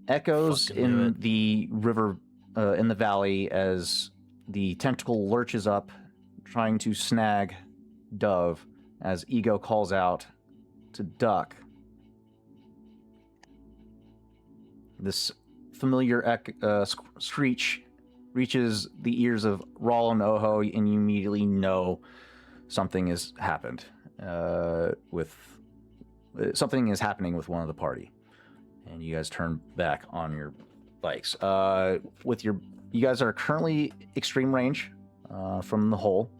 echoes Fucking knew in it. the river, in the valley, as the tentacle lurches up, trying to snag Dove, as Ego calls out to duck. This familiar screech reaches the ears of Rawl and Oho, and you immediately know something has happened. Something is happening with one of the party, and you guys turn back on your bikes. You guys are currently extreme range from the hole.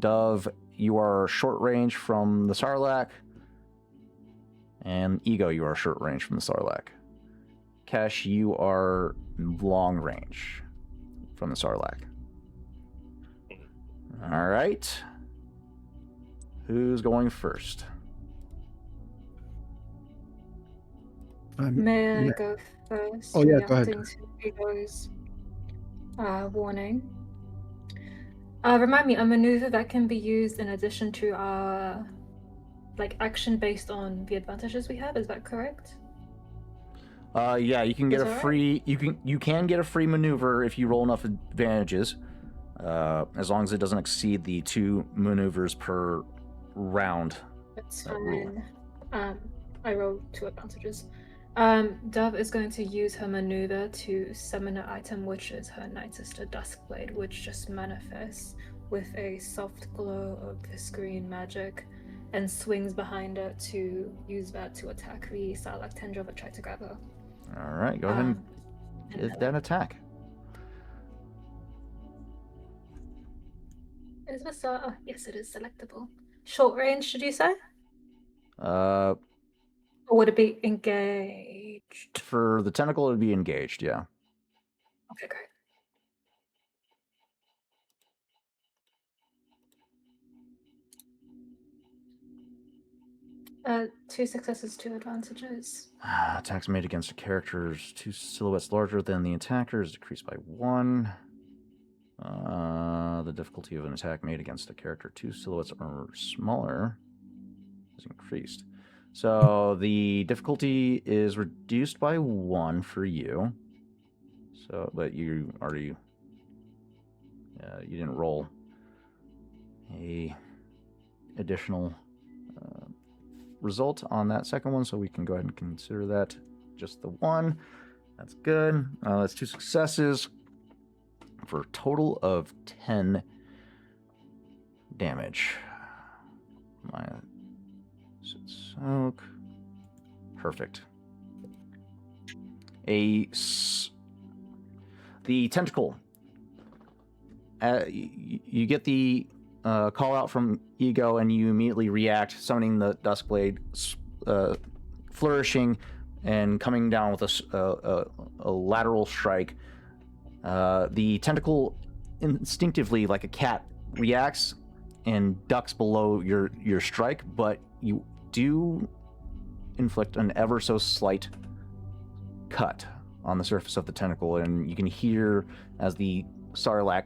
Dove, you are short range from the Sarlacc. And Ego, you are short range from the Sarlacc. Kesh, you are long range from the Sarlacc. All right. Who's going first? May I go first? Oh, yeah, go ahead. Reacting to Ego's warning. Remind me, a maneuver that can be used in addition to our action based on the advantages we have. Is that correct? Yeah, you can get Is a that right? free. You can get a free maneuver if you roll enough advantages, as long as it doesn't exceed the 2 maneuvers per round. That's That rule. fine. I rolled 2 advantages. Dove is going to use her maneuver to summon an item, which is her Night Sister Duskblade, which just manifests with a soft glow of this green magic, and swings behind her to use that to attack the Sarlacc tendril that tried to grab her. All right, go ahead and get that attack. Is this yes, it is selectable. Short range, did you say? Or would it be engaged? For the tentacle, it would be engaged. Yeah. Okay, great. Two successes, 2 advantages. Attacks made against a character's 2 silhouettes larger than the attacker is decreased by 1. The difficulty of an attack made against a character 2 silhouettes or smaller is increased. So the difficulty is reduced by 1 for you. So, but you already you didn't roll a additional result on that second one, so we can go ahead and consider that just the 1. That's good. That's 2 successes for a total of 10 damage. My soak. Perfect. The tentacle. You get the call out from Ego, and you immediately react, summoning the Duskblade, flourishing, and coming down with a lateral strike. The tentacle instinctively, like a cat, reacts and ducks below your strike, but you do inflict an ever so slight cut on the surface of the tentacle, and you can hear as the Sarlacc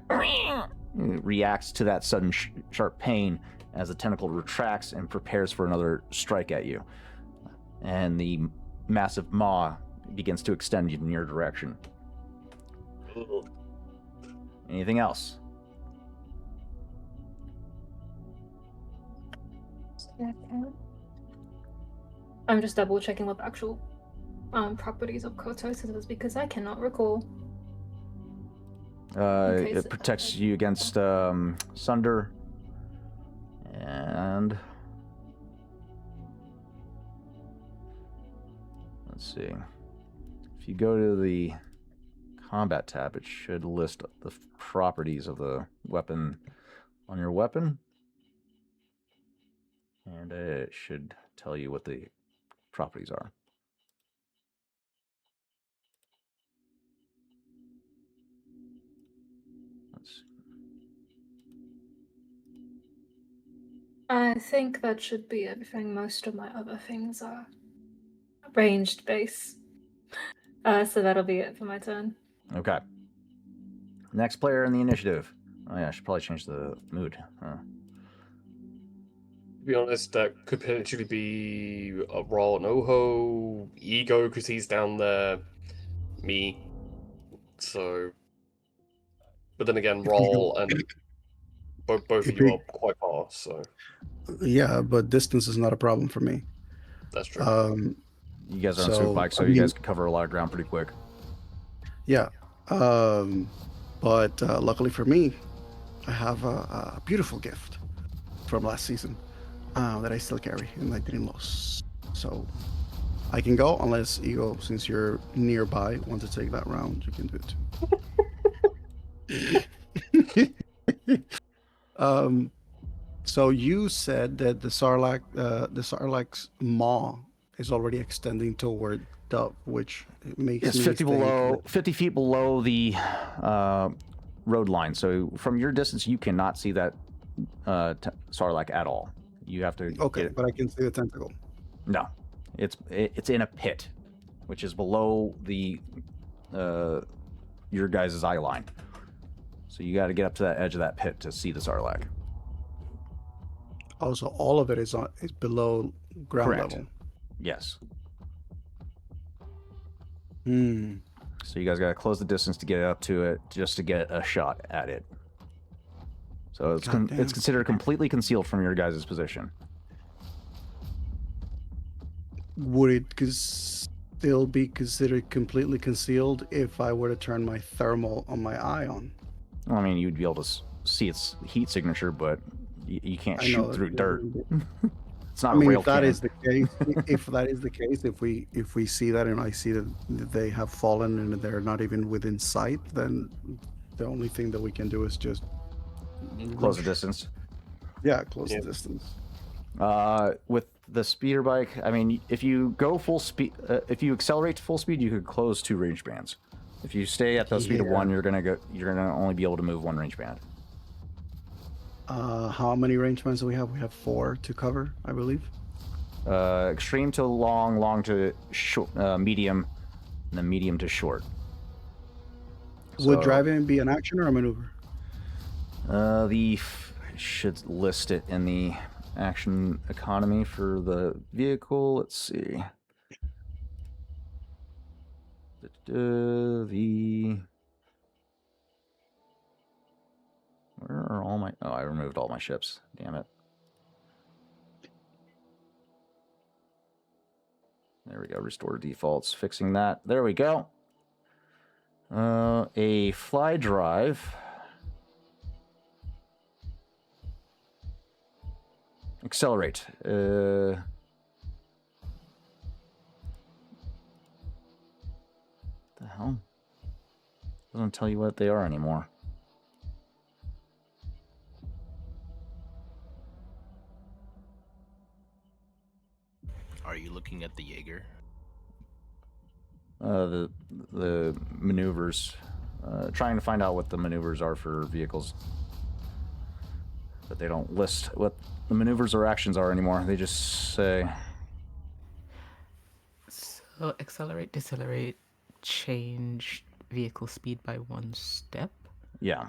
reacts to that sudden sharp pain as the tentacle retracts and prepares for another strike at you. And the massive maw begins to extend in your direction. Anything else? I'm just double checking what the actual properties of Kotos is, because I cannot recall. It protects you against Sunder, and let's see. If you go to the combat tab, it should list the properties of the weapon on your weapon, and it should tell you what the properties are. I think that should be everything. Most of my other things are ranged base. So that'll be it for my turn. Okay. Next player in the initiative. Oh yeah, I should probably change the mood. To be honest, that could potentially be a Raul and Oho, Ego, because he's down there, me. So, but then again, Raul and both of you are quite far, so. Yeah, but distance is not a problem for me. That's true. You guys are on super bike, so you guys can cover a lot of ground pretty quick. Yeah, but luckily for me, I have a beautiful gift from last season that I still carry and I didn't lose. So I can go unless Ego, since you're nearby, want to take that round, you can do it too. So you said that the Sarlacc's maw is already extending toward Dove, which makes It's me 50 think below, that- 50 feet below the road line. So from your distance, you cannot see that Sarlacc at all. You have to. Okay, get- but I can see the tentacle. No, it's in a pit, which is below the your guys' eye line. So you got to get up to that edge of that pit to see the Sarlacc. Also, all of it is below ground Correct. level. Yes. Hmm. So you guys got to close the distance to get up to it, just to get a shot at it. So it's Goddamn. it's considered completely concealed from your guys' position. Would it still be considered completely concealed if I were to turn my thermal on my eye on? Well, I mean, you'd be able to see its heat signature, but you can't I know shoot that through it dirt. wouldn't It's not I mean, a rail if that cannon. is the case, if that is the case, if we see that and I see that they have fallen and they're not even within sight, then the only thing that we can do is just Close the rush. distance. Yeah, close Yeah. the distance. With the speeder bike, I mean, if you go full speed, if you accelerate to full speed, you could close 2 range bands. If you stay at the speed of Yeah. 1, you're gonna only be able to move 1 range band. How many range bands do we have? We have 4 to cover, I believe. Extreme to long, long to short, medium, and then medium to short. Would So, driving be an action or a maneuver? Should list it in the action economy for the vehicle. Let's see. Where are all my? Oh, I removed all my ships. Damn it. There we go. Restore defaults. Fixing that. There we go. A fly drive. Accelerate. The hell? Doesn't tell you what they are anymore. Are you looking at the Jaeger? The maneuvers. Trying to find out what the maneuvers are for vehicles. But they don't list what the maneuvers or actions are anymore. They just say. So accelerate, decelerate, change vehicle speed by 1 step. Yeah.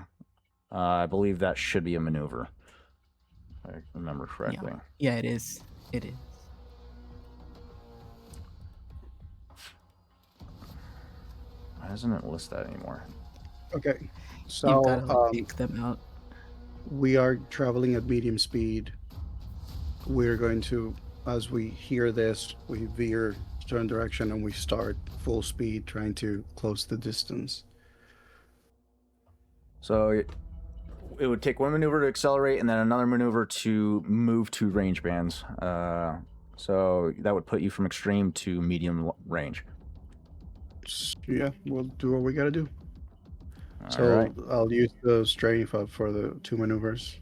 I believe that should be a maneuver. If I remember correctly. Yeah, it is. It is. Why doesn't it list that anymore? Okay. You've So gotta take them out. we are traveling at medium speed. We're going to, as we hear this, we veer certain direction and we start full speed trying to close the distance. So it would take 1 maneuver to accelerate and then another maneuver to move 2 range bands. So that would put you from extreme to medium range. Yeah, we'll do what we gotta do. All So right. I'll use the strain for the 2 maneuvers.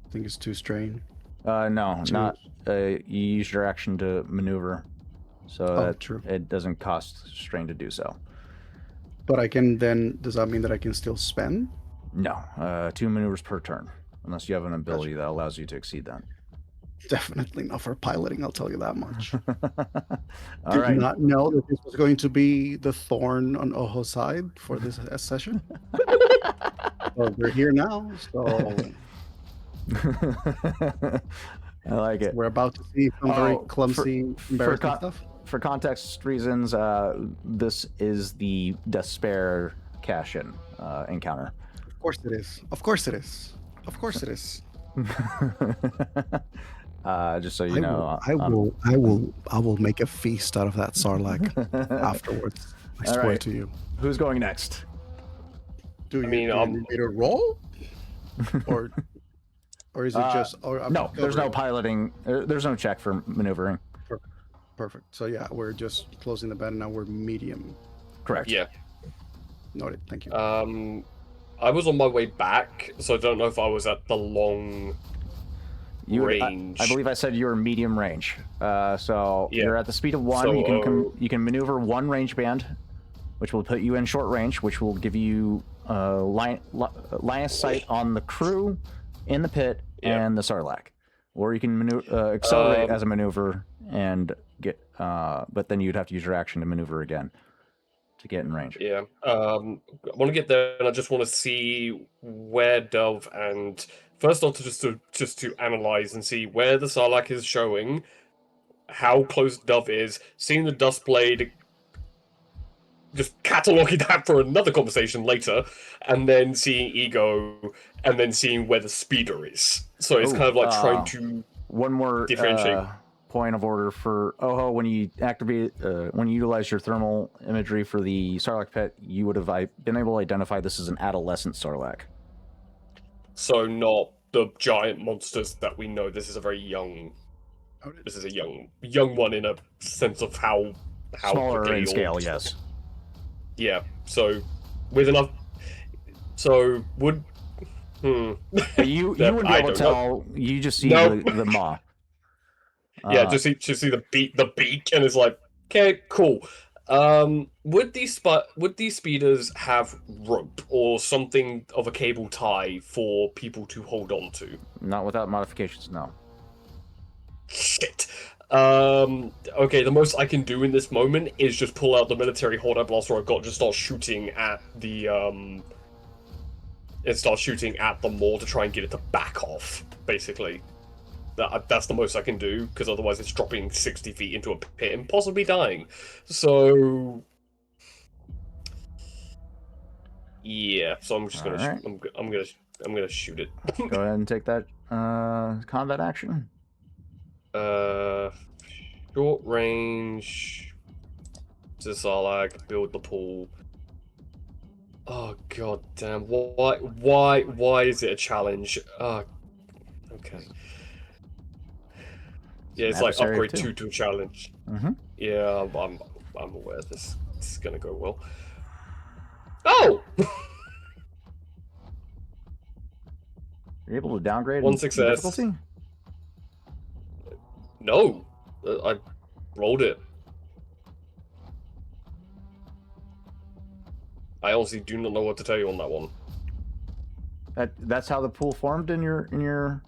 I think it's 2 strain. No, Two. not. You use your action to maneuver, so that true. it doesn't cost strain to do so. But I can then, does that mean that I can still spend? No, 2 maneuvers per turn, unless you have an ability that allows you to exceed that. Definitely not for piloting, I'll tell you that much. All Did right. not know that this was going to be the thorn on Oho's side for this session. Well, we're here now, so I like it. we're about to see some very Oh, clumsy, embarrassing con- stuff. For context reasons, this is the Despair cash-in encounter. Of course it is. Of course it is. Of course it is. Just so you know, I will make a feast out of that Sarlacc afterwards. I All swear right. to you. Who's going next? Do I mean, you need me to roll, or is it just? Or I'm No, there's no covering? piloting. There's no check for maneuvering. Perfect. So yeah, we're just closing the bed and now we're medium. Correct. Yeah. Noted. Thank you. I was on my way back, so I don't know if I was at the long range. I believe I said you were medium range. So Yeah. you're at the speed of 1. So, You can maneuver 1 range band, which will put you in short range, which will give you line of sight on the crew, in the pit, and the Sarlacc. Or you can accelerate as a maneuver and get, but then you'd have to use your action to maneuver again to get in range. Yeah. I want to get there, and I just want to see where Dove and first off, just to analyze and see where the Sarlacc is showing, how close Dove is, seeing the Dust Blade, just cataloging that for another conversation later, and then seeing Ego, and then seeing where the speeder is. So it's kind of like trying to one more differentiate. Point of order for Oho: when you activate, when you utilize your thermal imagery for the Sarlacc pit, you would have been able to identify this as an adolescent Sarlacc. So not the giant monsters that we know. This is a very young. This is a young one in a sense of how smaller in scale. Yes. Yeah. So with enough. So would. But you wouldn't be able to tell. You just see the maw. Yeah, just see the beak, and it's like, okay, cool. Would these speeders have rope or something of a cable tie for people to hold on to? Not without modifications, no. Shit. Okay, the most I can do in this moment is just pull out the military horde blaster I've got, just start shooting at the maw to try and get it to back off, basically. That's the most I can do, because otherwise it's dropping 60 feet into a pit and possibly dying. So yeah, so I'm just gonna I'm gonna shoot it. Go ahead and take that combat action. Short range. Sarlacc, build the pool. Oh god damn! Why is it a challenge? Okay. Yeah, it's like upgrade 2 to a challenge. Mm-hmm. Yeah, I'm aware this is gonna go well. Oh! You're able to downgrade 1 success. difficulty? No, I rolled it. I honestly do not know what to tell you on that one. That's how the pool formed in your.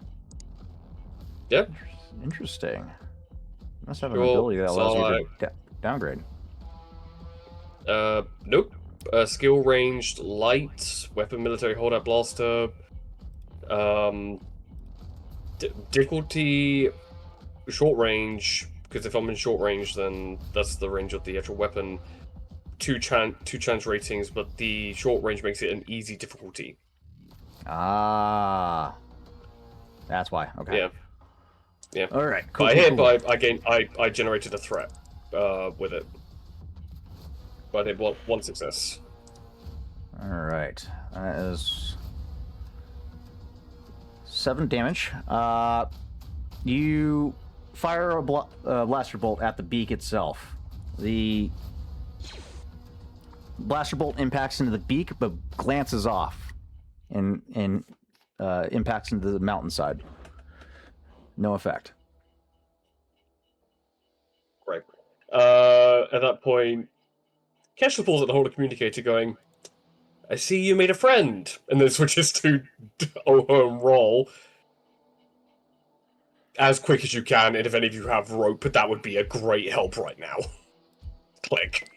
Yep. Interesting. You must have an ability that allows you to downgrade. Nope. Skill ranged light, weapon military holdout blaster. Difficulty short range, because if I'm in short range, then that's the range of the actual weapon. Two chance ratings, but the short range makes it an easy difficulty. Ah, that's why. Okay. Yeah. Yeah. All right. Cool. But I generated a threat with it. But I did one success. All right. That is 7 damage. You fire a blaster bolt at the beak itself. The blaster bolt impacts into the beak, but glances off and impacts into the mountainside. No effect. Right. At that point, Keshla pulls at the holder communicator going, I see you made a friend. And then switches to Oho and roll. As quick as you can, and if any of you have rope, that would be a great help right now. Click.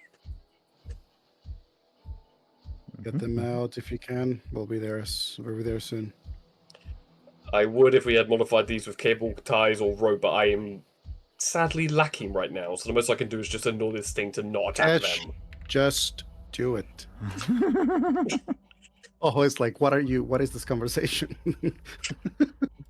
Get them out if you can. We'll be there soon. I would if we had modified these with cable ties or rope, but I am sadly lacking right now, so the most I can do is just ignore this thing to not attack them. Just do it. Oh, it's like, what is this conversation?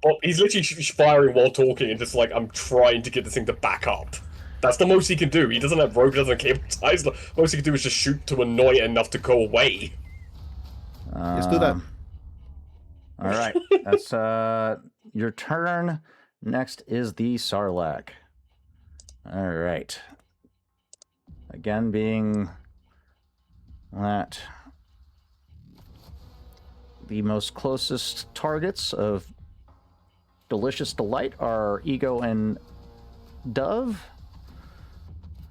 Well, he's literally firing while talking and just like, I'm trying to get this thing to back up. That's the most he can do. He doesn't have rope, he doesn't have cable ties. The most he can do is just shoot to annoy it enough to go away. Let's do that. All right. That's your turn. Next is the Sarlacc. All right. Again, being that the most closest targets of Delicious Delight are Ego and Dove.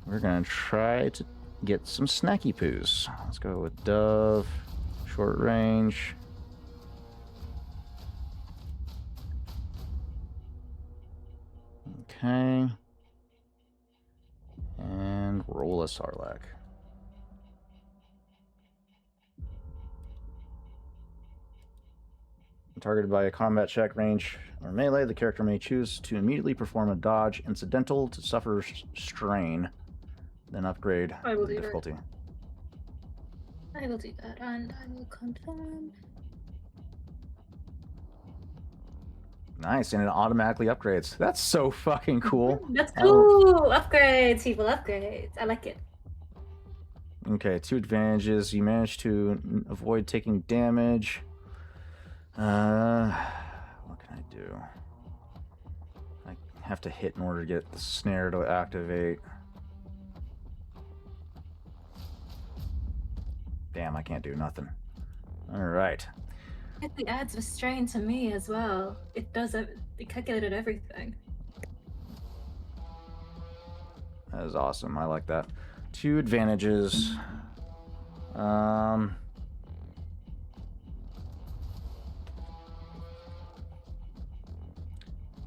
We're gonna try to get some snacky poos. Let's go with Dove, short range. Okay. And roll a Sarlacc. Targeted by a combat check, range, or melee, the character may choose to immediately perform a dodge incidental to suffer strain, then upgrade I will do that. difficulty. I will do that, and I will confirm. Nice, and it automatically upgrades. That's so fucking cool. That's cool. Upgrades, people, upgrades. I like it. Okay, 2 advantages. You manage to avoid taking damage. What can I do? I have to hit in order to get the snare to activate. Damn, I can't do nothing. Alright. It adds restraint to me as well. It does. It calculated everything. That is awesome. I like that. 2 advantages.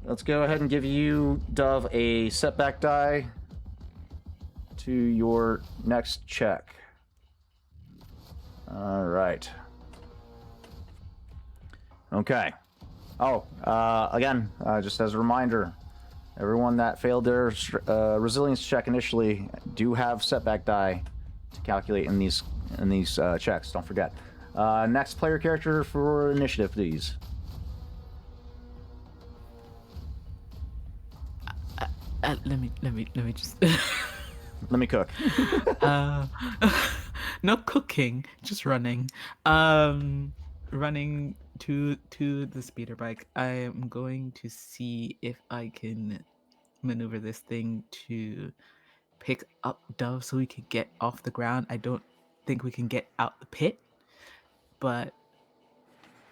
Let's go ahead and give you, Dove, a setback die to your next check. All right. Okay. Oh, again, just as a reminder, everyone that failed their resilience check initially do have setback die to calculate in these checks. Don't forget. Next player character for initiative, please. Let me just. Let me cook. Not cooking, just running. Running to the speeder bike. I am going to see if I can maneuver this thing to pick up Dove so we can get off the ground. I don't think we can get out the pit, but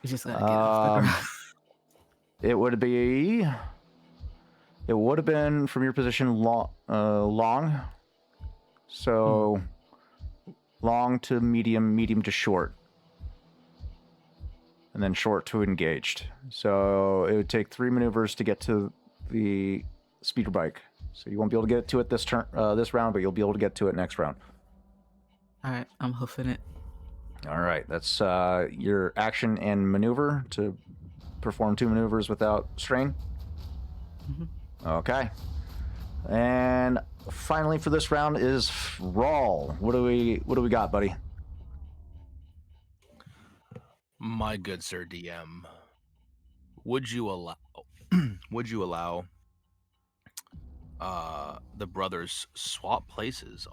we just gotta get off the ground. It would have been from your position long. So long to medium, medium to short. And then short to engaged. So it would take 3 maneuvers to get to the speeder bike. So you won't be able to get to it this round, but you'll be able to get to it next round. All right, I'm hoofing it. All right, that's your action and maneuver to perform 2 maneuvers without strain. Mm-hmm. Okay. And finally for this round is Rawl. What do we got, buddy? My good sir DM, would you allow the brothers swap places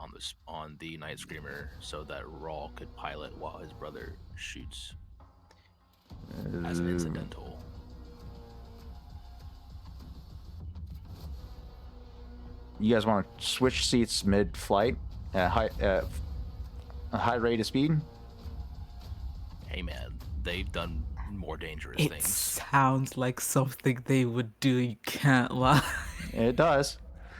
on the Night Screamer so that Rawl could pilot while his brother shoots as an incidental? You guys want to switch seats mid-flight at a high rate of speed? Hey man, they've done more dangerous It things. sounds like something they would do. You can't lie. It does.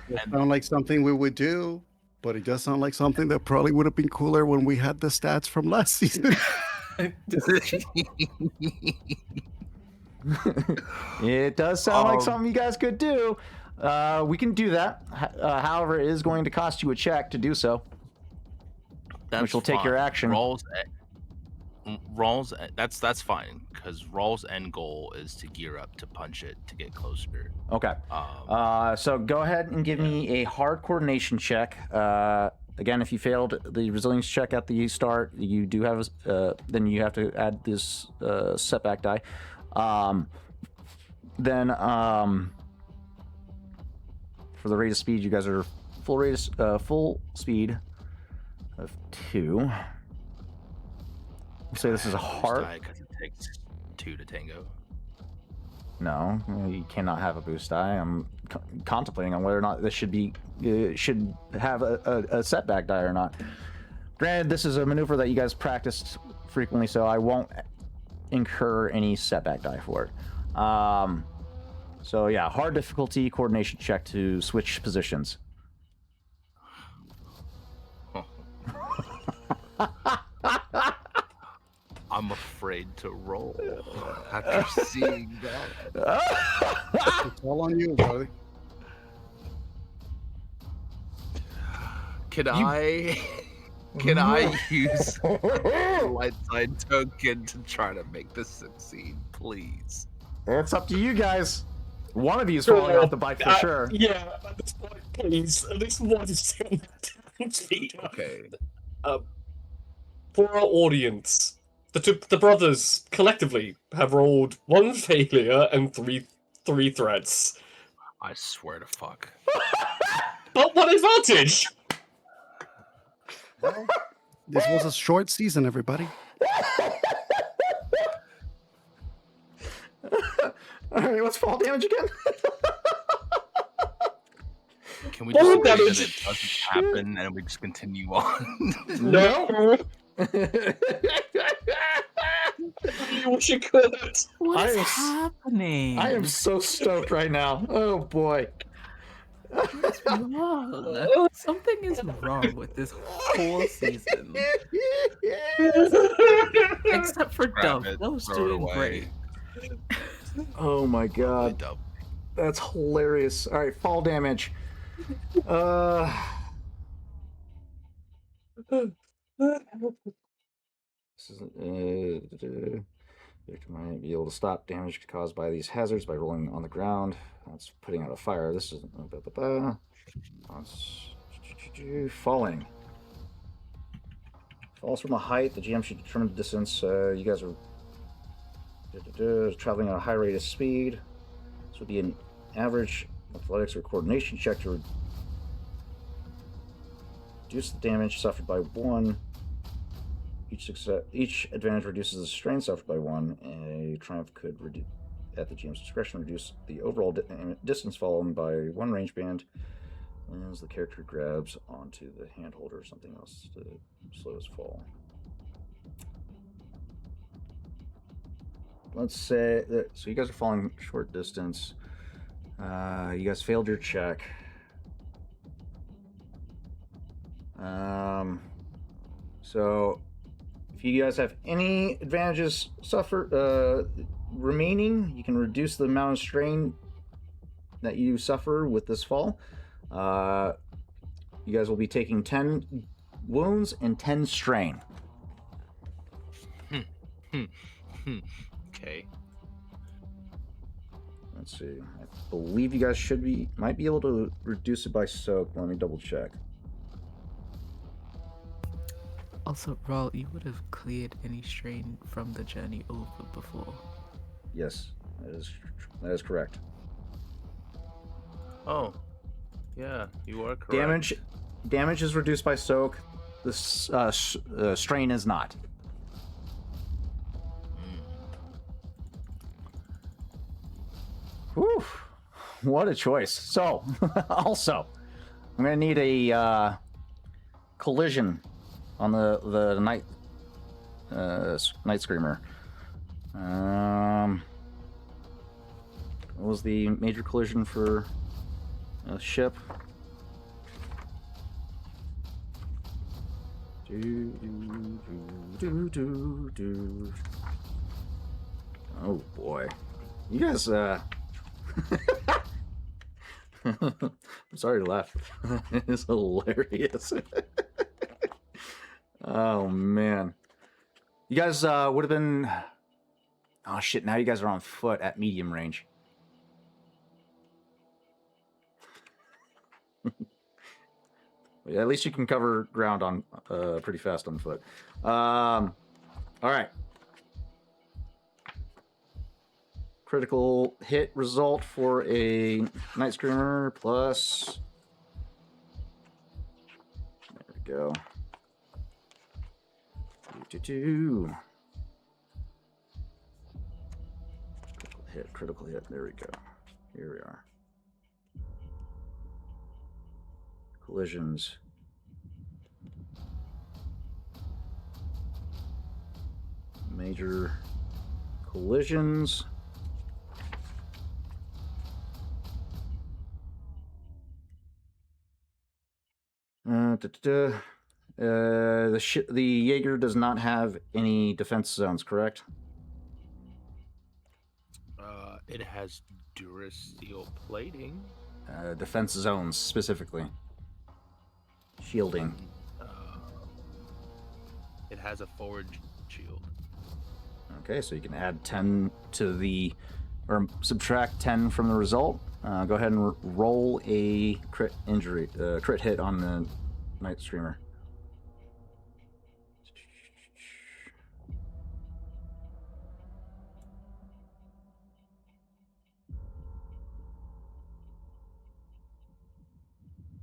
It sounds like something we would do, but it does sound like something that probably would have been cooler when we had the stats from last season. It does sound like something you guys could do. We can do that. However, it is going to cost you a check to do so. Which will take your action. Rawl's that's fine because Rawl's end goal is to gear up to punch it to get closer. Okay. So go ahead and give me a hard coordination check. Again, if you failed the resilience check at the start, you do have then you have to add this setback die. Then for the rate of speed, you guys are full speed of 2. We'll say this is a hard. Because it takes 2 to tango. No, you cannot have a boost die. I'm contemplating on whether or not this should have a setback die or not. Granted, this is a maneuver that you guys practiced frequently, so I won't incur any setback die for it. So yeah, hard difficulty coordination check to switch positions. I'm afraid to roll after seeing that. It's all on you, buddy. Can I use the light side token to try to make this succeed, please? It's up to you guys. One of you is falling off the bike for sure. Yeah, at this point, please. At least one is down the Okay. For our audience, the brothers collectively have rolled 1 failure and three threats. I swear to fuck. But what advantage? This was a short season, everybody. All right, what's fall damage again? Can we just Fall agree that damage. it doesn't happen and we just continue on? No. I wish you could. What is I am- happening? I am so stoked right now. Oh boy. What's wrong? Something is wrong with this whole season. Except for Grab Dove. it, Dove's throw it doing away. great. Oh my god. Dub. That's hilarious. All right, fall damage. This is victim might be able to stop damage caused by these hazards by rolling on the ground. That's putting out a fire. This is falling. Falls from a height. The GM should determine the distance. You guys are traveling at a high rate of speed. This would be an average athletics or coordination check to reduce the damage suffered by 1. Each advantage reduces the strain suffered by 1. A triumph could, at the GM's discretion, reduce the overall distance fallen by 1 range band as the character grabs onto the handhold or something else to slow his fall. Let's say that, so you guys are falling short distance. You guys failed your check. So if you guys have any advantages remaining, you can reduce the amount of strain that you suffer with this fall. You guys will be taking 10 wounds and 10 strain. Okay. Let's see. I believe you guys might be able to reduce it by soak. Let me double check. Also, Raul, you would have cleared any strain from the journey over before. Yes, that is correct. Oh. Yeah, you are correct. Damage is reduced by soak. The strain is not. Whew. What a choice. So, also, I'm going to need a collision on the Night Screamer. What was the major collision for a ship? Oh boy. You guys, I'm sorry to laugh. It's hilarious. Oh man. You guys would have been... Oh shit, now you guys are on foot at medium range. Yeah, at least you can cover ground on pretty fast on foot. All right. Critical hit result for a Night Screamer plus... There we go. Critical hit. There we go. Here we are. Collisions. Major collisions. The Jaeger does not have any defense zones, correct? It has Durasteel plating. Defense zones specifically. Shielding. It has a forward shield. Okay, so you can add 10 to or subtract 10 from the result. Go ahead and roll a crit hit on the Night Screamer.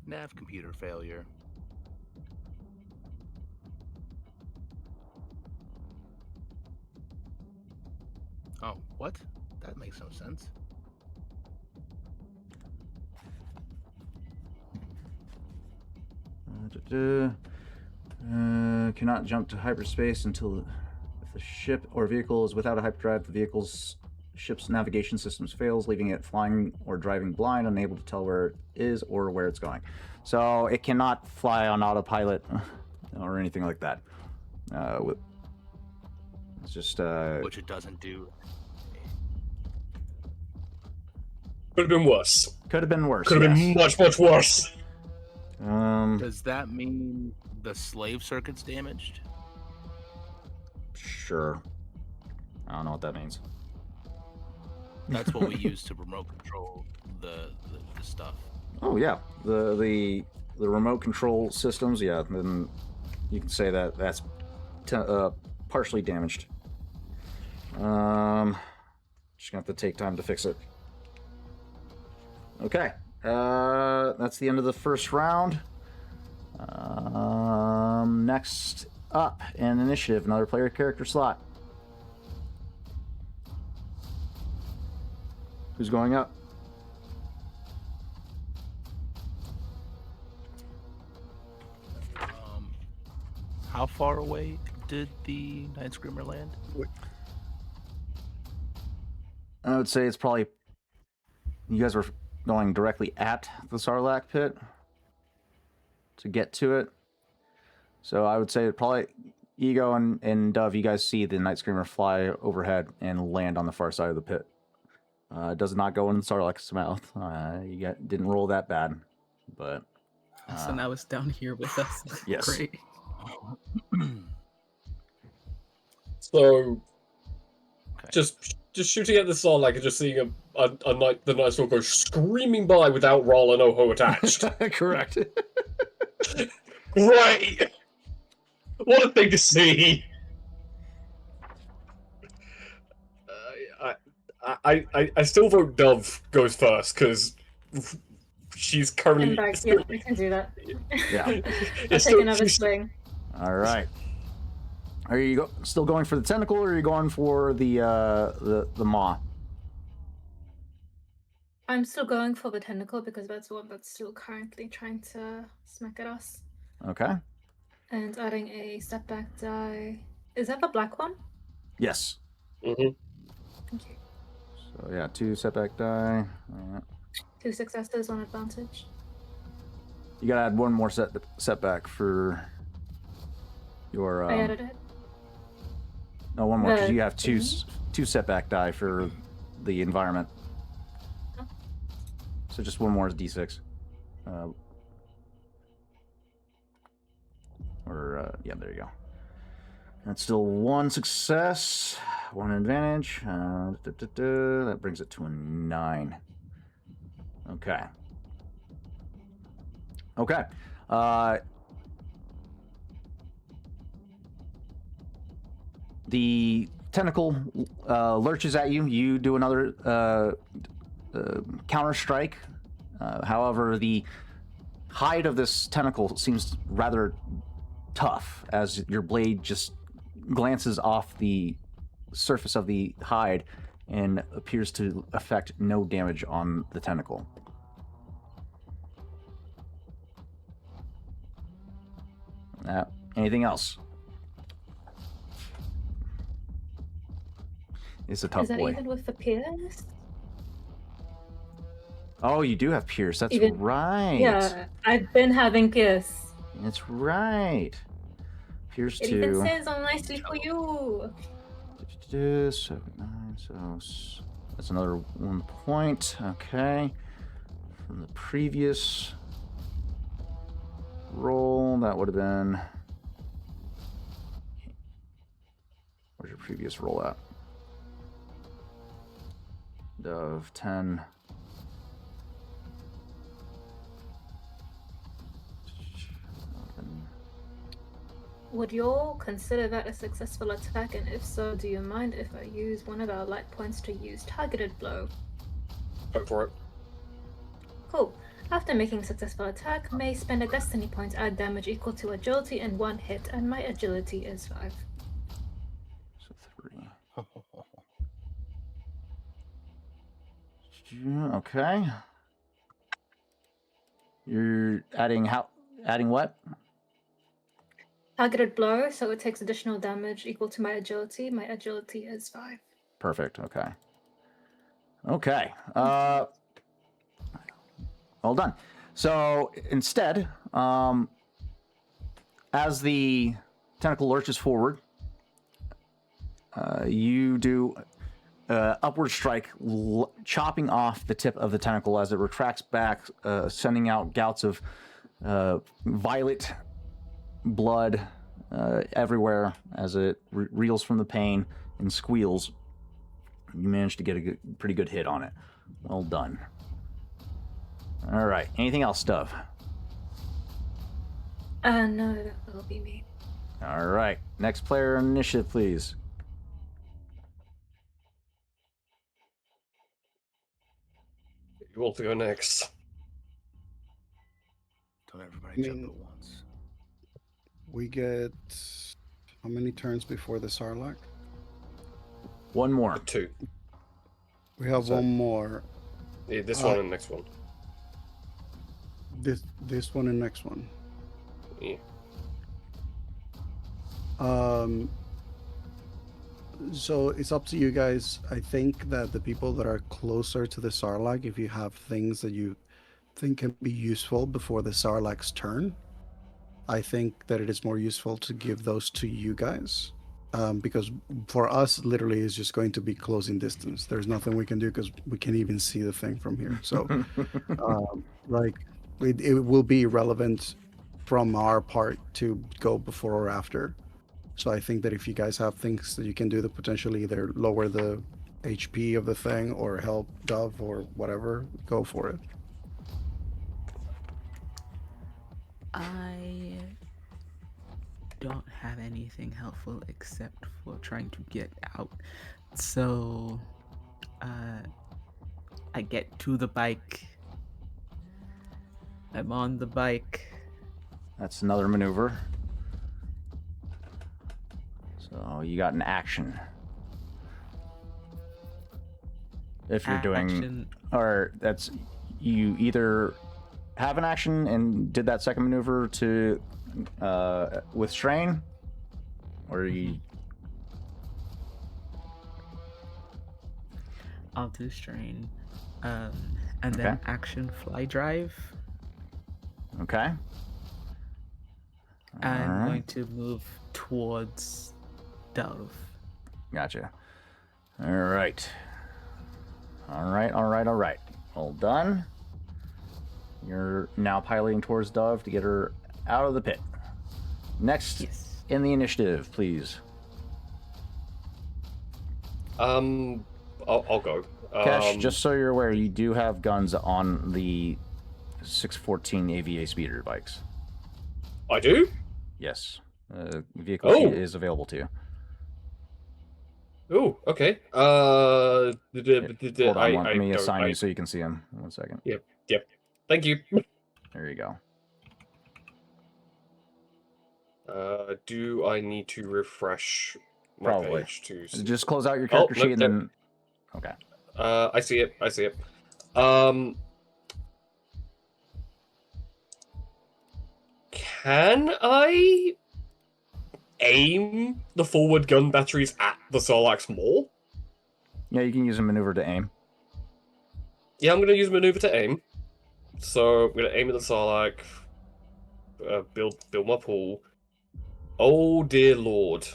Nav computer failure. Oh, what? That makes no sense. Cannot jump to hyperspace until if the ship or vehicle is without a hyperdrive, the ship's navigation systems fails, leaving it flying or driving blind, unable to tell where it is or where it's going. So it cannot fly on autopilot or anything like that. It's just which it doesn't do. Could have been worse. Could have been worse. Could have been much, much worse. Does that mean the slave circuit's damaged? Sure. I don't know what that means. That's what we use to remote control the stuff. Oh yeah, the remote control systems. Yeah, then you can say that that's partially damaged. Just gonna have to take time to fix it. Okay, that's the end of the first round. Next up in initiative, another player character slot. Who's going up? How far away did the Night Screamer land? I would say it's probably... You guys were going directly at the Sarlacc pit to get to it. So I would say probably Ego and Dove, you guys see the Night Screamer fly overhead and land on the far side of the pit. It does not go in Sarlacc's mouth. You didn't roll that bad, but... So now it's down here with us. Yes. Great. So, just shooting at the Sarlacc and just seeing the Night Stalker go screaming by without Ral and Oho attached. Correct. Great! What a thing to see! I still vote Dove goes first, because she's currently... Yeah, we can do that. Yeah. I'll take another swing. All right. Are you still going for the tentacle, or are you going for the maw? I'm still going for the tentacle because that's the one that's still currently trying to smack at us. Okay. And adding a step back die. Is that the black one? Yes. Mm-hmm. Thank you. So yeah, 2 setback die. 2 successes, 1 advantage. You gotta add 1 more setback for your. I added it. No, 1 more because you have two setback die for the environment. Oh. So just 1 more is d6. Yeah, there you go. That's still 1 success, 1 advantage. That brings it to a 9. Okay. Okay. The tentacle lurches at you. You do another counter strike. However, the hide of this tentacle seems rather tough as your blade just glances off the surface of the hide and appears to affect no damage on the tentacle. Anything else? It's a tough boy. Is that even with the pierce? Oh, you do have pierce. That's right. Yeah, I've been having pierce. It's right. Here's It even 2. says on nicely for you. So 9, so that's another 1 point. Okay. From the previous roll, that would have been. Where's your previous roll at? Of 10. Would you all consider that a successful attack? And if so, do you mind if I use one of our light points to use targeted blow? Go for it. Cool. After making a successful attack, may spend a destiny point, add damage equal to agility in 1 hit, and my agility is 5. So 3. Okay. You're adding how? Adding what? Targeted blow, so it takes additional damage equal to my agility. My agility is 5. Perfect. Okay. Okay. Well done. So instead, as the tentacle lurches forward, you do upward strike, chopping off the tip of the tentacle as it retracts back, sending out gouts of violet blood everywhere as it reels from the pain and squeals. You managed to get a pretty good hit on it. Well done. All right. Anything else, Dove? No, that will be me. All right. Next player initiative, please. You want to go next? Don't everybody jump mean- at once. We get how many turns before the Sarlacc? One more. 2. We have So- one more. Yeah, this one and next one. This one and next one. Yeah. So it's up to you guys. I think that the people that are closer to the Sarlacc, if you have things that you think can be useful before the Sarlacc's turn, I think that it is more useful to give those to you guys. Because for us, literally, it's just going to be closing distance. There's nothing we can do because we can't even see the thing from here. So, like, it will be irrelevant from our part to go before or after. So I think that if you guys have things that you can do that potentially either lower the HP of the thing or help Dove or whatever, go for it. I don't have anything helpful except for trying to get out. So, I get to the bike. I'm on the bike. That's another maneuver. So you got an action. If you're doing, Action. or that's, you either have an action and did that second maneuver to with strain, or you. I'll do strain. And then Okay. action fly drive. Okay. I'm Alright. going to move towards Dove. Gotcha. All right. All right. All done. You're now piloting towards Dove to get her out of the pit. Next Yes. in the initiative, please. I'll go. Kesh, just so you're aware, you do have guns on the 614 AVA speeder bikes. I do? Yes. Vehicle Oh. sheet is available to you. Oh, okay. Hold on, let me don't- assign you so you can see him. 1 second. Yep. Thank you. There you go. Do I need to refresh my Probably. page to see? Just close out your character no, sheet and no. then. Okay. I see it. Can I aim the forward gun batteries at the Sarlacc's maw? Yeah, you can use a maneuver to aim. Yeah, I'm gonna use maneuver to aim. So I'm gonna aim at the Sarlacc. build my pool. Oh dear lord.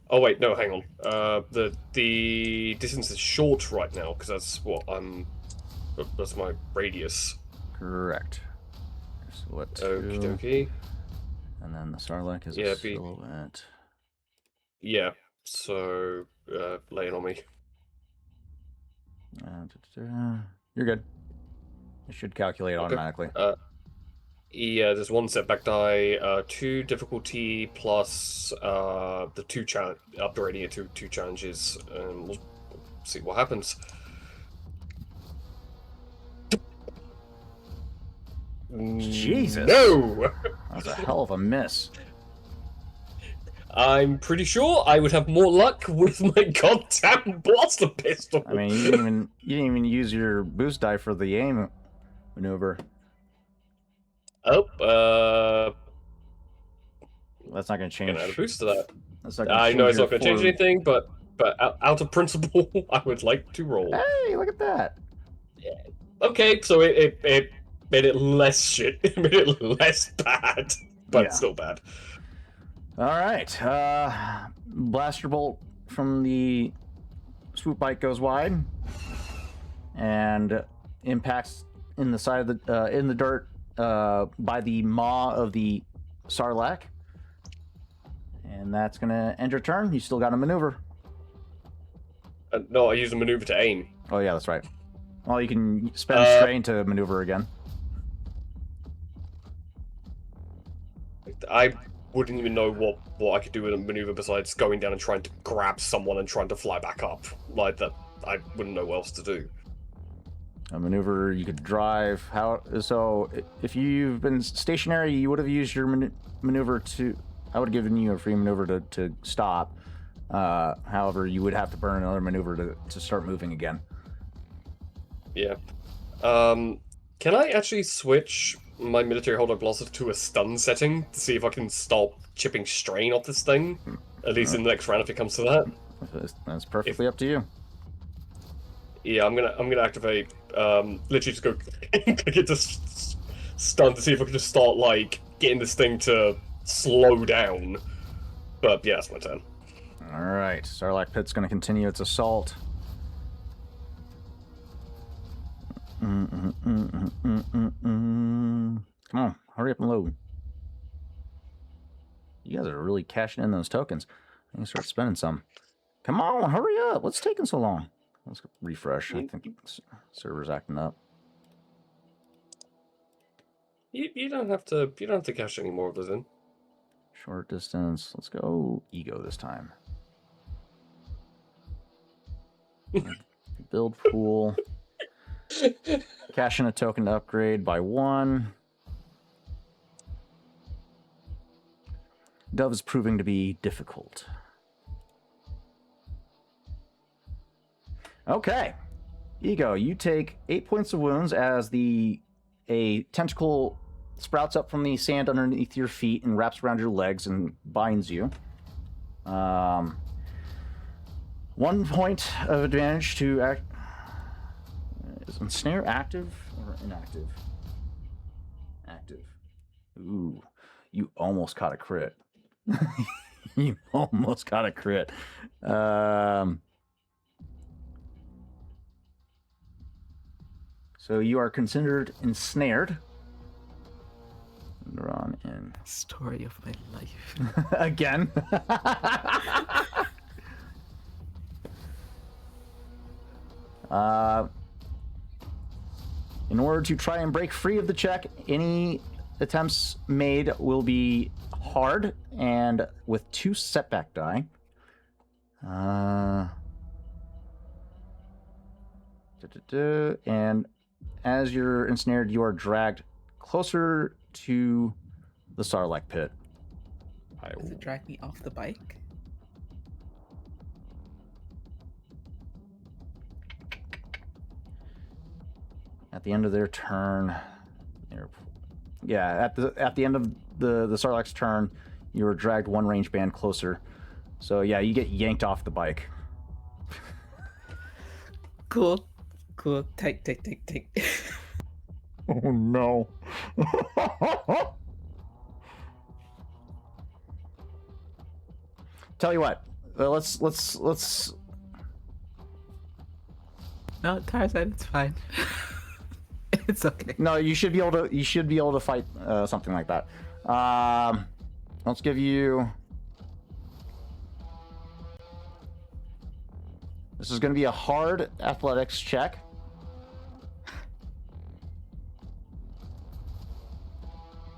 Oh wait, no, hang on. The distance is short right now because that's my radius. Correct. So what? Okie dokie. And then the Sarlacc is Yeah, a silhouette. Yeah. So lay it on me. You're good. It should calculate automatically. Yeah, there's 1 setback die, 2 difficulty plus the 2 upgrading it to 2 challenges, and we'll see what happens. Jesus. No! That's a hell of a miss. I'm pretty sure I would have more luck with my goddamn blaster pistol. I mean, you didn't even use your boost die for the aim maneuver. Oh, That's not going to change. gonna add a boost to that. That's not gonna I change know it's your not going to change forward. anything, but out of principle, I would like to roll. Hey, look at that. Okay, so it made it less shit. It made it less bad, but it's still bad. All right. Blaster bolt from the swoop bike goes wide and impacts in the side of the in the dirt by the maw of the Sarlacc, and that's gonna end your turn. You still got a maneuver. No, I used a maneuver to aim. Oh yeah, that's right. Well, you can spend strain to maneuver again. I wouldn't even know what I could do with a maneuver besides going down and trying to grab someone and trying to fly back up. Like that, I wouldn't know what else to do. A maneuver you could drive. So if you've been stationary, you would have used your maneuver to. I would have given you a free maneuver to stop. However, you would have to burn another maneuver to start moving again. Yeah. Can I actually switch my military hollow blaster to a stun setting to see if I can stop chipping strain off this thing? At least in the next round if it comes to that. That's perfectly up to you. Yeah, I'm gonna activate. Literally just go click it to stun to see if I can just start like getting this thing to slow down. But yeah, that's my turn. All right, Sarlacc Pit's going to continue its assault. Come on, hurry up and load. You guys are really cashing in those tokens. I need to start spending some. Come on, hurry up. What's taking so long? Let's refresh. I think the server's acting up. You don't have to cash any more of those in. Short distance. Let's go ego this time. Build pool. Cash in a token to upgrade by 1. Dove is proving to be difficult. Okay. Ego, you take 8 points of wounds as a tentacle sprouts up from the sand underneath your feet and wraps around your legs and binds you. 1 point of advantage to act. Is ensnare active or inactive? Active. Ooh, you almost caught a crit. You almost got a crit. So you are considered ensnared. Run in. Story of my life. Again. In order to try and break free of the check, any attempts made will be hard and with 2 setback die. And as you're ensnared, you are dragged closer to the Sarlacc pit. Does it drag me off the bike? At the end of their turn, at the end of the Sarlacc's turn, you were dragged 1 range band closer. So yeah, you get yanked off the bike. Cool. Take. Oh no. Tell you what, let's. No, Tarzan, it's fine. It's okay. No, you should be able to. You should be able to fight something like that. Let's give you. This is going to be a hard athletics check.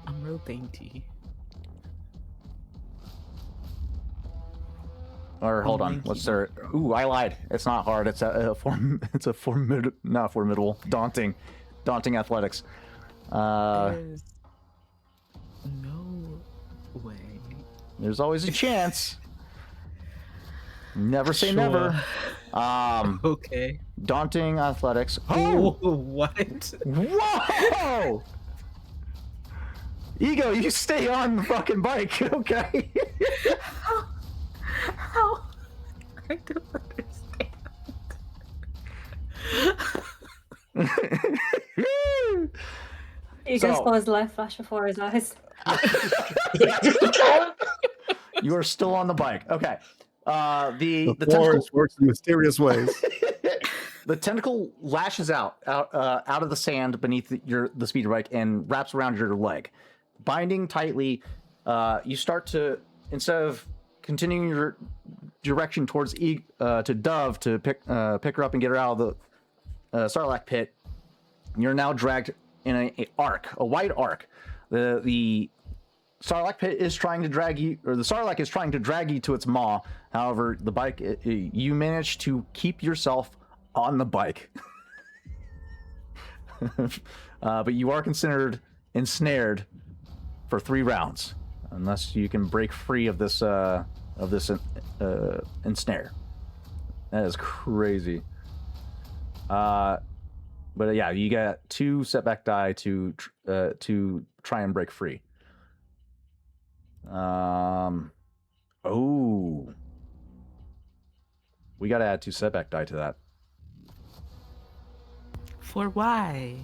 I'm real dainty. Or hold on, Thank what's you. there? Ooh, I lied. It's not hard. It's not formidable, daunting athletics. There's no way. There's always a chance. Never say Sure. never. Okay. Daunting athletics. Oh, Oh, what? whoa! Ego, you stay on the fucking bike, okay? How? I don't understand. Ego So- saw his life flash before his eyes. You are still on the bike. Okay. The The tentacle force works in mysterious ways. the tentacle lashes out of the sand beneath the speeder bike and wraps around your leg, binding tightly. You start to, instead of continuing your direction towards to Dove to pick her up and get her out of the Sarlacc pit, you're now dragged in a wide arc. The Sarlacc pit is trying to drag you, or the Sarlacc is trying to drag you to its maw. However, the bike, you manage to keep yourself on the bike. But you are considered ensnared for 3 rounds, unless you can break free of this ensnare. That is crazy. But yeah, you got 2 setback die to try and break free. Oh, we got to add 2 setback die to that For why?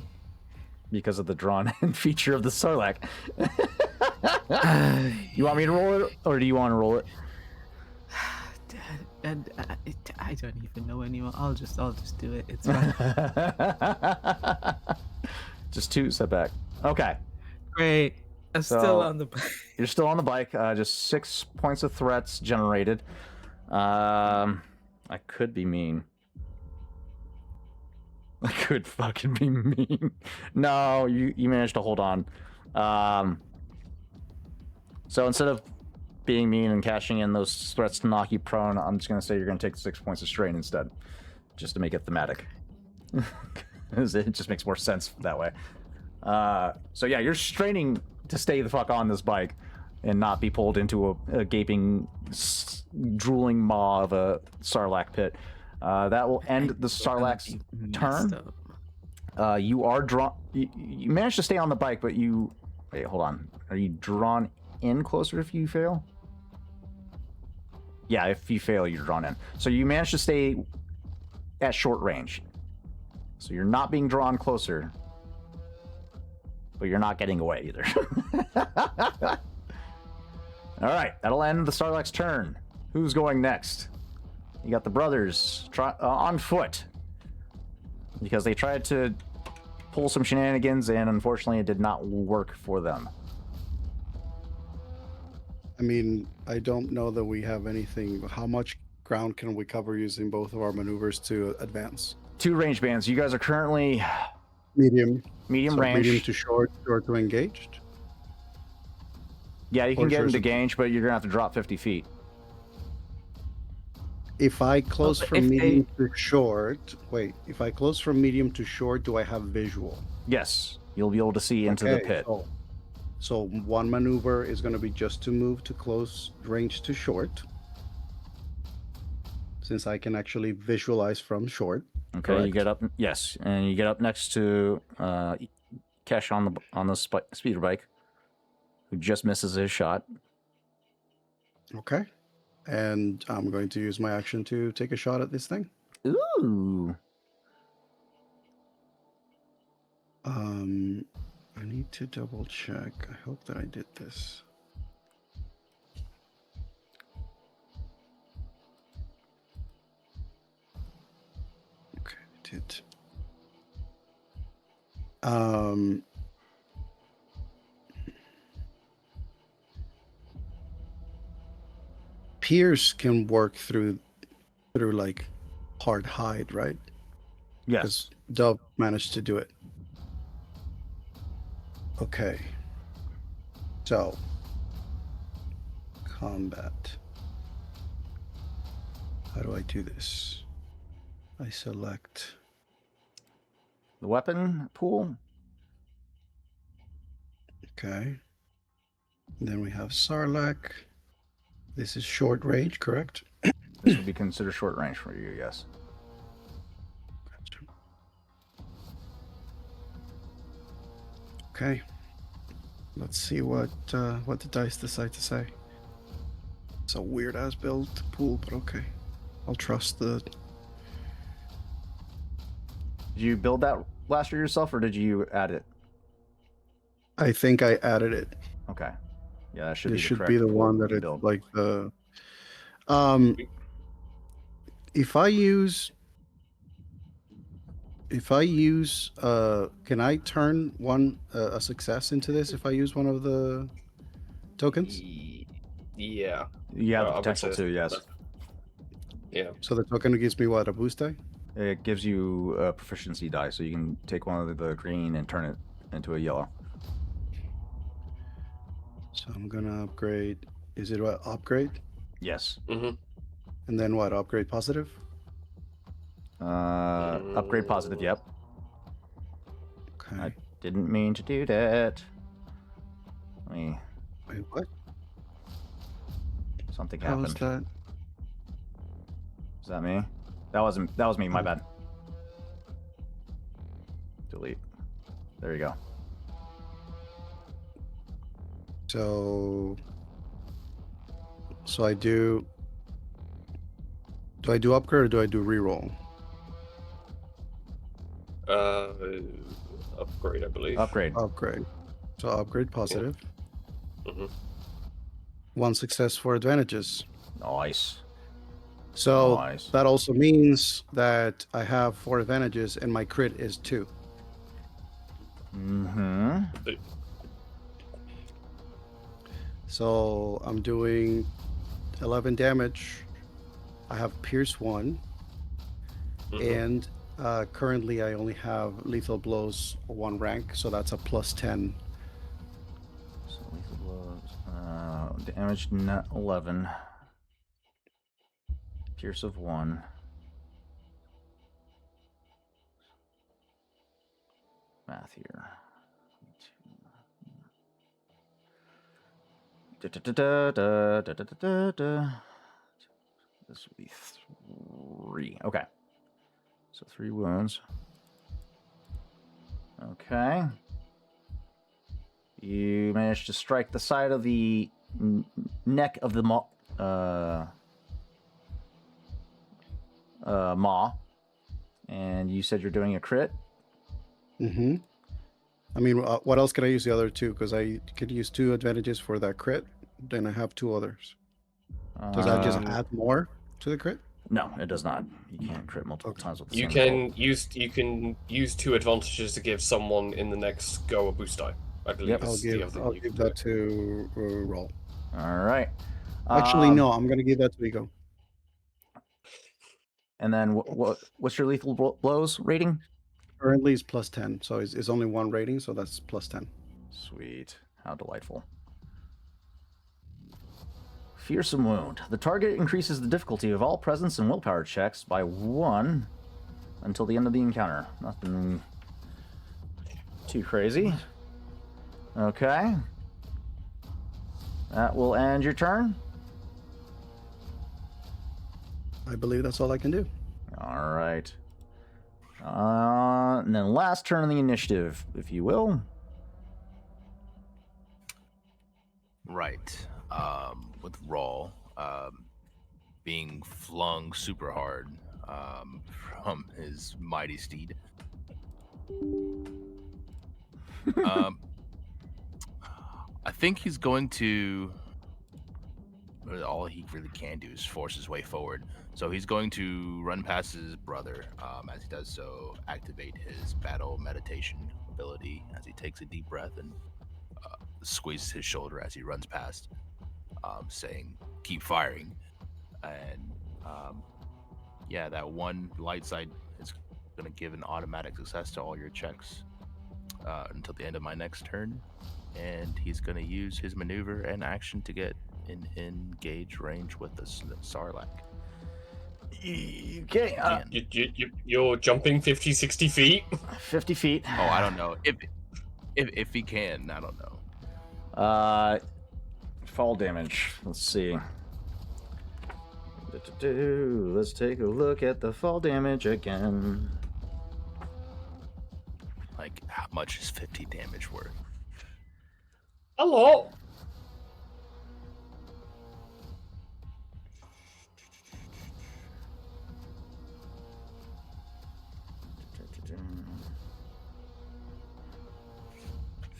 because of the drawn-in feature of the Sarlacc. You want me to roll it, or do you want to roll it? And I don't even know anymore. I'll just do it. It's fine. Just 2 setback. Okay. Great. I'm So- still on the bike. You're still on the bike. Just 6 points of threats generated. I could be mean. I could fucking be mean. No, you managed to hold on. So instead of being mean and cashing in those threats to knock you prone, I'm just gonna say you're gonna take 6 points of strain instead, just to make it thematic. 'Cause it just makes more sense that way. So yeah, you're straining to stay the fuck on this bike and not be pulled into a gaping, drooling maw of a Sarlacc pit. That will end the Sarlacc's turn. You are drawn. You managed to stay on the bike, but you. Wait, hold on. Are you drawn in closer if you fail? Yeah, if you fail, you're drawn in. So you managed to stay at short range. So you're not being drawn closer, but you're not getting away either. All right, that'll end the Sarlacc's turn. Who's going next? You got the brothers on foot because they tried to pull some shenanigans, and unfortunately, it did not work for them. I mean, I don't know that we have anything. How much ground can we cover using both of our maneuvers to advance? 2 range bands. You guys are currently Medium. medium So range. Medium to short to engaged. Yeah, you can Or get sure into is it- gauge, but you're gonna have to drop 50 feet. If I close but from if they- medium to short, if I close from medium to short, do I have visual? Yes, you'll be able to see into the Okay, pit. So one maneuver is going to be just to move to close range to short, since I can actually visualize from short. Okay, you correct. get up. Yes, and you get up next to Kesh on the speeder bike, who just misses his shot. Okay. And I'm going to use my action to take a shot at this thing. Ooh. need to double check. I hope that I did this. Okay, I did. Pierce can work through like hard hide, right? Yes. Because Dove managed to do it. Okay. So, combat. How do I do this? I select. The weapon pool. Okay. Then we have Sarlacc. This is short range, correct? This would be considered short range for you, yes. Gotcha. Okay. Let's see what the dice decide to say. It's a weird ass build pool, but okay. I'll trust the. Did you build that last year yourself, or did you add it? I think I added it. Okay. Yeah, that should It be the should correct be the pool one to that it's build. like the. If I use, can I turn one a success into this if I use one of the tokens? Yeah. You have the I would potential say to, yes. Yeah. So the token gives me what, a boost die? It gives you a proficiency die, so you can take one of the green and turn it into a yellow. So I'm gonna upgrade. Is it what, upgrade? Yes. Mm-hmm. And then what, upgrade positive? Upgrade positive, yep. Okay. I didn't mean to do that. Let me. Wait, what? Something How happened. is that? Is that me? That was me, my bad. Delete. There you go. So I do. Do I do upgrade or do I do reroll? Upgrade, I believe. Upgrade. Upgrade. So upgrade positive. Mm-hmm. One success for advantages. Nice. So Nice. that also means that I have 4 advantages and my crit is 2. Mm-hmm. So I'm doing 11 damage. I have Pierce 1. Mhm. And currently I only have lethal blows 1 rank, so that's a plus 10. So lethal blows. Damage net 11. Pierce of 1. Math here. This would be 3. Okay. So 3 wounds. Okay. You managed to strike the side of the neck of the maw. And you said you're doing a crit? Mm-hmm. I mean, what else can I use the other 2? Because I could use 2 advantages for that crit. Then I have 2 others. Does that just add more to the crit? No, it does not. You can't crit multiple times with the You same can use 2 advantages to give someone in the next go a boost die. I believe Yep. it's I'll the other thing I'll you give can that to roll. All right. Actually, no, I'm gonna give that to Ego. And then what's your lethal blows rating? Currently it's plus 10, so it's only 1 rating, so that's plus 10. Sweet. How delightful. Fearsome Wound. The target increases the difficulty of all presence and willpower checks by 1 until the end of the encounter. Nothing too crazy. Okay. That will end your turn. I believe that's all I can do. All right. And then last turn on the initiative, if you will. Right. With Rawl being flung super hard from his mighty steed. I think he's going to. All he really can do is force his way forward. So he's going to run past his brother. As he does so, activate his battle meditation ability as he takes a deep breath and squeezes his shoulder as he runs past, saying, "Keep firing." And yeah, that one light side is going to give an automatic success to all your checks until the end of my next turn. And he's going to use his maneuver and action to get in engage range with the Sarlacc. Okay. You're jumping 50, 60 feet? 50 feet. Oh, I don't know. If he can, I don't know. Fall damage. Let's see. Let's take a look at the fall damage again. Like, how much is 50 damage worth? A lot.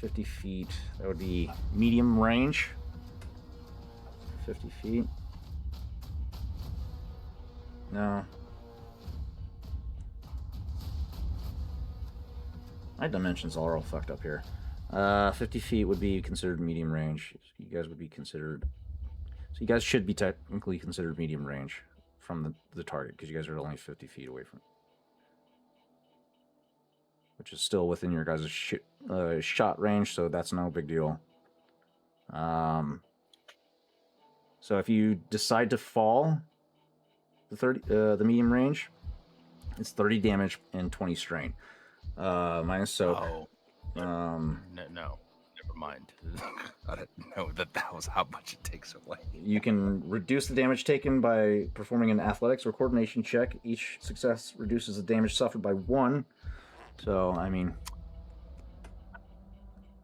$50 feet. That would be medium range. 50 feet. No. My dimensions are all fucked up here. 50 feet would be considered medium range. You guys would be considered... So you guys should be technically considered medium range from the target, because you guys are only 50 feet away from... Which is still within your guys' shot range, so that's no big deal. So if you decide to fall the medium range, it's 30 damage and 20 strain. Minus soak. Oh. No, never mind. I didn't know that was how much it takes away. You can reduce the damage taken by performing an athletics or coordination check. Each success reduces the damage suffered by 1. So, I mean,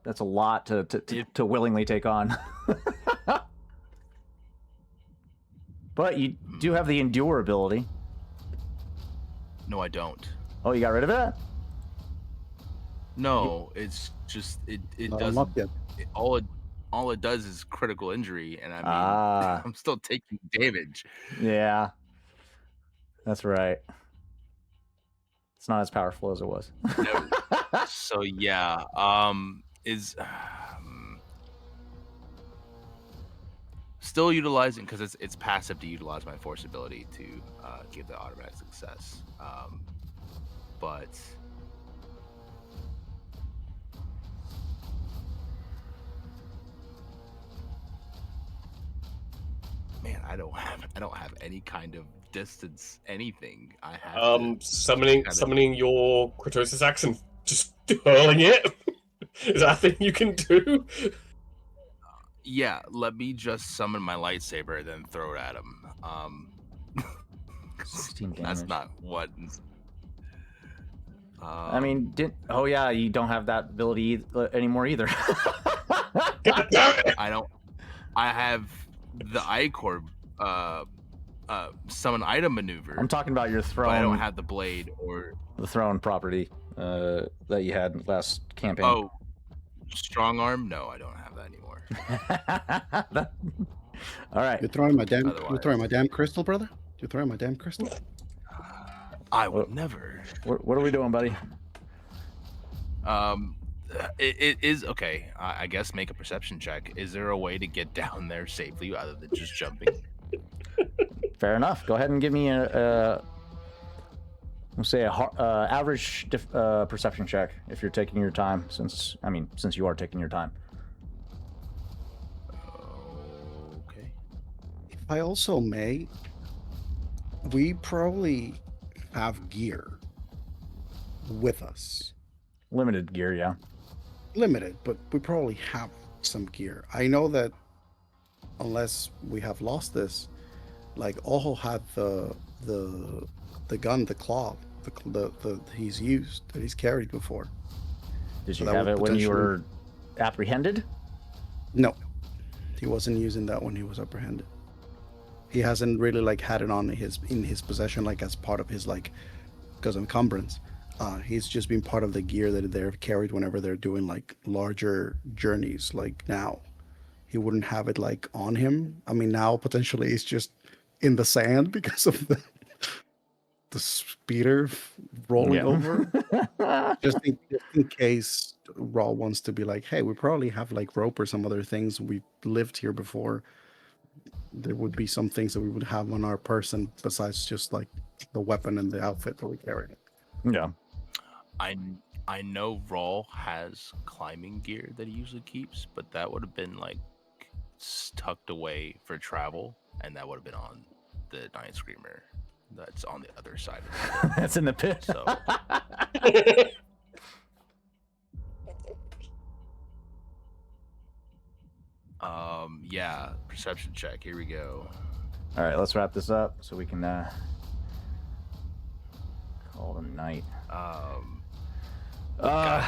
that's a lot to willingly take on. But you do have the endure ability. No, I don't. Oh, you got rid of it? No, it's just it doesn't. All it does is critical injury, and I mean, I'm still taking damage. Yeah, that's right. It's not as powerful as it was. No. So yeah, still utilizing, because it's passive to utilize my force ability to give the automatic success. But man, I don't have any kind of distance anything. I have summoning your Cratosis axe and just hurling it. Is that a thing you can do? Yeah, let me just summon my lightsaber, then throw it at him. 16 damage. That's not what. I mean, oh yeah, you don't have that ability anymore either. God damn it! I don't. I have the Ichor summon item maneuver. I'm talking about your throne. But I don't have the blade or the throne property that you had last campaign. Oh, strong arm? No, I don't have that anymore. All right. You're throwing my damn crystal, brother? You're throwing my damn crystal? I would never. What are we doing, buddy? It is okay. I guess make a perception check. Is there a way to get down there safely other than just jumping? Fair enough. Go ahead and give me we'll say average perception check if you're taking your time. Since you are taking your time. Okay. If I also may, we probably have gear with us. Limited gear, yeah. Limited, but we probably have some gear. I know that unless we have lost this, like Oho had the gun, the claw, the he's used, that he's carried before. Did you have it when you were apprehended? No, he wasn't using that when he was apprehended. He hasn't really like had it in his possession, like as part of his because of encumbrance. He's just been part of the gear that they're carried whenever they're doing like larger journeys, like now. he wouldn't have it like on him. I mean, now potentially it's just in the sand because of the speeder rolling over. just in case Raw wants to be like, hey, we probably have like rope or some other things. We lived here before. There would be some things that we would have on our person besides just like the weapon and the outfit that we carry. Yeah. I know Rawl has climbing gear that he usually keeps, but that would have been like tucked away for travel, and that would have been on the Night Screamer that's on the other side of the pit. That's in the pit. So yeah, perception check. Here we go. All right, let's wrap this up so we can call it a night. Got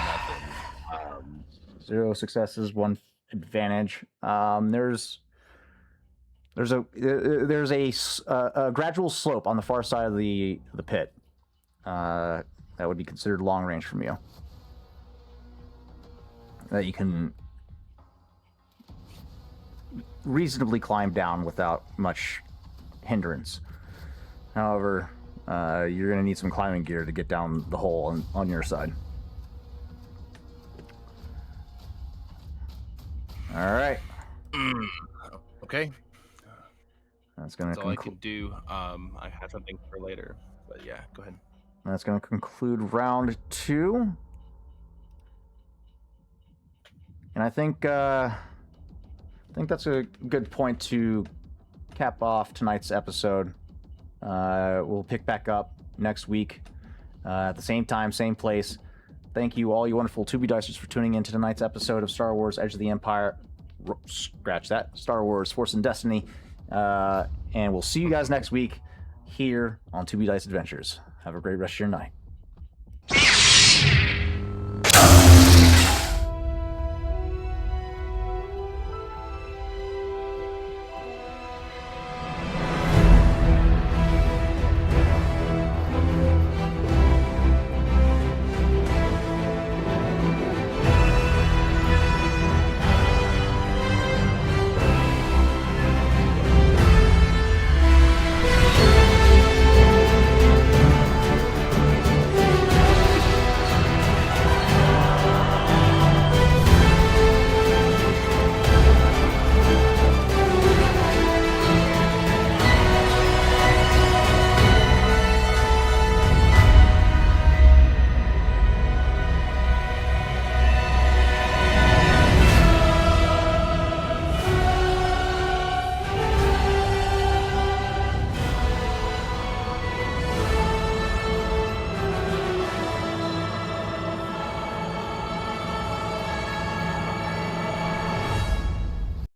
nothing. 0 successes, 1 advantage. There's a gradual slope on the far side of the pit. That would be considered long range from you. That you can reasonably climb down without much hindrance. However, you're going to need some climbing gear to get down the hole on your side. All right. Okay. That's going That's to all I can do. I have something for later, but yeah, go ahead. That's going to conclude round 2. And I think that's a good point to cap off tonight's episode. We'll pick back up next week at the same time, same place. Thank you, all you wonderful Tubi Dicers, for tuning in to tonight's episode of Star Wars Edge of the Empire. Scratch that. Star Wars Force and Destiny. And we'll see you guys next week here on Tubi Dice Adventures. Have a great rest of your night.